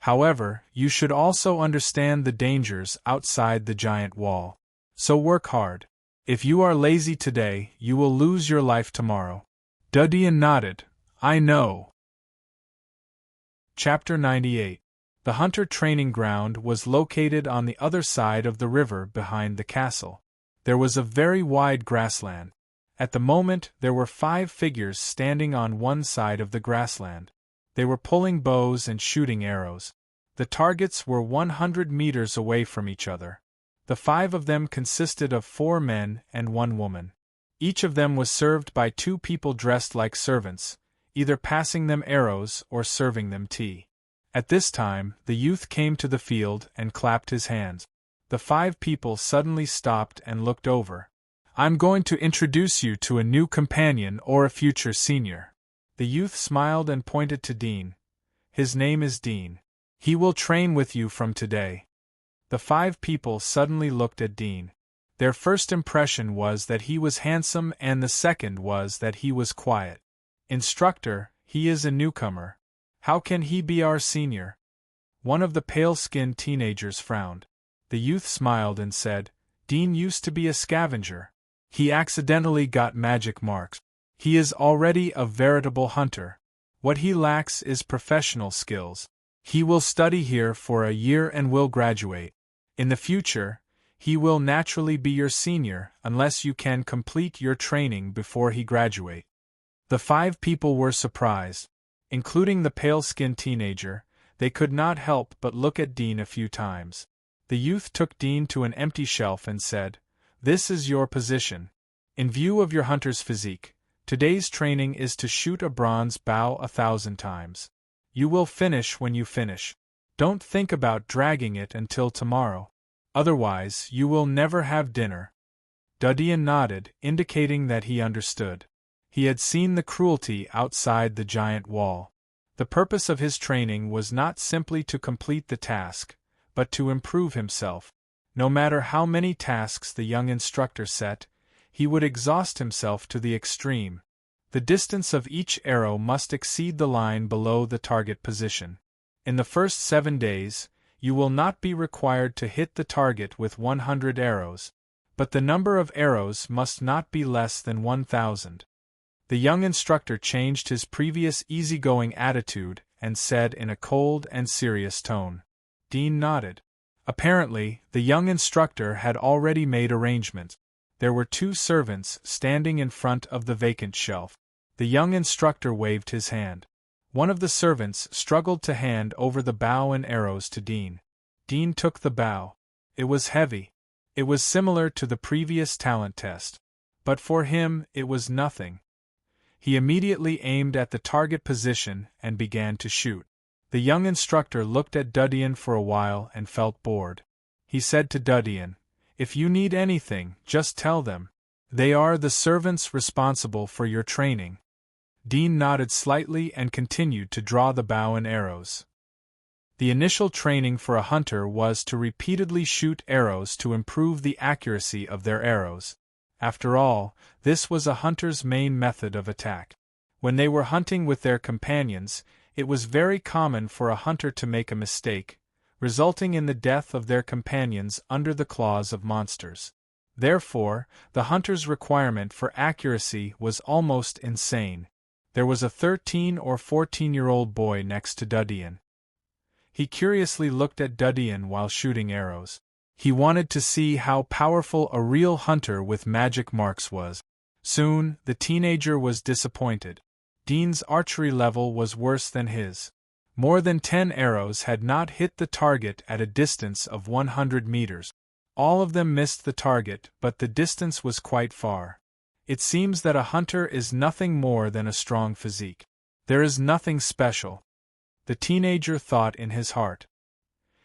However, you should also understand the dangers outside the giant wall. So work hard. If you are lazy today, you will lose your life tomorrow." Dudyan nodded. "I know." Chapter 98. The hunter training ground was located on the other side of the river behind the castle. There was a very wide grassland. At the moment, there were 5 figures standing on one side of the grassland. They were pulling bows and shooting arrows. The targets were 100 meters away from each other. The 5 of them consisted of 4 men and 1 woman. Each of them was served by 2 people dressed like servants, either passing them arrows or serving them tea. At this time, the youth came to the field and clapped his hands. The 5 people suddenly stopped and looked over. "I'm going to introduce you to a new companion or a future senior." The youth smiled and pointed to Dean. "His name is Dean. He will train with you from today." The 5 people suddenly looked at Dean. Their first impression was that he was handsome and the second was that he was quiet. "Instructor, he is a newcomer. How can he be our senior?" One of the pale-skinned teenagers frowned. The youth smiled and said, "Dean used to be a scavenger. He accidentally got magic marks. He is already a veritable hunter. What he lacks is professional skills. He will study here for a year and will graduate. In the future, he will naturally be your senior unless you can complete your training before he graduates. The 5 people were surprised. Including the pale-skinned teenager, they could not help but look at Dean a few times. The youth took Dean to an empty shelf and said, "This is your position. In view of your hunter's physique, today's training is to shoot a bronze bow 1,000 times. You will finish when you finish. Don't think about dragging it until tomorrow. Otherwise, you will never have dinner." Dudian nodded, indicating that he understood. He had seen the cruelty outside the giant wall. The purpose of his training was not simply to complete the task, but to improve himself. No matter how many tasks the young instructor set, he would exhaust himself to the extreme. The distance of each arrow must exceed the line below the target position. In the first 7 days, you will not be required to hit the target with 100 arrows, but the number of arrows must not be less than 1,000. The young instructor changed his previous easygoing attitude and said in a cold and serious tone. Dean nodded. Apparently, the young instructor had already made arrangements. There were 2 servants standing in front of the vacant shelf. The young instructor waved his hand. One of the servants struggled to hand over the bow and arrows to Dean. Dean took the bow. It was heavy. It was similar to the previous talent test. But for him, it was nothing. He immediately aimed at the target position and began to shoot. The young instructor looked at Dudian for a while and felt bored. He said to Dudian, "If you need anything, just tell them. They are the servants responsible for your training." Dean nodded slightly and continued to draw the bow and arrows. The initial training for a hunter was to repeatedly shoot arrows to improve the accuracy of their arrows. After all, this was a hunter's main method of attack. When they were hunting with their companions, it was very common for a hunter to make a mistake, resulting in the death of their companions under the claws of monsters. Therefore, the hunter's requirement for accuracy was almost insane. There was a 13 or 14-year-old boy next to Dudian. He curiously looked at Dudian while shooting arrows. He wanted to see how powerful a real hunter with magic marks was. Soon, the teenager was disappointed. Dean's archery level was worse than his. More than 10 arrows had not hit the target at a distance of 100 meters. All of them missed the target, but the distance was quite far. It seems that a hunter is nothing more than a strong physique. There is nothing special. The teenager thought in his heart.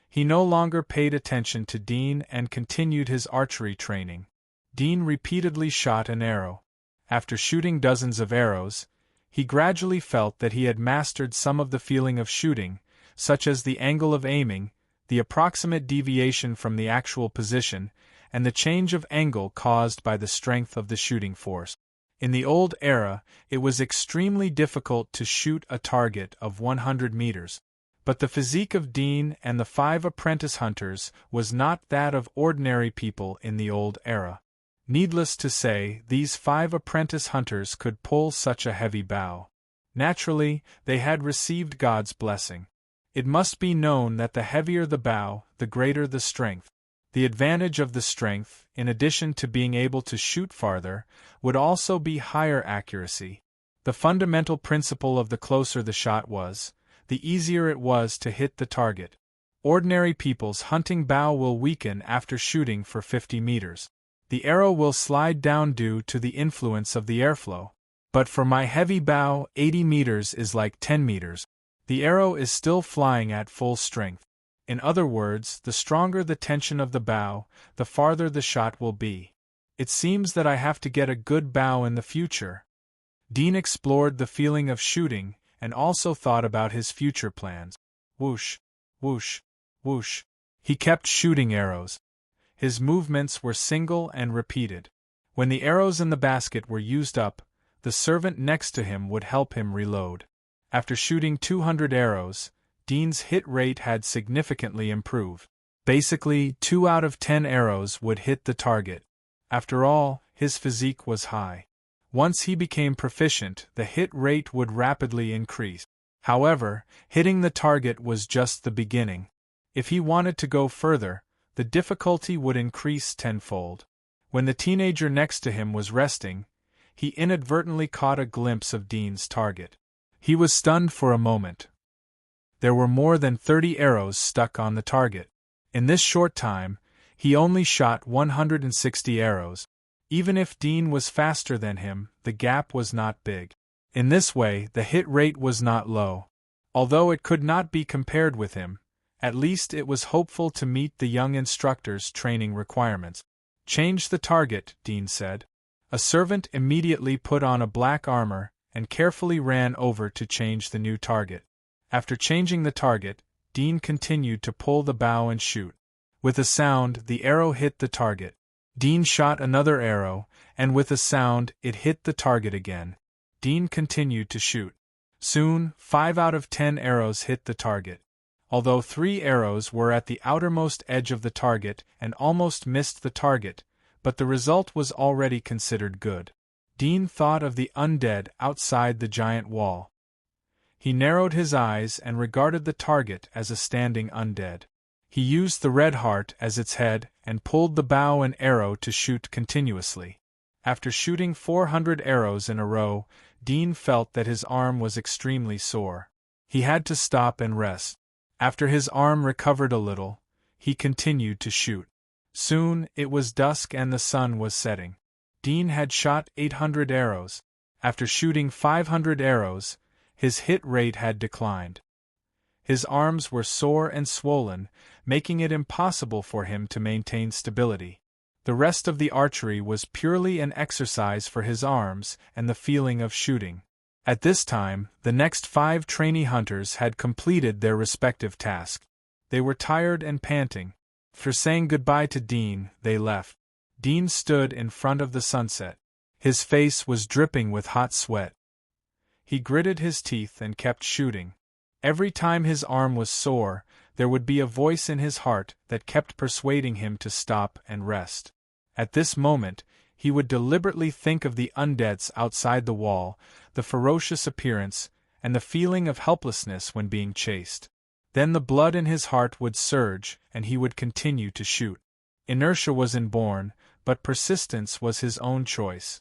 He no longer paid attention to Dean and continued his archery training. Dean repeatedly shot an arrow. After shooting dozens of arrows, he gradually felt that he had mastered some of the feeling of shooting, such as the angle of aiming, the approximate deviation from the actual position, and the change of angle caused by the strength of the shooting force. In the old era, it was extremely difficult to shoot a target of 100 meters. But the physique of Dean and the 5 apprentice hunters was not that of ordinary people in the old era. Needless to say, these 5 apprentice hunters could pull such a heavy bow. Naturally, they had received God's blessing. It must be known that the heavier the bow, the greater the strength. The advantage of the strength, in addition to being able to shoot farther, would also be higher accuracy. The fundamental principle of the closer the shot was, the easier it was to hit the target. Ordinary people's hunting bow will weaken after shooting for 50 meters. The arrow will slide down due to the influence of the airflow. But for my heavy bow, 80 meters is like 10 meters. The arrow is still flying at full strength. In other words, the stronger the tension of the bow, the farther the shot will be. It seems that I have to get a good bow in the future. Dean explored the feeling of shooting, and also thought about his future plans. Whoosh, whoosh, whoosh. He kept shooting arrows. His movements were single and repeated. When the arrows in the basket were used up, the servant next to him would help him reload. After shooting 200 arrows, Dean's hit rate had significantly improved. Basically, 2 out of 10 arrows would hit the target. After all, his physique was high. Once he became proficient, the hit rate would rapidly increase. However, hitting the target was just the beginning. If he wanted to go further, the difficulty would increase tenfold. When the teenager next to him was resting, he inadvertently caught a glimpse of Dean's target. He was stunned for a moment. There were more than 30 arrows stuck on the target. In this short time, he only shot 160 arrows. Even if Dean was faster than him, the gap was not big. In this way, the hit rate was not low. Although it could not be compared with him, at least it was hopeful to meet the young instructor's training requirements. "Change the target," Dean said. A servant immediately put on a black armor and carefully ran over to change the new target. After changing the target, Dean continued to pull the bow and shoot. With a sound, the arrow hit the target. Dean shot another arrow, and with a sound, it hit the target again. Dean continued to shoot. Soon, 5 out of 10 arrows hit the target. Although 3 arrows were at the outermost edge of the target and almost missed the target, but the result was already considered good. Dean thought of the undead outside the giant wall. He narrowed his eyes and regarded the target as a standing undead. He used the red heart as its head and pulled the bow and arrow to shoot continuously. After shooting 400 arrows in a row, Dean felt that his arm was extremely sore. He had to stop and rest. After his arm recovered a little, he continued to shoot. Soon, it was dusk and the sun was setting. Dean had shot 800 arrows. After shooting 500 arrows, his hit rate had declined. His arms were sore and swollen, making it impossible for him to maintain stability. The rest of the archery was purely an exercise for his arms and the feeling of shooting. At this time, the next 5 trainee hunters had completed their respective tasks. They were tired and panting. After saying goodbye to Dean, they left. Dean stood in front of the sunset. His face was dripping with hot sweat. He gritted his teeth and kept shooting. Every time his arm was sore, there would be a voice in his heart that kept persuading him to stop and rest. At this moment, he would deliberately think of the undeads outside the wall, the ferocious appearance, and the feeling of helplessness when being chased. Then the blood in his heart would surge, and he would continue to shoot. Inertia was inborn, but persistence was his own choice.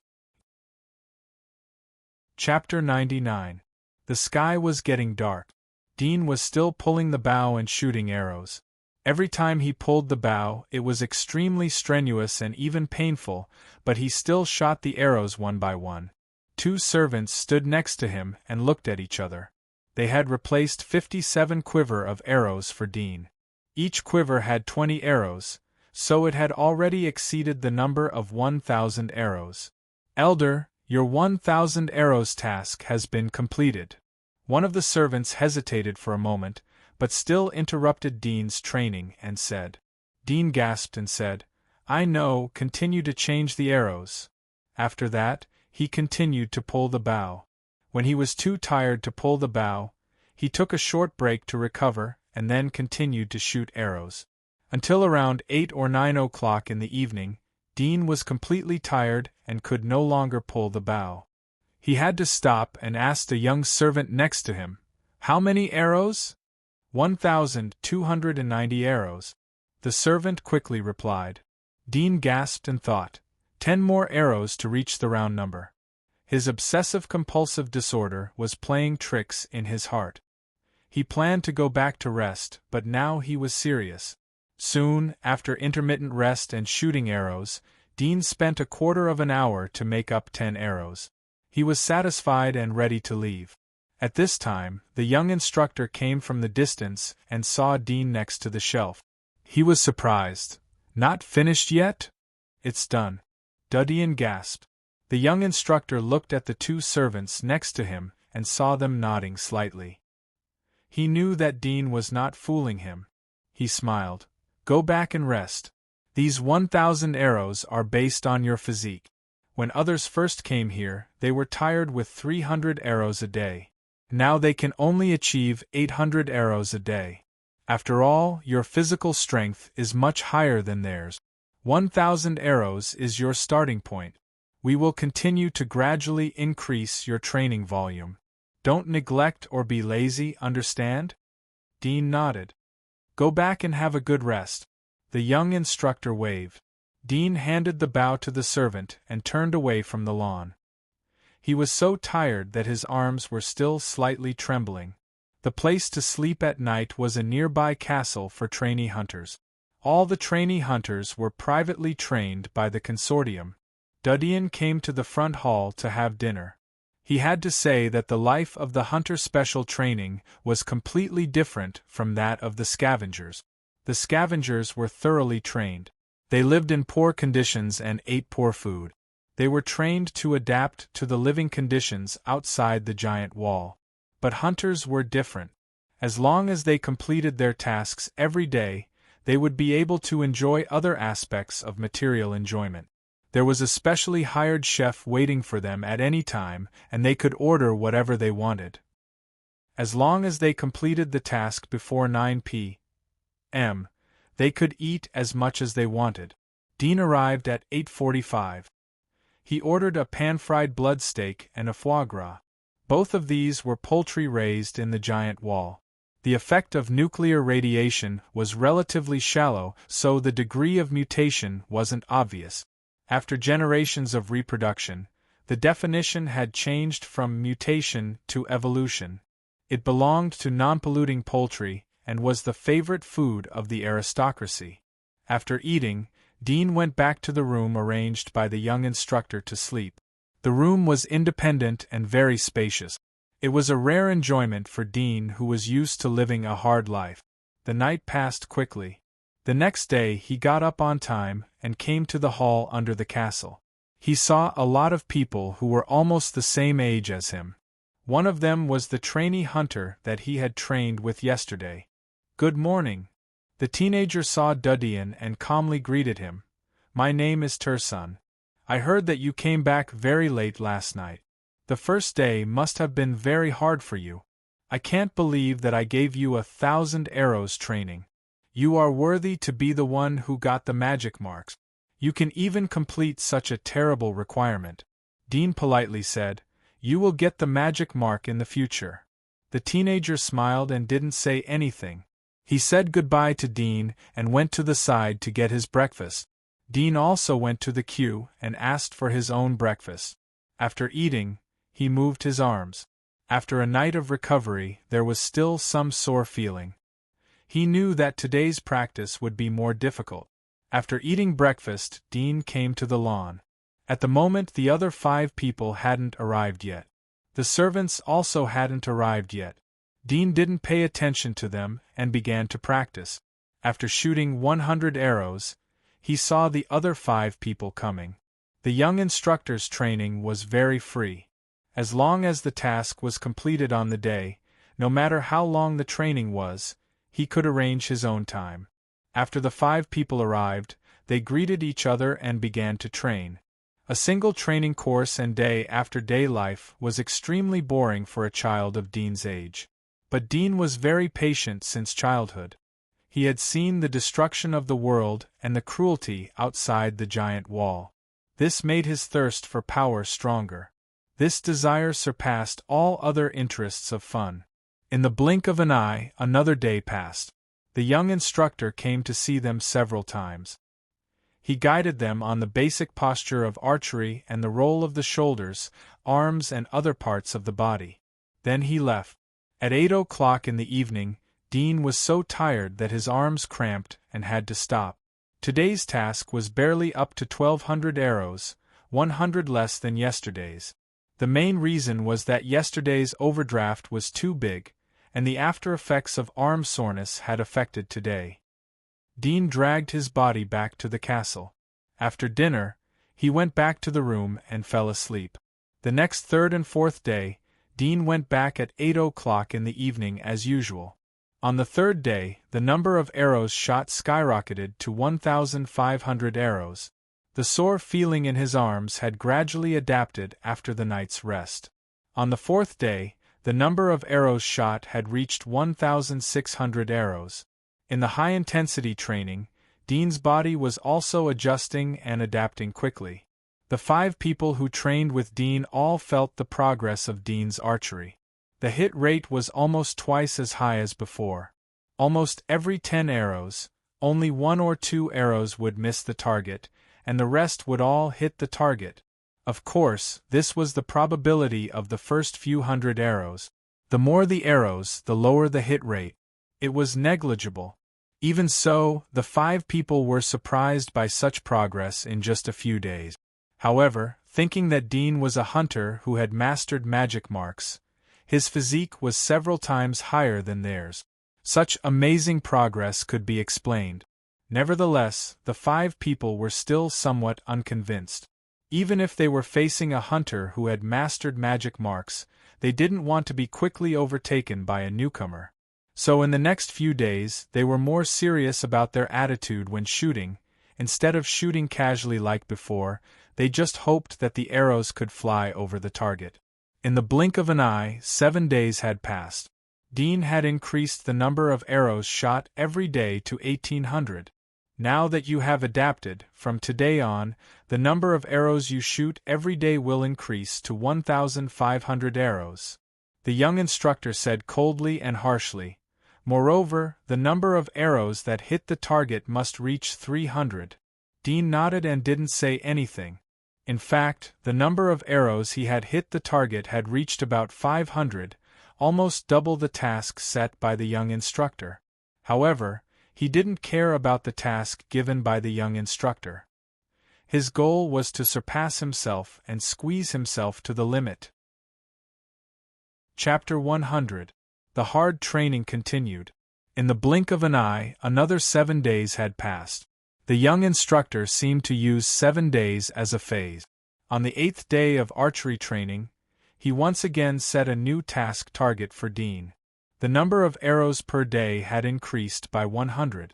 Chapter 99. The sky was getting dark. Dean was still pulling the bow and shooting arrows. Every time he pulled the bow, it was extremely strenuous and even painful, but he still shot the arrows one by one. 2 servants stood next to him and looked at each other. They had replaced 57 quiver of arrows for Dean. Each quiver had 20 arrows, so it had already exceeded the number of 1,000 arrows. "Elder, your 1,000 arrows task has been completed." One of the servants hesitated for a moment, but still interrupted Dean's training and said. Dean gasped and said, "I know, continue to change the arrows." After that, he continued to pull the bow. When he was too tired to pull the bow, he took a short break to recover and then continued to shoot arrows. Until around 8 or 9 o'clock in the evening, Dean was completely tired and could no longer pull the bow. He had to stop and asked a young servant next to him, "How many arrows?" 1,290 arrows. The servant quickly replied. Dean gasped and thought, 10 more arrows to reach the round number. His obsessive-compulsive disorder was playing tricks in his heart. He planned to go back to rest, but now he was serious. Soon, after intermittent rest and shooting arrows, Dean spent a quarter of an hour to make up 10 arrows. He was satisfied and ready to leave. At this time, the young instructor came from the distance and saw Dean next to the shelf. He was surprised. "Not finished yet?" "It's done." Dean gasped. The young instructor looked at the 2 servants next to him and saw them nodding slightly. He knew that Dean was not fooling him. He smiled. "Go back and rest. These 1,000 arrows are based on your physique. When others first came here, they were tired with 300 arrows a day. Now they can only achieve 800 arrows a day. After all, your physical strength is much higher than theirs. 1,000 arrows is your starting point. We will continue to gradually increase your training volume. Don't neglect or be lazy, understand? Dean nodded. Go back and have a good rest. The young instructor waved. Dean handed the bow to the servant and turned away from the lawn. He was so tired that his arms were still slightly trembling. The place to sleep at night was a nearby castle for trainee hunters. All the trainee hunters were privately trained by the consortium. Dudian came to the front hall to have dinner. He had to say that the life of the hunter special training was completely different from that of the scavengers. The scavengers were thoroughly trained. They lived in poor conditions and ate poor food. They were trained to adapt to the living conditions outside the giant wall. But hunters were different. As long as they completed their tasks every day, they would be able to enjoy other aspects of material enjoyment. There was a specially hired chef waiting for them at any time, and they could order whatever they wanted. As long as they completed the task before 9 p.m., they could eat as much as they wanted. Dean arrived at 8:45. He ordered a pan-fried blood steak and a foie gras. Both of these were poultry raised in the giant wall. The effect of nuclear radiation was relatively shallow, so the degree of mutation wasn't obvious. After generations of reproduction, the definition had changed from mutation to evolution. It belonged to non-polluting poultry and was the favorite food of the aristocracy. After eating, Dean went back to the room arranged by the young instructor to sleep. The room was independent and very spacious. It was a rare enjoyment for Dean, who was used to living a hard life. The night passed quickly. The next day he got up on time and came to the hall under the castle. He saw a lot of people who were almost the same age as him. One of them was the trainee hunter that he had trained with yesterday. "Good morning." The teenager saw Dudian and calmly greeted him. "My name is Tursun. I heard that you came back very late last night. The first day must have been very hard for you. I can't believe that I gave you 1,000 arrows training. You are worthy to be the one who got the magic marks. You can even complete such a terrible requirement." Dean politely said, "You will get the magic mark in the future." The teenager smiled and didn't say anything. He said goodbye to Dean and went to the side to get his breakfast. Dean also went to the queue and asked for his own breakfast. After eating, he moved his arms. After a night of recovery, there was still some sore feeling. He knew that today's practice would be more difficult. After eating breakfast, Dean came to the lawn. At the moment, the other 5 people hadn't arrived yet. The servants also hadn't arrived yet. Dean didn't pay attention to them and began to practice. After shooting 100 arrows, he saw the other 5 people coming. The young instructor's training was very free. As long as the task was completed on the day, no matter how long the training was, he could arrange his own time. After the 5 people arrived, they greeted each other and began to train. A single training course and day-after-day life was extremely boring for a child of Dean's age. But Dean was very patient since childhood. He had seen the destruction of the world and the cruelty outside the giant wall. This made his thirst for power stronger. This desire surpassed all other interests of fun. In the blink of an eye, another day passed. The young instructor came to see them several times. He guided them on the basic posture of archery and the roll of the shoulders, arms and other parts of the body. Then he left. At 8 o'clock in the evening, Dean was so tired that his arms cramped and had to stop. Today's task was barely up to 1,200 arrows, 100 less than yesterday's. The main reason was that yesterday's overdraft was too big, and the after effects of arm soreness had affected today. Dean dragged his body back to the castle. After dinner, he went back to the room and fell asleep. The next 3rd and 4th day, Dean went back at 8 o'clock in the evening as usual. On the 3rd day, the number of arrows shot skyrocketed to 1,500 arrows. The sore feeling in his arms had gradually adapted after the night's rest. On the 4th day, the number of arrows shot had reached 1,600 arrows. In the high-intensity training, Dean's body was also adjusting and adapting quickly. The 5 people who trained with Dean all felt the progress of Dean's archery. The hit rate was almost twice as high as before. Almost every 10 arrows, only 1 or 2 arrows would miss the target, and the rest would all hit the target. Of course, this was the probability of the first few hundred arrows. The more the arrows, the lower the hit rate. It was negligible. Even so, the 5 people were surprised by such progress in just a few days. However, thinking that Dean was a hunter who had mastered magic marks, his physique was several times higher than theirs. Such amazing progress could be explained. Nevertheless, the 5 people were still somewhat unconvinced. Even if they were facing a hunter who had mastered magic marks, they didn't want to be quickly overtaken by a newcomer. So in the next few days, they were more serious about their attitude when shooting. Instead of shooting casually like before, they just hoped that the arrows could fly over the target. In the blink of an eye, 7 days had passed. Dean had increased the number of arrows shot every day to 1,800. Now that you have adapted, from today on, the number of arrows you shoot every day will increase to 1,500 arrows. The young instructor said coldly and harshly. Moreover, the number of arrows that hit the target must reach 300. Dean nodded and didn't say anything. In fact, the number of arrows he had hit the target had reached about 500, almost double the task set by the young instructor. However, he didn't care about the task given by the young instructor. His goal was to surpass himself and squeeze himself to the limit. Chapter 100. The hard training continued. In the blink of an eye, another 7 days had passed. The young instructor seemed to use 7 days as a phase. On the 8th day of archery training, he once again set a new task target for Dean. The number of arrows per day had increased by 100.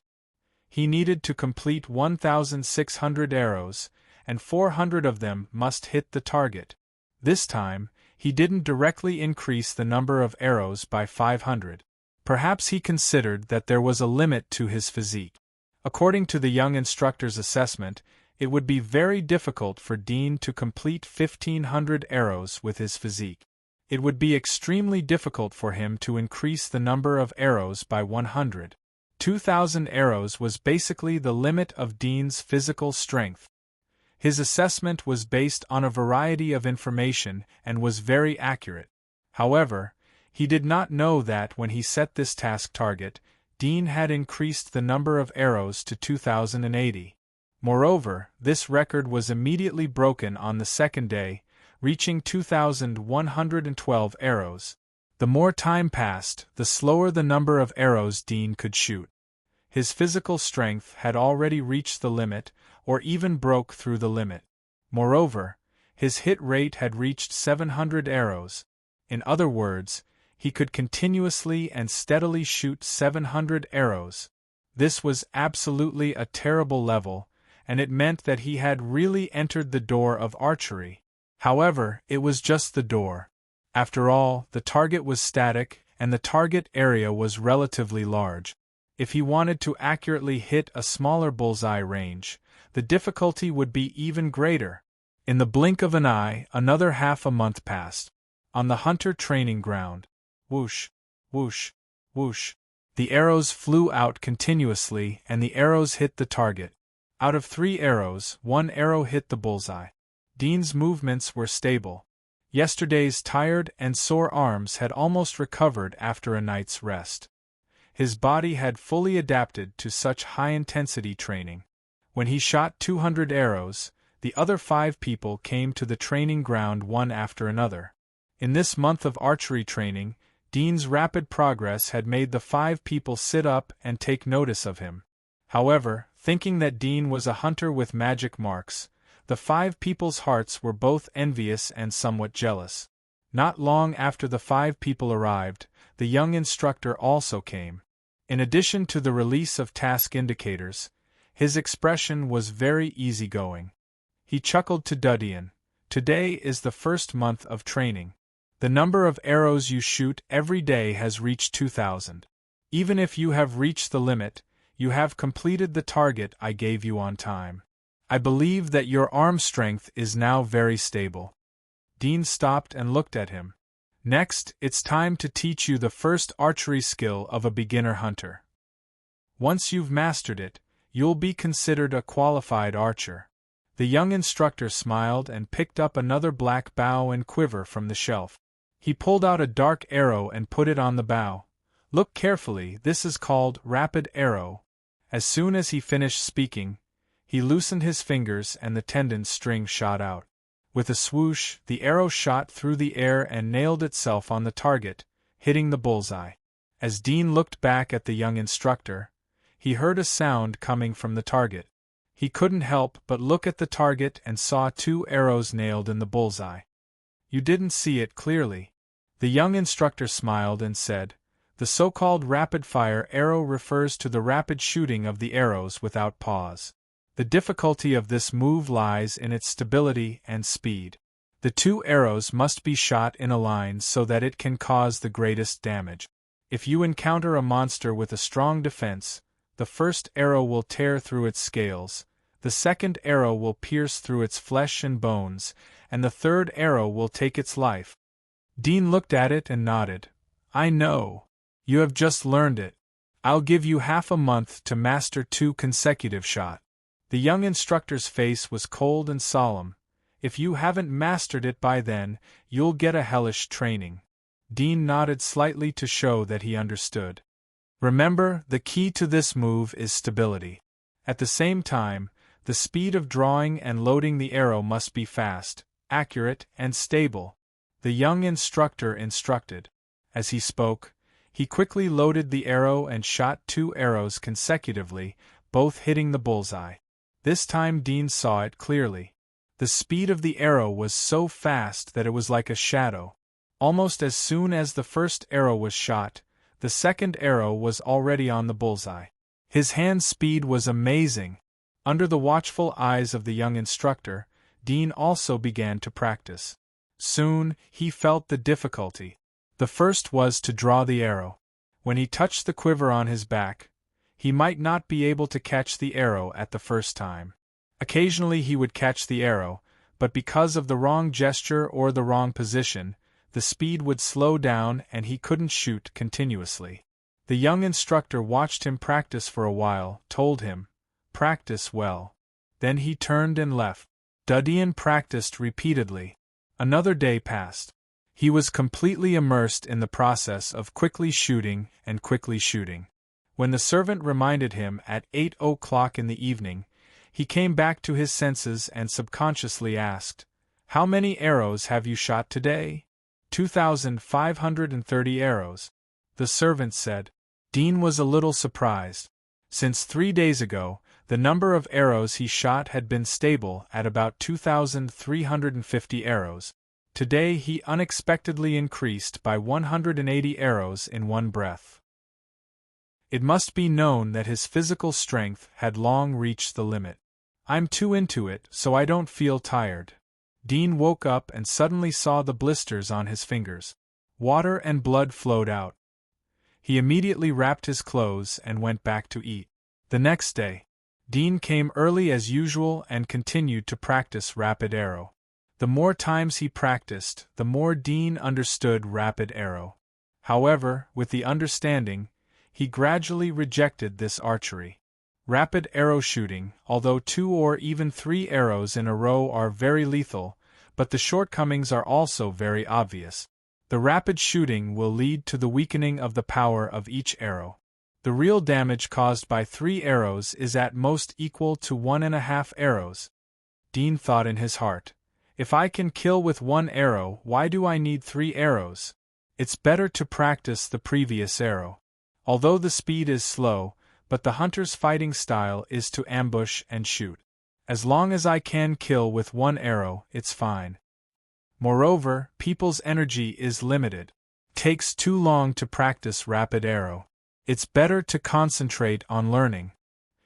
He needed to complete 1,600 arrows, and 400 of them must hit the target. This time, he didn't directly increase the number of arrows by 500. Perhaps he considered that there was a limit to his physique. According to the young instructor's assessment, it would be very difficult for Dean to complete 1,500 arrows with his physique. It would be extremely difficult for him to increase the number of arrows by 100. 2,000 arrows was basically the limit of Dean's physical strength. His assessment was based on a variety of information and was very accurate. However, he did not know that when he set this task target, Dean had increased the number of arrows to 2,080. Moreover, this record was immediately broken on the 2nd day, reaching 2,112 arrows. The more time passed, the slower the number of arrows Dean could shoot. His physical strength had already reached the limit, or even broke through the limit. Moreover, his hit rate had reached 700 arrows. In other words, he could continuously and steadily shoot 700 arrows. This was absolutely a terrible level, and it meant that he had really entered the door of archery. However, it was just the door. After all, the target was static, and the target area was relatively large. If he wanted to accurately hit a smaller bullseye range, the difficulty would be even greater. In the blink of an eye, another half a month passed. On the hunter training ground, whoosh, whoosh, whoosh, the arrows flew out continuously and the arrows hit the target. Out of 3 arrows, 1 arrow hit the bullseye. Dean's movements were stable. Yesterday's tired and sore arms had almost recovered after a night's rest. His body had fully adapted to such high-intensity training. When he shot 200 arrows, the other 5 people came to the training ground one after another. In this month of archery training, Dean's rapid progress had made the 5 people sit up and take notice of him. However, thinking that Dean was a hunter with magic marks, the 5 people's hearts were both envious and somewhat jealous. Not long after the 5 people arrived, the young instructor also came. In addition to the release of task indicators, his expression was very easygoing. He chuckled to Dudian. Today is the first month of training. The number of arrows you shoot every day has reached 2,000. Even if you have reached the limit, You have completed the target I gave you on time. I believe that your arm strength is now very stable. Dean stopped and looked at him. Next, it's time to teach you the first archery skill of a beginner hunter. Once you've mastered it, you'll be considered a qualified archer. The young instructor smiled and picked up another black bow and quiver from the shelf. He pulled out a dark arrow and put it on the bow. Look carefully, this is called rapid arrow. As soon as he finished speaking, he loosened his fingers and the tendon string shot out. With a swoosh, the arrow shot through the air and nailed itself on the target, hitting the bullseye. As Dean looked back at the young instructor, he heard a sound coming from the target. He couldn't help but look at the target and saw 2 arrows nailed in the bullseye. You didn't see it clearly. The young instructor smiled and said, the so-called rapid-fire arrow refers to the rapid shooting of the arrows without pause. The difficulty of this move lies in its stability and speed. The 2 arrows must be shot in a line so that it can cause the greatest damage. If you encounter a monster with a strong defense, the first arrow will tear through its scales, the second arrow will pierce through its flesh and bones, and the third arrow will take its life. Dean looked at it and nodded. I know. You have just learned it. I'll give you half a month to master 2 consecutive shots. The young instructor's face was cold and solemn. If you haven't mastered it by then, you'll get a hellish training. Dean nodded slightly to show that he understood. Remember, the key to this move is stability. At the same time, the speed of drawing and loading the arrow must be fast, accurate, and stable. The young instructor instructed. As he spoke, he quickly loaded the arrow and shot 2 arrows consecutively, both hitting the bullseye. This time Dean saw it clearly. The speed of the arrow was so fast that it was like a shadow. Almost as soon as the first arrow was shot, the second arrow was already on the bullseye. His hand speed was amazing. Under the watchful eyes of the young instructor, Dean also began to practice. Soon, he felt the difficulty. The first was to draw the arrow. When he touched the quiver on his back, he might not be able to catch the arrow at the first time. Occasionally he would catch the arrow, but because of the wrong gesture or the wrong position, the speed would slow down and he couldn't shoot continuously. The young instructor watched him practice for a while, told him, "Practice well." Then he turned and left. Dean practiced repeatedly. Another day passed. He was completely immersed in the process of quickly shooting and quickly shooting. When the servant reminded him at 8 o'clock in the evening, he came back to his senses and subconsciously asked, "How many arrows have you shot today?" 2,530 arrows. The servant said. Dean was a little surprised. Since 3 days ago, the number of arrows he shot had been stable at about 2,350 arrows. Today he unexpectedly increased by 180 arrows in one breath. It must be known that his physical strength had long reached the limit. I'm too into it, so I don't feel tired. Dean woke up and suddenly saw the blisters on his fingers. Water and blood flowed out. He immediately wrapped his clothes and went back to eat. The next day, Dean came early as usual and continued to practice rapid arrow. The more times he practiced, the more Dean understood rapid arrow. However, with the understanding, he gradually rejected this archery. Rapid arrow shooting, although 2 or even 3 arrows in a row are very lethal, but the shortcomings are also very obvious. The rapid shooting will lead to the weakening of the power of each arrow. The real damage caused by 3 arrows is at most equal to 1.5 arrows. Dean thought in his heart, if I can kill with 1 arrow, why do I need 3 arrows? It's better to practice the previous arrow. Although the speed is slow, but the hunter's fighting style is to ambush and shoot. As long as I can kill with 1 arrow, it's fine. Moreover, people's energy is limited. Takes too long to practice rapid arrow. It's better to concentrate on learning.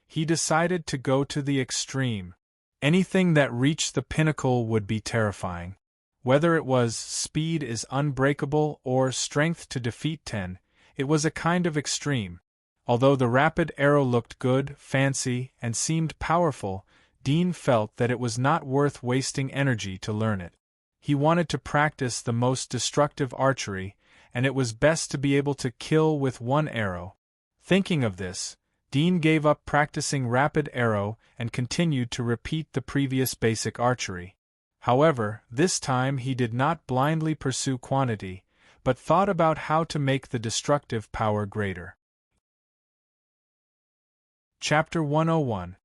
He decided to go to the extreme. Anything that reached the pinnacle would be terrifying. Whether it was speed is unbreakable or strength to defeat 10, it was a kind of extreme. Although the rapid arrow looked good, fancy, and seemed powerful, Dean felt that it was not worth wasting energy to learn it. He wanted to practice the most destructive archery, and it was best to be able to kill with one arrow. Thinking of this, Dean gave up practicing rapid arrow and continued to repeat the previous basic archery. However, this time he did not blindly pursue quantity, but thought about how to make the destructive power greater. Chapter 101.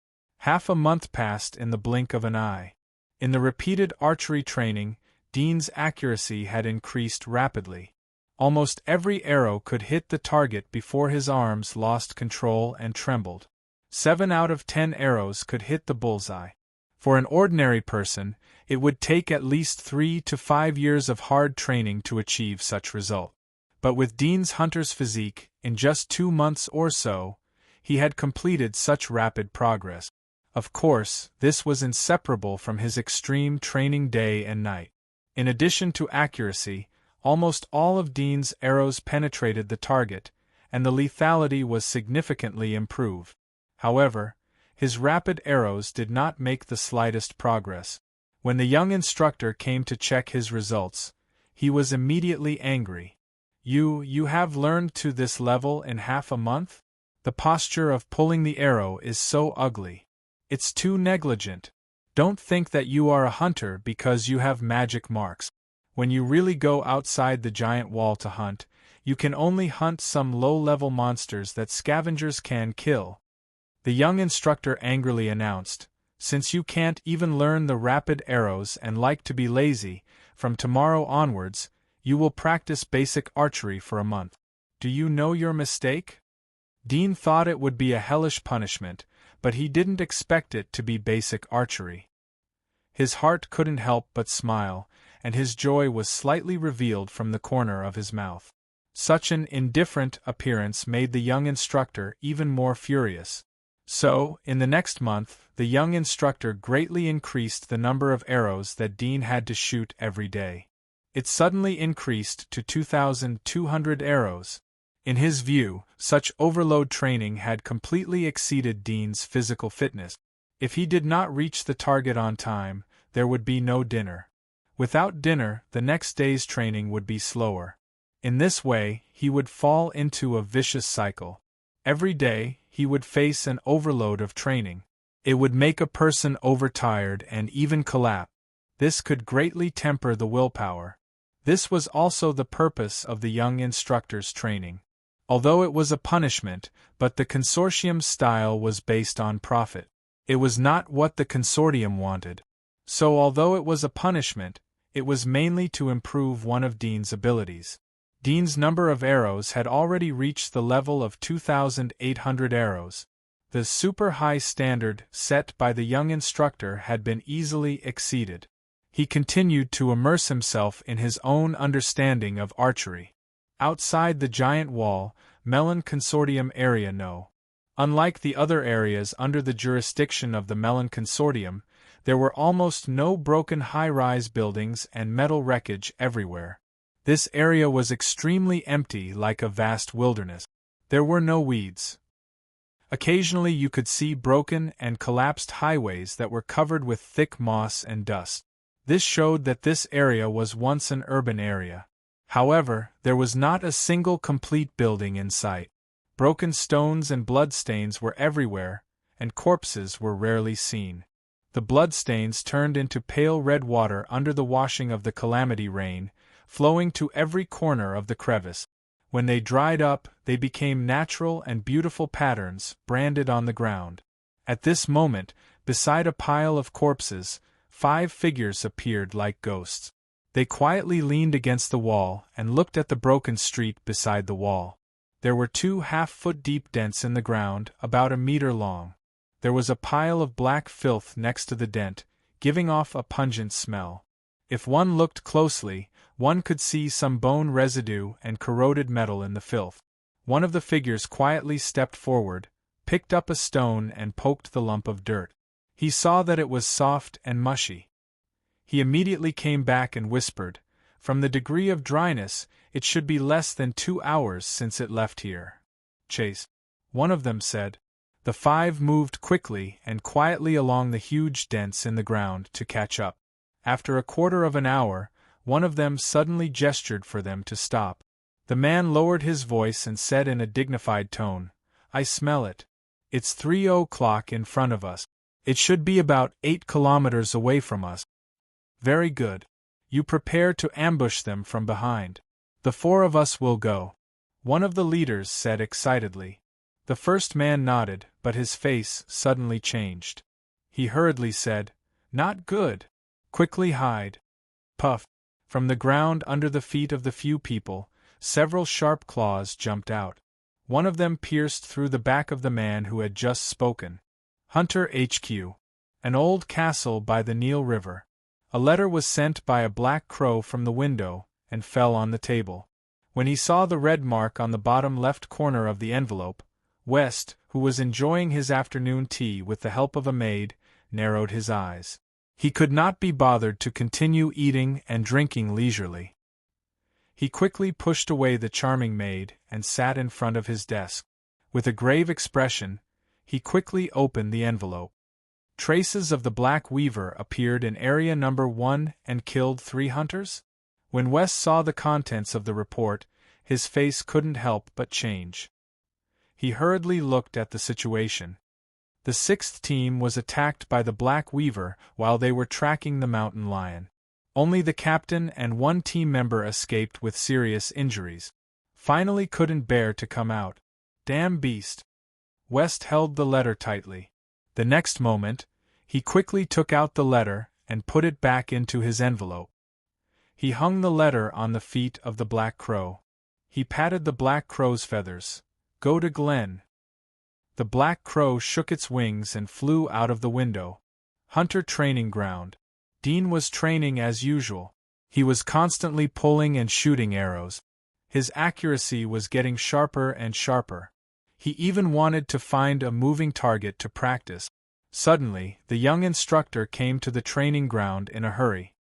Half a month passed in the blink of an eye. In the repeated archery training, Dean's accuracy had increased rapidly. Almost every arrow could hit the target before his arms lost control and trembled. 7 out of 10 arrows could hit the bullseye. For an ordinary person, it would take at least 3 to 5 years of hard training to achieve such result. But with Dean's hunter's physique, in just 2 months or so, he had completed such rapid progress. Of course, this was inseparable from his extreme training day and night. In addition to accuracy, almost all of Dean's arrows penetrated the target, and the lethality was significantly improved. However, his rapid arrows did not make the slightest progress. When the young instructor came to check his results, he was immediately angry. You have learned to this level in half a month? The posture of pulling the arrow is so ugly. It's too negligent. Don't think that you are a hunter because you have magic marks. When you really go outside the giant wall to hunt, you can only hunt some low-level monsters that scavengers can kill. The young instructor angrily announced, "Since you can't even learn the rapid arrows and like to be lazy, from tomorrow onwards, you will practice basic archery for a month. Do you know your mistake?" Dean thought it would be a hellish punishment, but he didn't expect it to be basic archery. His heart couldn't help but smile, and his joy was slightly revealed from the corner of his mouth. Such an indifferent appearance made the young instructor even more furious. So, in the next month, the young instructor greatly increased the number of arrows that Dean had to shoot every day. It suddenly increased to 2,200 arrows. In his view, such overload training had completely exceeded Dean's physical fitness. If he did not reach the target on time, there would be no dinner. Without dinner, the next day's training would be slower. In this way, he would fall into a vicious cycle. Every day, he would face an overload of training. It would make a person overtired and even collapse. This could greatly temper the willpower. This was also the purpose of the young instructor's training. Although it was a punishment, but the consortium's style was based on profit. It was not what the consortium wanted. So although it was a punishment, it was mainly to improve one of Dean's abilities. Dean's number of arrows had already reached the level of 2,800 arrows. The super high standard set by the young instructor had been easily exceeded. He continued to immerse himself in his own understanding of archery. Outside the giant wall, Melon Consortium Area No. Unlike the other areas under the jurisdiction of the Melon Consortium, there were almost no broken high-rise buildings and metal wreckage everywhere. This area was extremely empty, like a vast wilderness. There were no weeds. Occasionally you could see broken and collapsed highways that were covered with thick moss and dust. This showed that this area was once an urban area. However, there was not a single complete building in sight. Broken stones and bloodstains were everywhere, and corpses were rarely seen. The bloodstains turned into pale red water under the washing of the calamity rain, flowing to every corner of the crevice. When they dried up, they became natural and beautiful patterns branded on the ground. At this moment, beside a pile of corpses, 5 figures appeared like ghosts. They quietly leaned against the wall and looked at the broken street beside the wall. There were 2 half-foot-deep dents in the ground, about a meter long. There was a pile of black filth next to the dent, giving off a pungent smell. If one looked closely, one could see some bone residue and corroded metal in the filth. One of the figures quietly stepped forward, picked up a stone and poked the lump of dirt. He saw that it was soft and mushy. He immediately came back and whispered, "From the degree of dryness, it should be less than 2 hours since it left here." Chase. one of them said. The 5 moved quickly and quietly along the huge dents in the ground to catch up. After a quarter of an hour, one of them suddenly gestured for them to stop. The man lowered his voice and said in a dignified tone, "I smell it. It's 3 o'clock in front of us. It should be about 8 kilometers away from us." "Very good. You prepare to ambush them from behind. The 4 of us will go," one of the leaders said excitedly. The first man nodded, but his face suddenly changed. He hurriedly said, "Not good. Quickly hide." Puff! From the ground under the feet of the few people, several sharp claws jumped out. One of them pierced through the back of the man who had just spoken. Hunter HQ. An old castle by the Nile River. A letter was sent by a black crow from the window, and fell on the table. When he saw the red mark on the bottom left corner of the envelope, West, who was enjoying his afternoon tea with the help of a maid, narrowed his eyes. He could not be bothered to continue eating and drinking leisurely. He quickly pushed away the charming maid and sat in front of his desk. With a grave expression, he quickly opened the envelope. Traces of the Black Weaver appeared in Area Number 1 and killed 3 hunters? When West saw the contents of the report, his face couldn't help but change. He hurriedly looked at the situation. The 6th team was attacked by the Black Weaver while they were tracking the mountain lion. Only the captain and 1 team member escaped with serious injuries. Finally couldn't bear to come out. Damn beast. West held the letter tightly. The next moment, he quickly took out the letter and put it back into his envelope. He hung the letter on the feet of the black crow. He patted the black crow's feathers. "Go to Glen." The black crow shook its wings and flew out of the window. Hunter training ground. Dean was training as usual. He was constantly pulling and shooting arrows. His accuracy was getting sharper and sharper. He even wanted to find a moving target to practice. Suddenly, the young instructor came to the training ground in a hurry.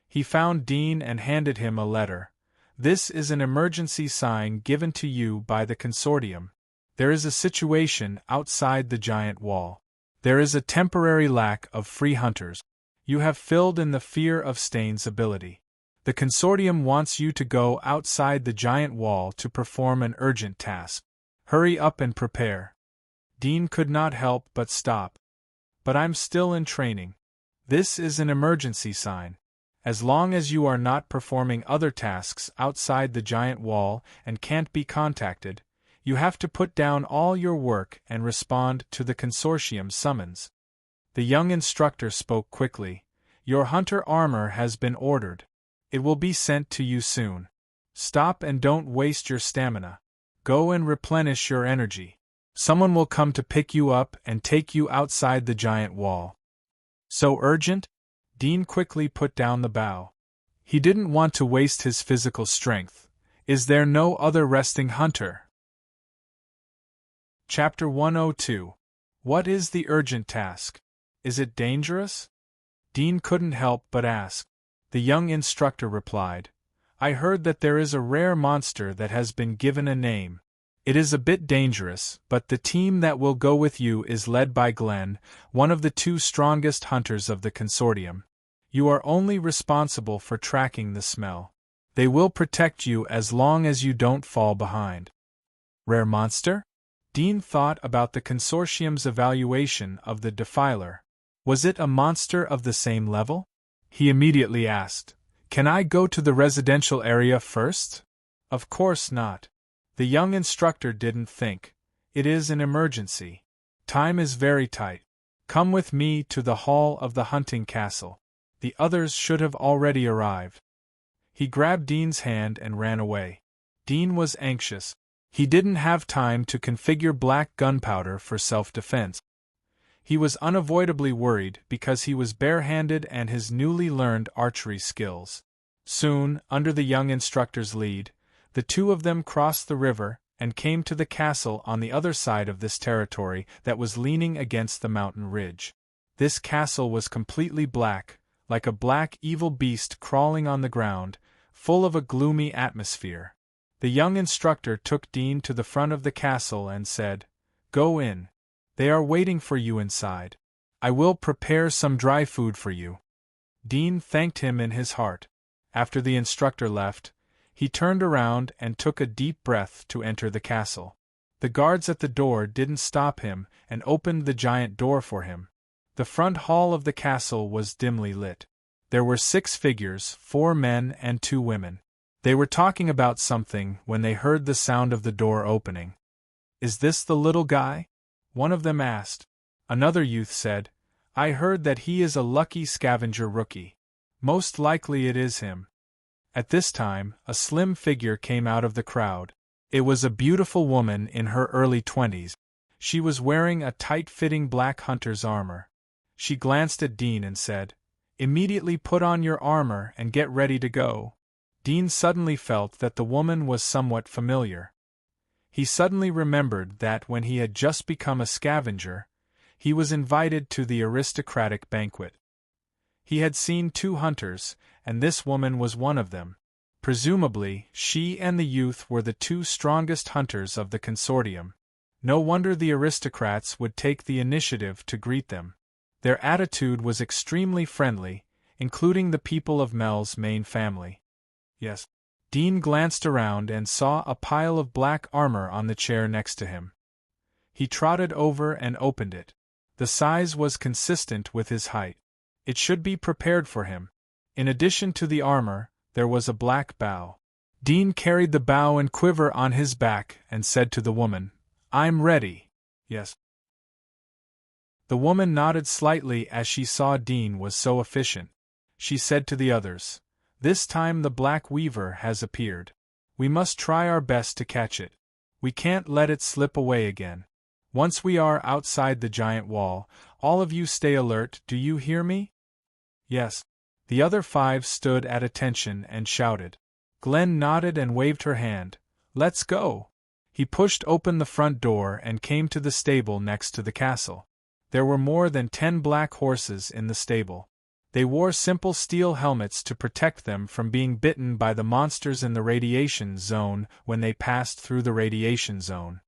He found Dean and handed him a letter. "This is an emergency sign given to you by the consortium. There is a situation outside the giant wall. There is a temporary lack of free hunters. You have filled in the fear of Stain's ability. The consortium wants you to go outside the giant wall to perform an urgent task. Hurry up and prepare." Dean could not help but stop. "But I'm still in training. This is an emergency sign. As long as you are not performing other tasks outside the giant wall and can't be contacted, you have to put down all your work and respond to the consortium's summons." The young instructor spoke quickly. "Your hunter armor has been ordered. It will be sent to you soon. Stop and don't waste your stamina. Go and replenish your energy. Someone will come to pick you up and take you outside the giant wall." "So urgent?" Dean quickly put down the bow. He didn't want to waste his physical strength. Is there no other resting hunter? Chapter 102. What is the urgent task? Is it dangerous? Dean couldn't help but ask. The young instructor replied, "I heard that there is a rare monster that has been given a name. It is a bit dangerous, but the team that will go with you is led by Glenn, one of the 2 strongest hunters of the consortium. You are only responsible for tracking the smell. They will protect you as long as you don't fall behind." Rare monster? Dean thought about the consortium's evaluation of the Defiler. Was it a monster of the same level? He immediately asked, "Can I go to the residential area first?" Of course not. The young instructor didn't think. It is an emergency. Time is very tight. Come with me to the hall of the hunting castle. The others should have already arrived. He grabbed Dean's hand and ran away. Dean was anxious. He didn't have time to configure black gunpowder for self-defense. He was unavoidably worried because he was barehanded and his newly learned archery skills. Soon, under the young instructor's lead, the 2 of them crossed the river and came to the castle on the other side of this territory that was leaning against the mountain ridge. This castle was completely black, like a black evil beast crawling on the ground, full of a gloomy atmosphere. The young instructor took Dean to the front of the castle and said, "Go in. They are waiting for you inside. I will prepare some dry food for you." Dean thanked him in his heart. After the instructor left, he turned around and took a deep breath to enter the castle. The guards at the door didn't stop him and opened the giant door for him. The front hall of the castle was dimly lit. There were 6 figures, 4 men and 2 women. They were talking about something when they heard the sound of the door opening. "Is this the little guy?" one of them asked. Another youth said, "I heard that he is a lucky scavenger rookie. Most likely it is him." At this time, a slim figure came out of the crowd. It was a beautiful woman in her early 20s. She was wearing a tight-fitting black hunter's armor. She glanced at Dean and said, "Immediately put on your armor and get ready to go." Dean suddenly felt that the woman was somewhat familiar. He suddenly remembered that when he had just become a scavenger, he was invited to the aristocratic banquet. He had seen 2 hunters, and this woman was one of them. Presumably, she and the youth were the 2 strongest hunters of the consortium. No wonder the aristocrats would take the initiative to greet them. Their attitude was extremely friendly, including the people of Mel's main family. Yes. Dean glanced around and saw a pile of black armor on the chair next to him. He trotted over and opened it. The size was consistent with his height. It should be prepared for him. In addition to the armor, there was a black bow. Dean carried the bow and quiver on his back and said to the woman, "I'm ready." "Yes." The woman nodded slightly as she saw Dean was so efficient. She said to the others, "This time the Black Weaver has appeared. We must try our best to catch it. We can't let it slip away again. Once we are outside the giant wall, all of you stay alert, do you hear me?" "Yes." The other 5 stood at attention and shouted. Glenn nodded and waved her hand. "Let's go." He pushed open the front door and came to the stable next to the castle. There were more than 10 black horses in the stable. They wore simple steel helmets to protect them from being bitten by the monsters in the radiation zone when they passed through the radiation zone.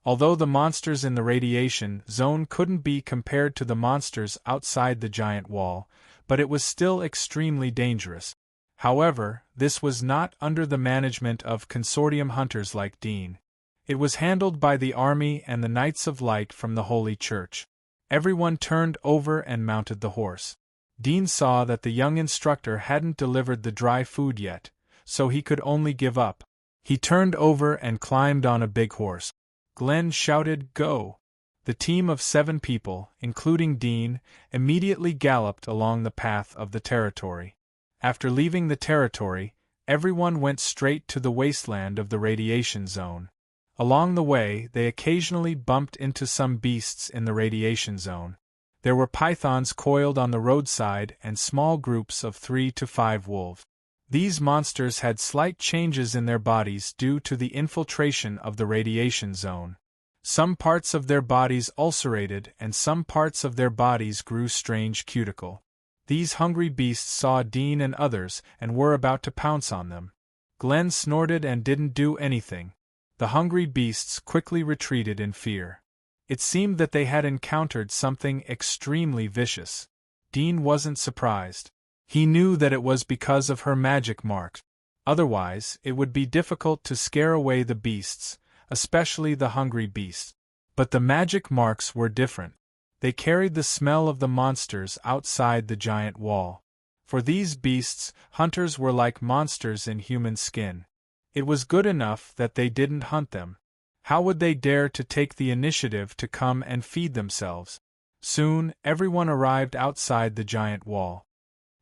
Although the monsters in the radiation zone couldn't be compared to the monsters outside the giant wall, but it was still extremely dangerous. However, this was not under the management of consortium hunters like Dean. It was handled by the army and the Knights of Light from the Holy Church. Everyone turned over and mounted the horse. Dean saw that the young instructor hadn't delivered the dry food yet, so he could only give up. He turned over and climbed on a big horse. Glenn shouted, "Go!" The team of 7 people, including Dean, immediately galloped along the path of the territory. After leaving the territory, everyone went straight to the wasteland of the radiation zone. Along the way, they occasionally bumped into some beasts in the radiation zone. There were pythons coiled on the roadside and small groups of 3 to 5 wolves. These monsters had slight changes in their bodies due to the infiltration of the radiation zone. Some parts of their bodies ulcerated and some parts of their bodies grew strange cuticle. These hungry beasts saw Dean and others and were about to pounce on them. Glenn snorted and didn't do anything. The hungry beasts quickly retreated in fear. It seemed that they had encountered something extremely vicious. Dean wasn't surprised. He knew that it was because of her magic marks. Otherwise, it would be difficult to scare away the beasts, especially the hungry beasts. But the magic marks were different. They carried the smell of the monsters outside the giant wall. For these beasts, hunters were like monsters in human skin. It was good enough that they didn't hunt them. How would they dare to take the initiative to come and feed themselves? Soon, everyone arrived outside the giant wall.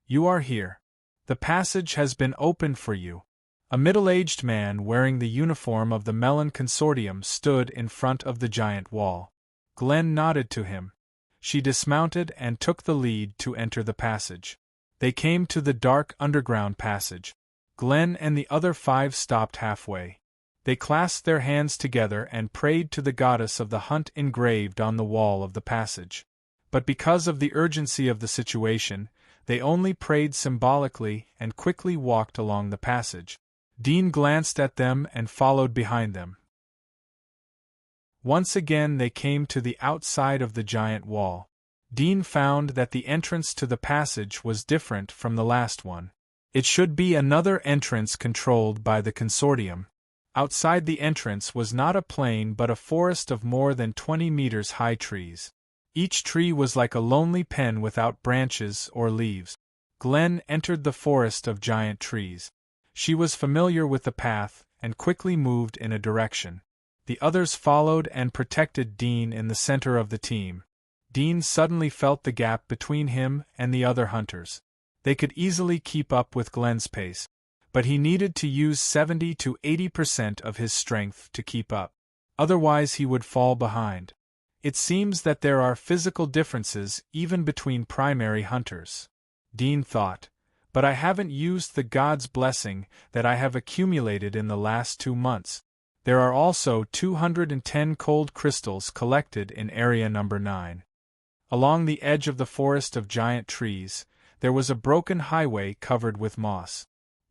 "You are here. The passage has been opened for you." A middle-aged man wearing the uniform of the Melon Consortium stood in front of the giant wall. Glenn nodded to him. She dismounted and took the lead to enter the passage. They came to the dark underground passage. Glenn and the other 5 stopped halfway. They clasped their hands together and prayed to the goddess of the hunt engraved on the wall of the passage. But because of the urgency of the situation, they only prayed symbolically and quickly walked along the passage. Dean glanced at them and followed behind them. Once again they came to the outside of the giant wall. Dean found that the entrance to the passage was different from the last one. It should be another entrance controlled by the consortium. Outside the entrance was not a plain but a forest of more than 20 meters high trees. Each tree was like a lonely pen without branches or leaves. Glen entered the forest of giant trees. She was familiar with the path and quickly moved in a direction. The others followed and protected Dean in the center of the team. Dean suddenly felt the gap between him and the other hunters. They could easily keep up with Glen's pace, but he needed to use 70 to 80% of his strength to keep up. Otherwise he would fall behind. It seems that there are physical differences even between primary hunters, Dean thought, but I haven't used the God's blessing that I have accumulated in the last 2 months. There are also 210 cold crystals collected in Area Number 9. Along the edge of the forest of giant trees, there was a broken highway covered with moss.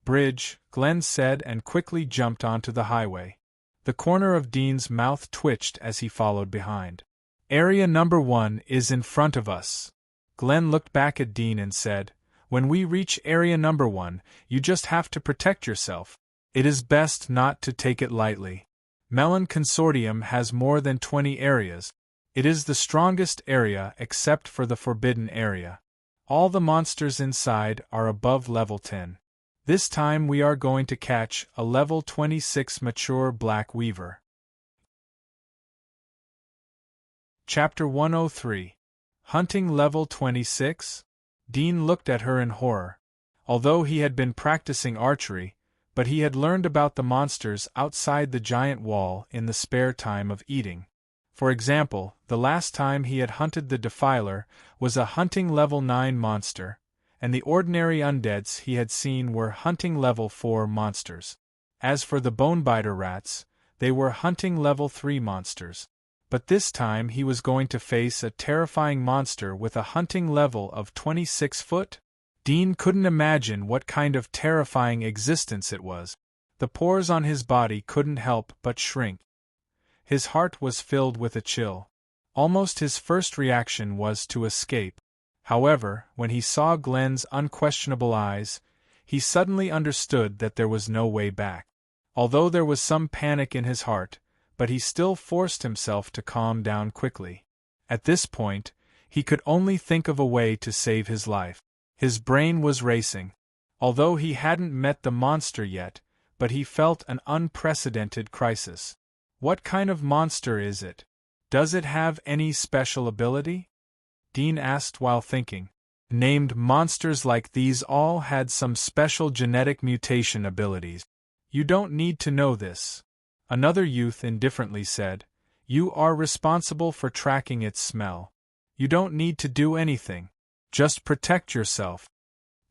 Bridge, Glen said and quickly jumped onto the highway. The corner of Dean's mouth twitched as he followed behind. Area Number 1 is in front of us. Glen looked back at Dean and said, "When we reach Area Number 1, you just have to protect yourself. It is best not to take it lightly. Melon Consortium has more than 20 areas. It is the strongest area except for the forbidden area. All the monsters inside are above level 10. This time we are going to catch a level 26 mature black weaver." Chapter 103. Hunting Level 26? Dean looked at her in horror. Although he had been practicing archery, but he had learned about the monsters outside the giant wall in the spare time of eating. For example, the last time he had hunted the Defiler was a hunting level 9 monster, and the ordinary undeads he had seen were hunting level 4 monsters. As for the Bonebiter rats, they were hunting level 3 monsters. But this time he was going to face a terrifying monster with a hunting level of 26 foot? Dean couldn't imagine what kind of terrifying existence it was. The pores on his body couldn't help but shrink. His heart was filled with a chill. Almost his first reaction was to escape. However, when he saw Glen's unquestionable eyes, he suddenly understood that there was no way back. Although there was some panic in his heart, but he still forced himself to calm down quickly. At this point, he could only think of a way to save his life. His brain was racing. Although he hadn't met the monster yet, but he felt an unprecedented crisis. What kind of monster is it? Does it have any special ability? Dean asked while thinking. Named monsters like these all had some special genetic mutation abilities. You don't need to know this. Another youth indifferently said, "You are responsible for tracking its smell. You don't need to do anything. Just protect yourself."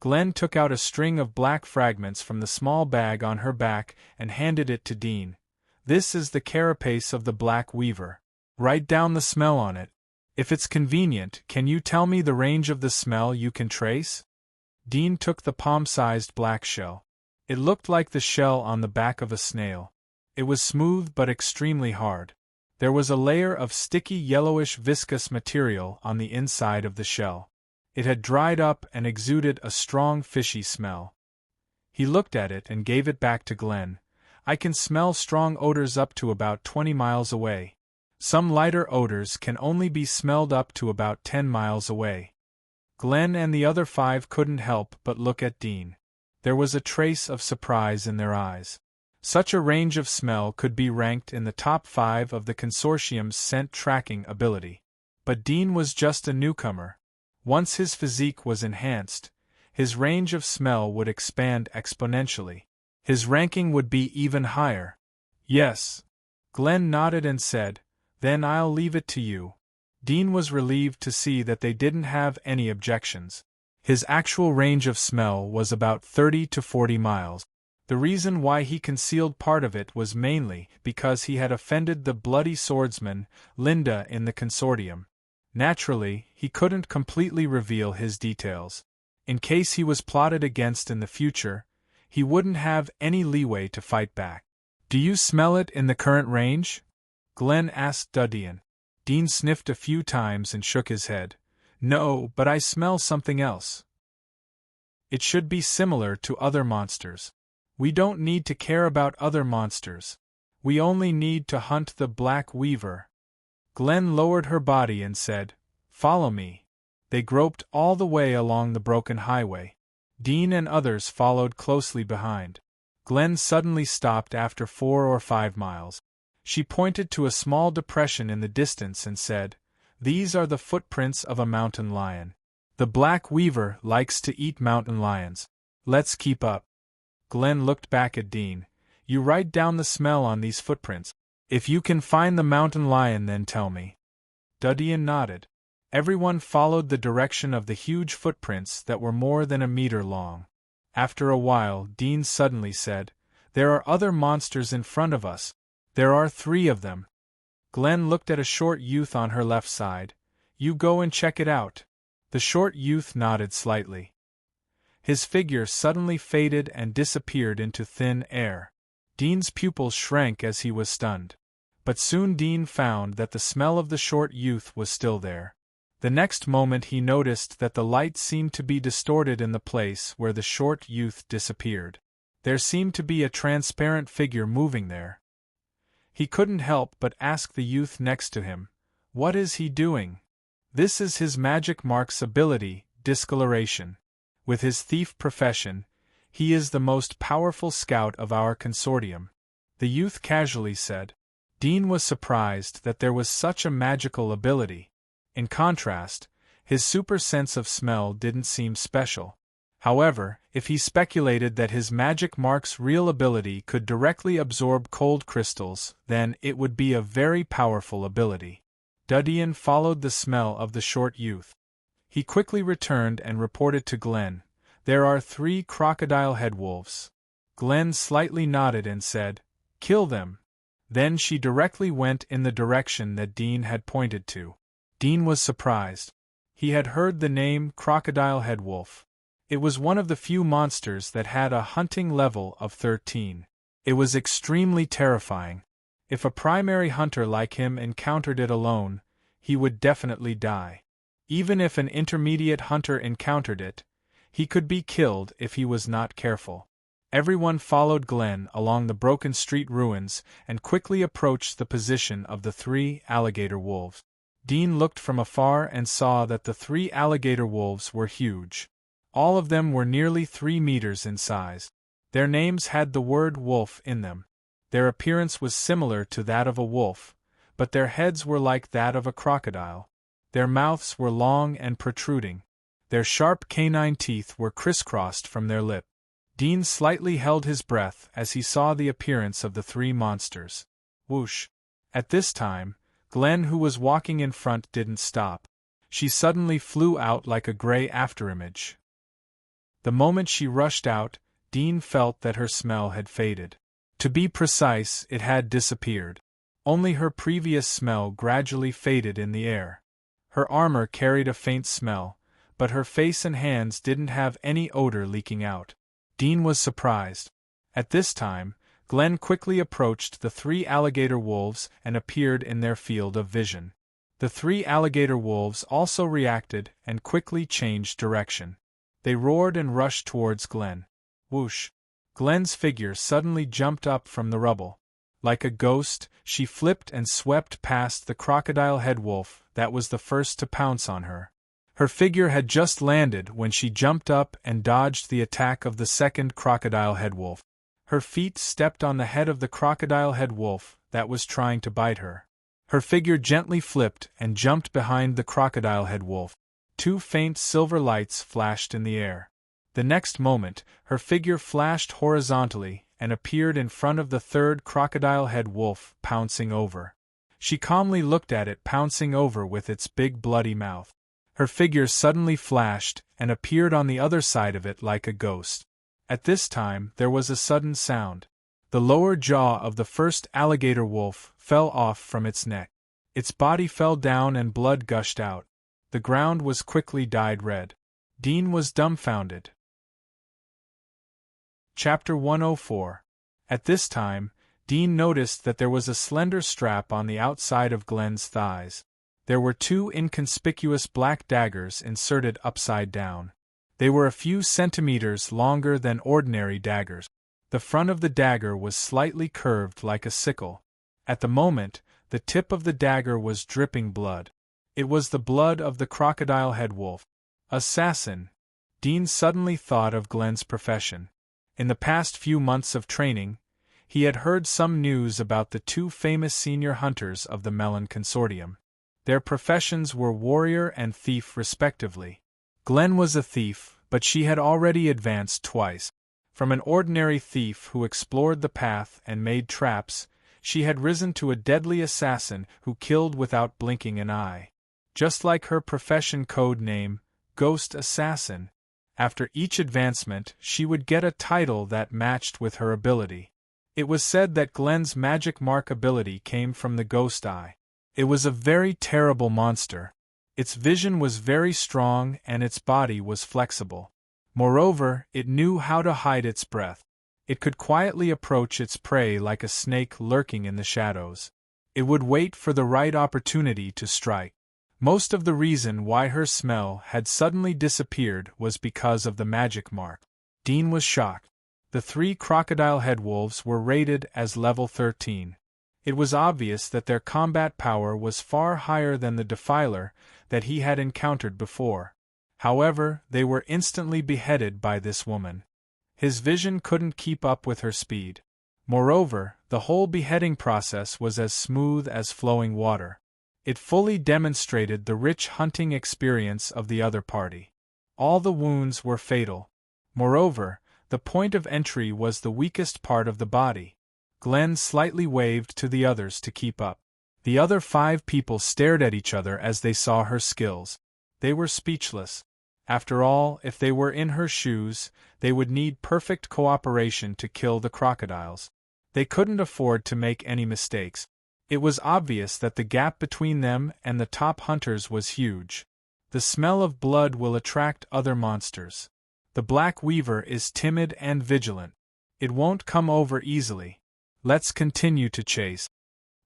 Glen took out a string of black fragments from the small bag on her back and handed it to Dean. "This is the carapace of the black weaver. Write down the smell on it. If it's convenient, can you tell me the range of the smell you can trace?" Dean took the palm-sized black shell. It looked like the shell on the back of a snail. It was smooth but extremely hard. There was a layer of sticky yellowish viscous material on the inside of the shell. It had dried up and exuded a strong fishy smell. He looked at it and gave it back to Glen. "I can smell strong odors up to about 20 miles away. Some lighter odors can only be smelled up to about 10 miles away." Glen and the other 5 couldn't help but look at Dean. There was a trace of surprise in their eyes. Such a range of smell could be ranked in the top 5 of the consortium's scent tracking ability. But Dean was just a newcomer. Once his physique was enhanced, his range of smell would expand exponentially. His ranking would be even higher. "Yes." Glen nodded and said, "Then I'll leave it to you." Dean was relieved to see that they didn't have any objections. His actual range of smell was about 30 to 40 miles. The reason why he concealed part of it was mainly because he had offended the bloody swordsman, Linda, in the consortium. Naturally, he couldn't completely reveal his details. In case he was plotted against in the future, He wouldn't have any leeway to fight back. "Do you smell it in the current range?" Glenn asked Dudyan. Dean sniffed a few times and shook his head. "No, but I smell something else. It should be similar to other monsters. We don't need to care about other monsters. We only need to hunt the Black Weaver." Glenn lowered her body and said, "Follow me." They groped all the way along the broken highway. Dean and others followed closely behind. Glenn suddenly stopped after 4 or 5 miles. She pointed to a small depression in the distance and said, "These are the footprints of a mountain lion. The Black Weaver likes to eat mountain lions. Let's keep up." Glenn looked back at Dean. "You write down the smell on these footprints. If you can find the mountain lion, then tell me." Dudyan nodded. Everyone followed the direction of the huge footprints that were more than a meter long. After a while, Dean suddenly said, "There are other monsters in front of us. There are 3 of them." Glenn looked at a short youth on her left side. "You go and check it out." The short youth nodded slightly. His figure suddenly faded and disappeared into thin air. Dean's pupils shrank as he was stunned. But soon Dean found that the smell of the short youth was still there. The next moment he noticed that the light seemed to be distorted in the place where the short youth disappeared. There seemed to be a transparent figure moving there. He couldn't help but ask the youth next to him, "What is he doing?" "This is his magic mark's ability, discoloration. With his thief profession, he is the most powerful scout of our consortium," the youth casually said. Dean was surprised that there was such a magical ability. In contrast, his super sense of smell didn't seem special. However, if he speculated that his magic mark's real ability could directly absorb cold crystals, then it would be a very powerful ability. Dudyan followed the smell of the short youth. He quickly returned and reported to Glenn, "There are 3 crocodile head wolves." Glenn slightly nodded and said, "Kill them." Then she directly went in the direction that Dean had pointed to. Dean was surprised. He had heard the name crocodile head wolf. It was one of the few monsters that had a hunting level of 13. It was extremely terrifying. If a primary hunter like him encountered it alone, he would definitely die. Even if an intermediate hunter encountered it, he could be killed if he was not careful. Everyone followed Glenn along the broken street ruins and quickly approached the position of the 3 alligator wolves. Dean looked from afar and saw that the 3 alligator wolves were huge. All of them were nearly 3 meters in size. Their names had the word wolf in them. Their appearance was similar to that of a wolf, but their heads were like that of a crocodile. Their mouths were long and protruding. Their sharp canine teeth were crisscrossed from their lip. Dean slightly held his breath as he saw the appearance of the 3 monsters. Whoosh! At this time, Glenn, who was walking in front, didn't stop. She suddenly flew out like a gray afterimage. The moment she rushed out, Dean felt that her smell had faded. To be precise, it had disappeared. Only her previous smell gradually faded in the air. Her armor carried a faint smell, but her face and hands didn't have any odor leaking out. Dean was surprised. At this time, Glenn quickly approached the 3 alligator wolves and appeared in their field of vision. The 3 alligator wolves also reacted and quickly changed direction. They roared and rushed towards Glenn. Whoosh! Glenn's figure suddenly jumped up from the rubble. Like a ghost, she flipped and swept past the crocodile head wolf that was the first to pounce on her. Her figure had just landed when she jumped up and dodged the attack of the second crocodile head wolf. Her feet stepped on the head of the crocodile head wolf that was trying to bite her. Her figure gently flipped and jumped behind the crocodile head wolf. 2 faint silver lights flashed in the air. The next moment, her figure flashed horizontally and appeared in front of the 3rd crocodile head wolf, pouncing over. She calmly looked at it pouncing over with its big bloody mouth. Her figure suddenly flashed and appeared on the other side of it like a ghost. At this time, there was a sudden sound. The lower jaw of the first alligator wolf fell off from its neck. Its body fell down and blood gushed out. The ground was quickly dyed red. Dean was dumbfounded. Chapter 104. At this time, Dean noticed that there was a slender strap on the outside of Glen's thighs. There were two inconspicuous black daggers inserted upside down. They were a few centimeters longer than ordinary daggers. The front of the dagger was slightly curved like a sickle. At the moment, the tip of the dagger was dripping blood. It was the blood of the crocodile-head wolf. Assassin. Dean suddenly thought of Glen's profession. In the past few months of training, he had heard some news about the two famous senior hunters of the Melon Consortium. Their professions were warrior and thief respectively. Glen was a thief, but she had already advanced twice. From an ordinary thief who explored the path and made traps, she had risen to a deadly assassin who killed without blinking an eye. Just like her profession code name, Ghost Assassin, after each advancement she would get a title that matched with her ability. It was said that Glen's magic mark ability came from the ghost eye. It was a very terrible monster. Its vision was very strong and its body was flexible. Moreover, it knew how to hide its breath. It could quietly approach its prey like a snake lurking in the shadows. It would wait for the right opportunity to strike. Most of the reason why her smell had suddenly disappeared was because of the magic mark. Dean was shocked. The three crocodile-head wolves were rated as level 13. It was obvious that their combat power was far higher than the defiler that he had encountered before. However, they were instantly beheaded by this woman. His vision couldn't keep up with her speed. Moreover, the whole beheading process was as smooth as flowing water. It fully demonstrated the rich hunting experience of the other party. All the wounds were fatal. Moreover, the point of entry was the weakest part of the body. Glen slightly waved to the others to keep up. The other 5 people stared at each other as they saw her skills. They were speechless. After all, if they were in her shoes, they would need perfect cooperation to kill the crocodiles. They couldn't afford to make any mistakes. It was obvious that the gap between them and the top hunters was huge. The smell of blood will attract other monsters. The Black Weaver is timid and vigilant. It won't come over easily. Let's continue to chase.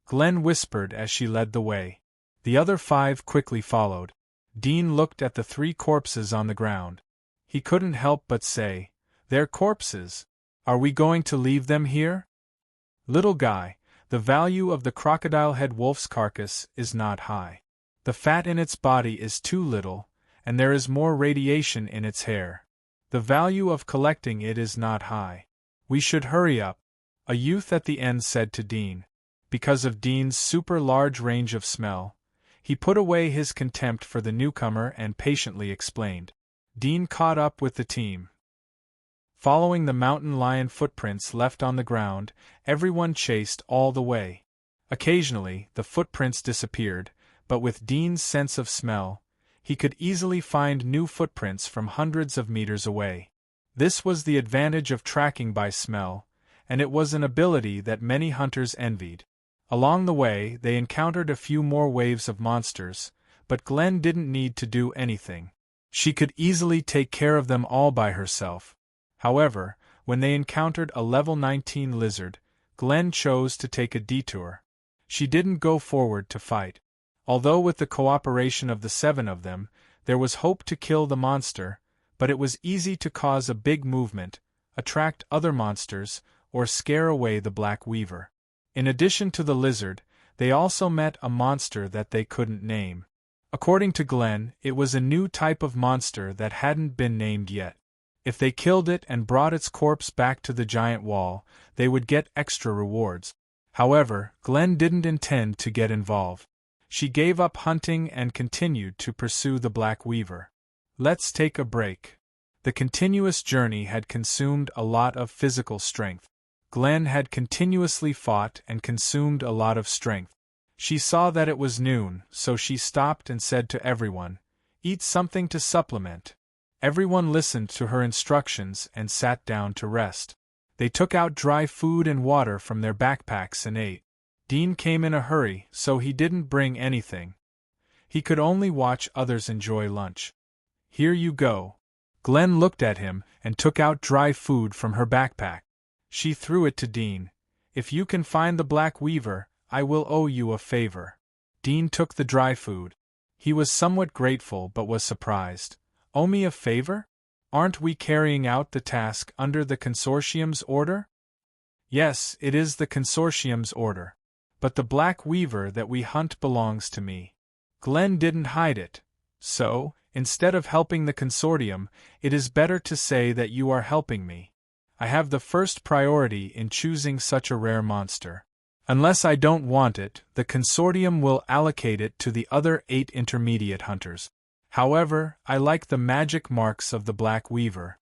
Glen whispered as she led the way. The other 5 quickly followed. Dean looked at the 3 corpses on the ground. He couldn't help but say, "They're corpses. Are we going to leave them here?" Little guy, the value of the crocodile-head wolf's carcass is not high. The fat in its body is too little, and there is more radiation in its hair. The value of collecting it is not high. We should hurry up, a youth at the end said to Dean. Because of Dean's super-large range of smell, he put away his contempt for the newcomer and patiently explained. Dean caught up with the team. Following the mountain lion footprints left on the ground, everyone chased all the way. Occasionally, the footprints disappeared, but with Dean's sense of smell, he could easily find new footprints from hundreds of meters away. This was the advantage of tracking by smell, and it was an ability that many hunters envied. Along the way, they encountered a few more waves of monsters, but Glen didn't need to do anything. She could easily take care of them all by herself. However, when they encountered a level 19 lizard, Glen chose to take a detour. She didn't go forward to fight. Although with the cooperation of the 7 of them, there was hope to kill the monster, but it was easy to cause a big movement, attract other monsters, or scare away the Black Weaver. In addition to the lizard, they also met a monster that they couldn't name. According to Glen, it was a new type of monster that hadn't been named yet. If they killed it and brought its corpse back to the giant wall, they would get extra rewards. However, Glen didn't intend to get involved. She gave up hunting and continued to pursue the Black Weaver. Let's take a break. The continuous journey had consumed a lot of physical strength. Glen had continuously fought and consumed a lot of strength. She saw that it was noon, so she stopped and said to everyone, "Eat something to supplement." Everyone listened to her instructions and sat down to rest. They took out dry food and water from their backpacks and ate. Dean came in a hurry, so he didn't bring anything. He could only watch others enjoy lunch. "Here you go." Glenn looked at him and took out dry food from her backpack. She threw it to Dean. "If you can find the Black Weaver, I will owe you a favor." Dean took the dry food. He was somewhat grateful but was surprised. "Owe me a favor? Aren't we carrying out the task under the consortium's order?" "Yes, it is the consortium's order. But the Black Weaver that we hunt belongs to me." Glenn didn't hide it. "So, instead of helping the consortium, it is better to say that you are helping me. I have the first priority in choosing such a rare monster. Unless I don't want it, the consortium will allocate it to the other 8 intermediate hunters. However, I like the magic marks of the Black Weaver."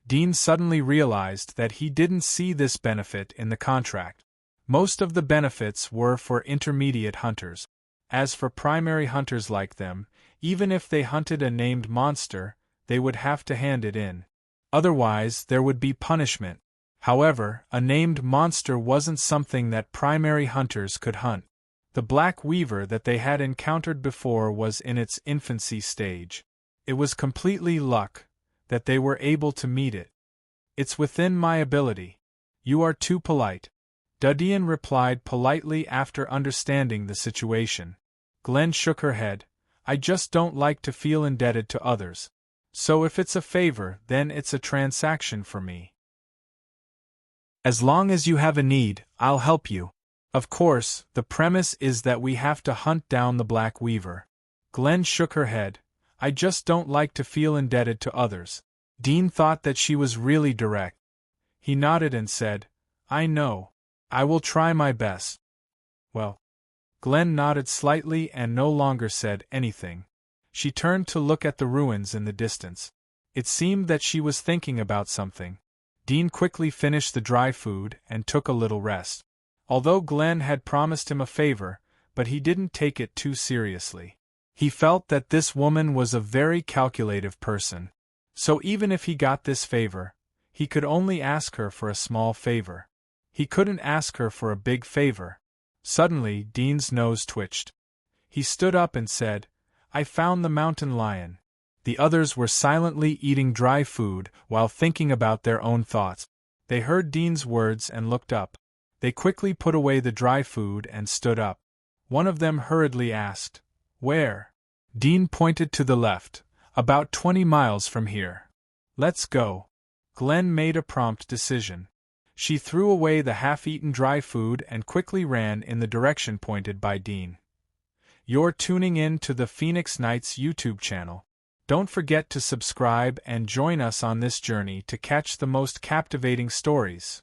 Dean suddenly realized that he didn't see this benefit in the contract. Most of the benefits were for intermediate hunters. As for primary hunters like them, even if they hunted a named monster, they would have to hand it in. Otherwise, there would be punishment. However, a named monster wasn't something that primary hunters could hunt. The Black Weaver that they had encountered before was in its infancy stage. It was completely luck that they were able to meet it. "It's within my ability. You are too polite." Dudian replied politely after understanding the situation. Glenn shook her head. "I just don't like to feel indebted to others. So if it's a favor, then it's a transaction for me. As long as you have a need, I'll help you. Of course, the premise is that we have to hunt down the Black Weaver." Glenn shook her head. "I just don't like to feel indebted to others." Dean thought that she was really direct. He nodded and said, "I know. I will try my best." "Well." Glenn nodded slightly and no longer said anything. She turned to look at the ruins in the distance. It seemed that she was thinking about something. Dean quickly finished the dry food and took a little rest. Although Glenn had promised him a favor, but he didn't take it too seriously. He felt that this woman was a very calculative person. So even if he got this favor, he could only ask her for a small favor. He couldn't ask her for a big favor. Suddenly, Dean's nose twitched. He stood up and said, "I found the mountain lion." The others were silently eating dry food while thinking about their own thoughts. They heard Dean's words and looked up. They quickly put away the dry food and stood up. One of them hurriedly asked, "Where?" Dean pointed to the left, "About 20 miles from here." "Let's go." Glenn made a prompt decision. She threw away the half-eaten dry food and quickly ran in the direction pointed by Dean. You're tuning in to the Phoenix Nights YouTube channel. Don't forget to subscribe and join us on this journey to catch the most captivating stories.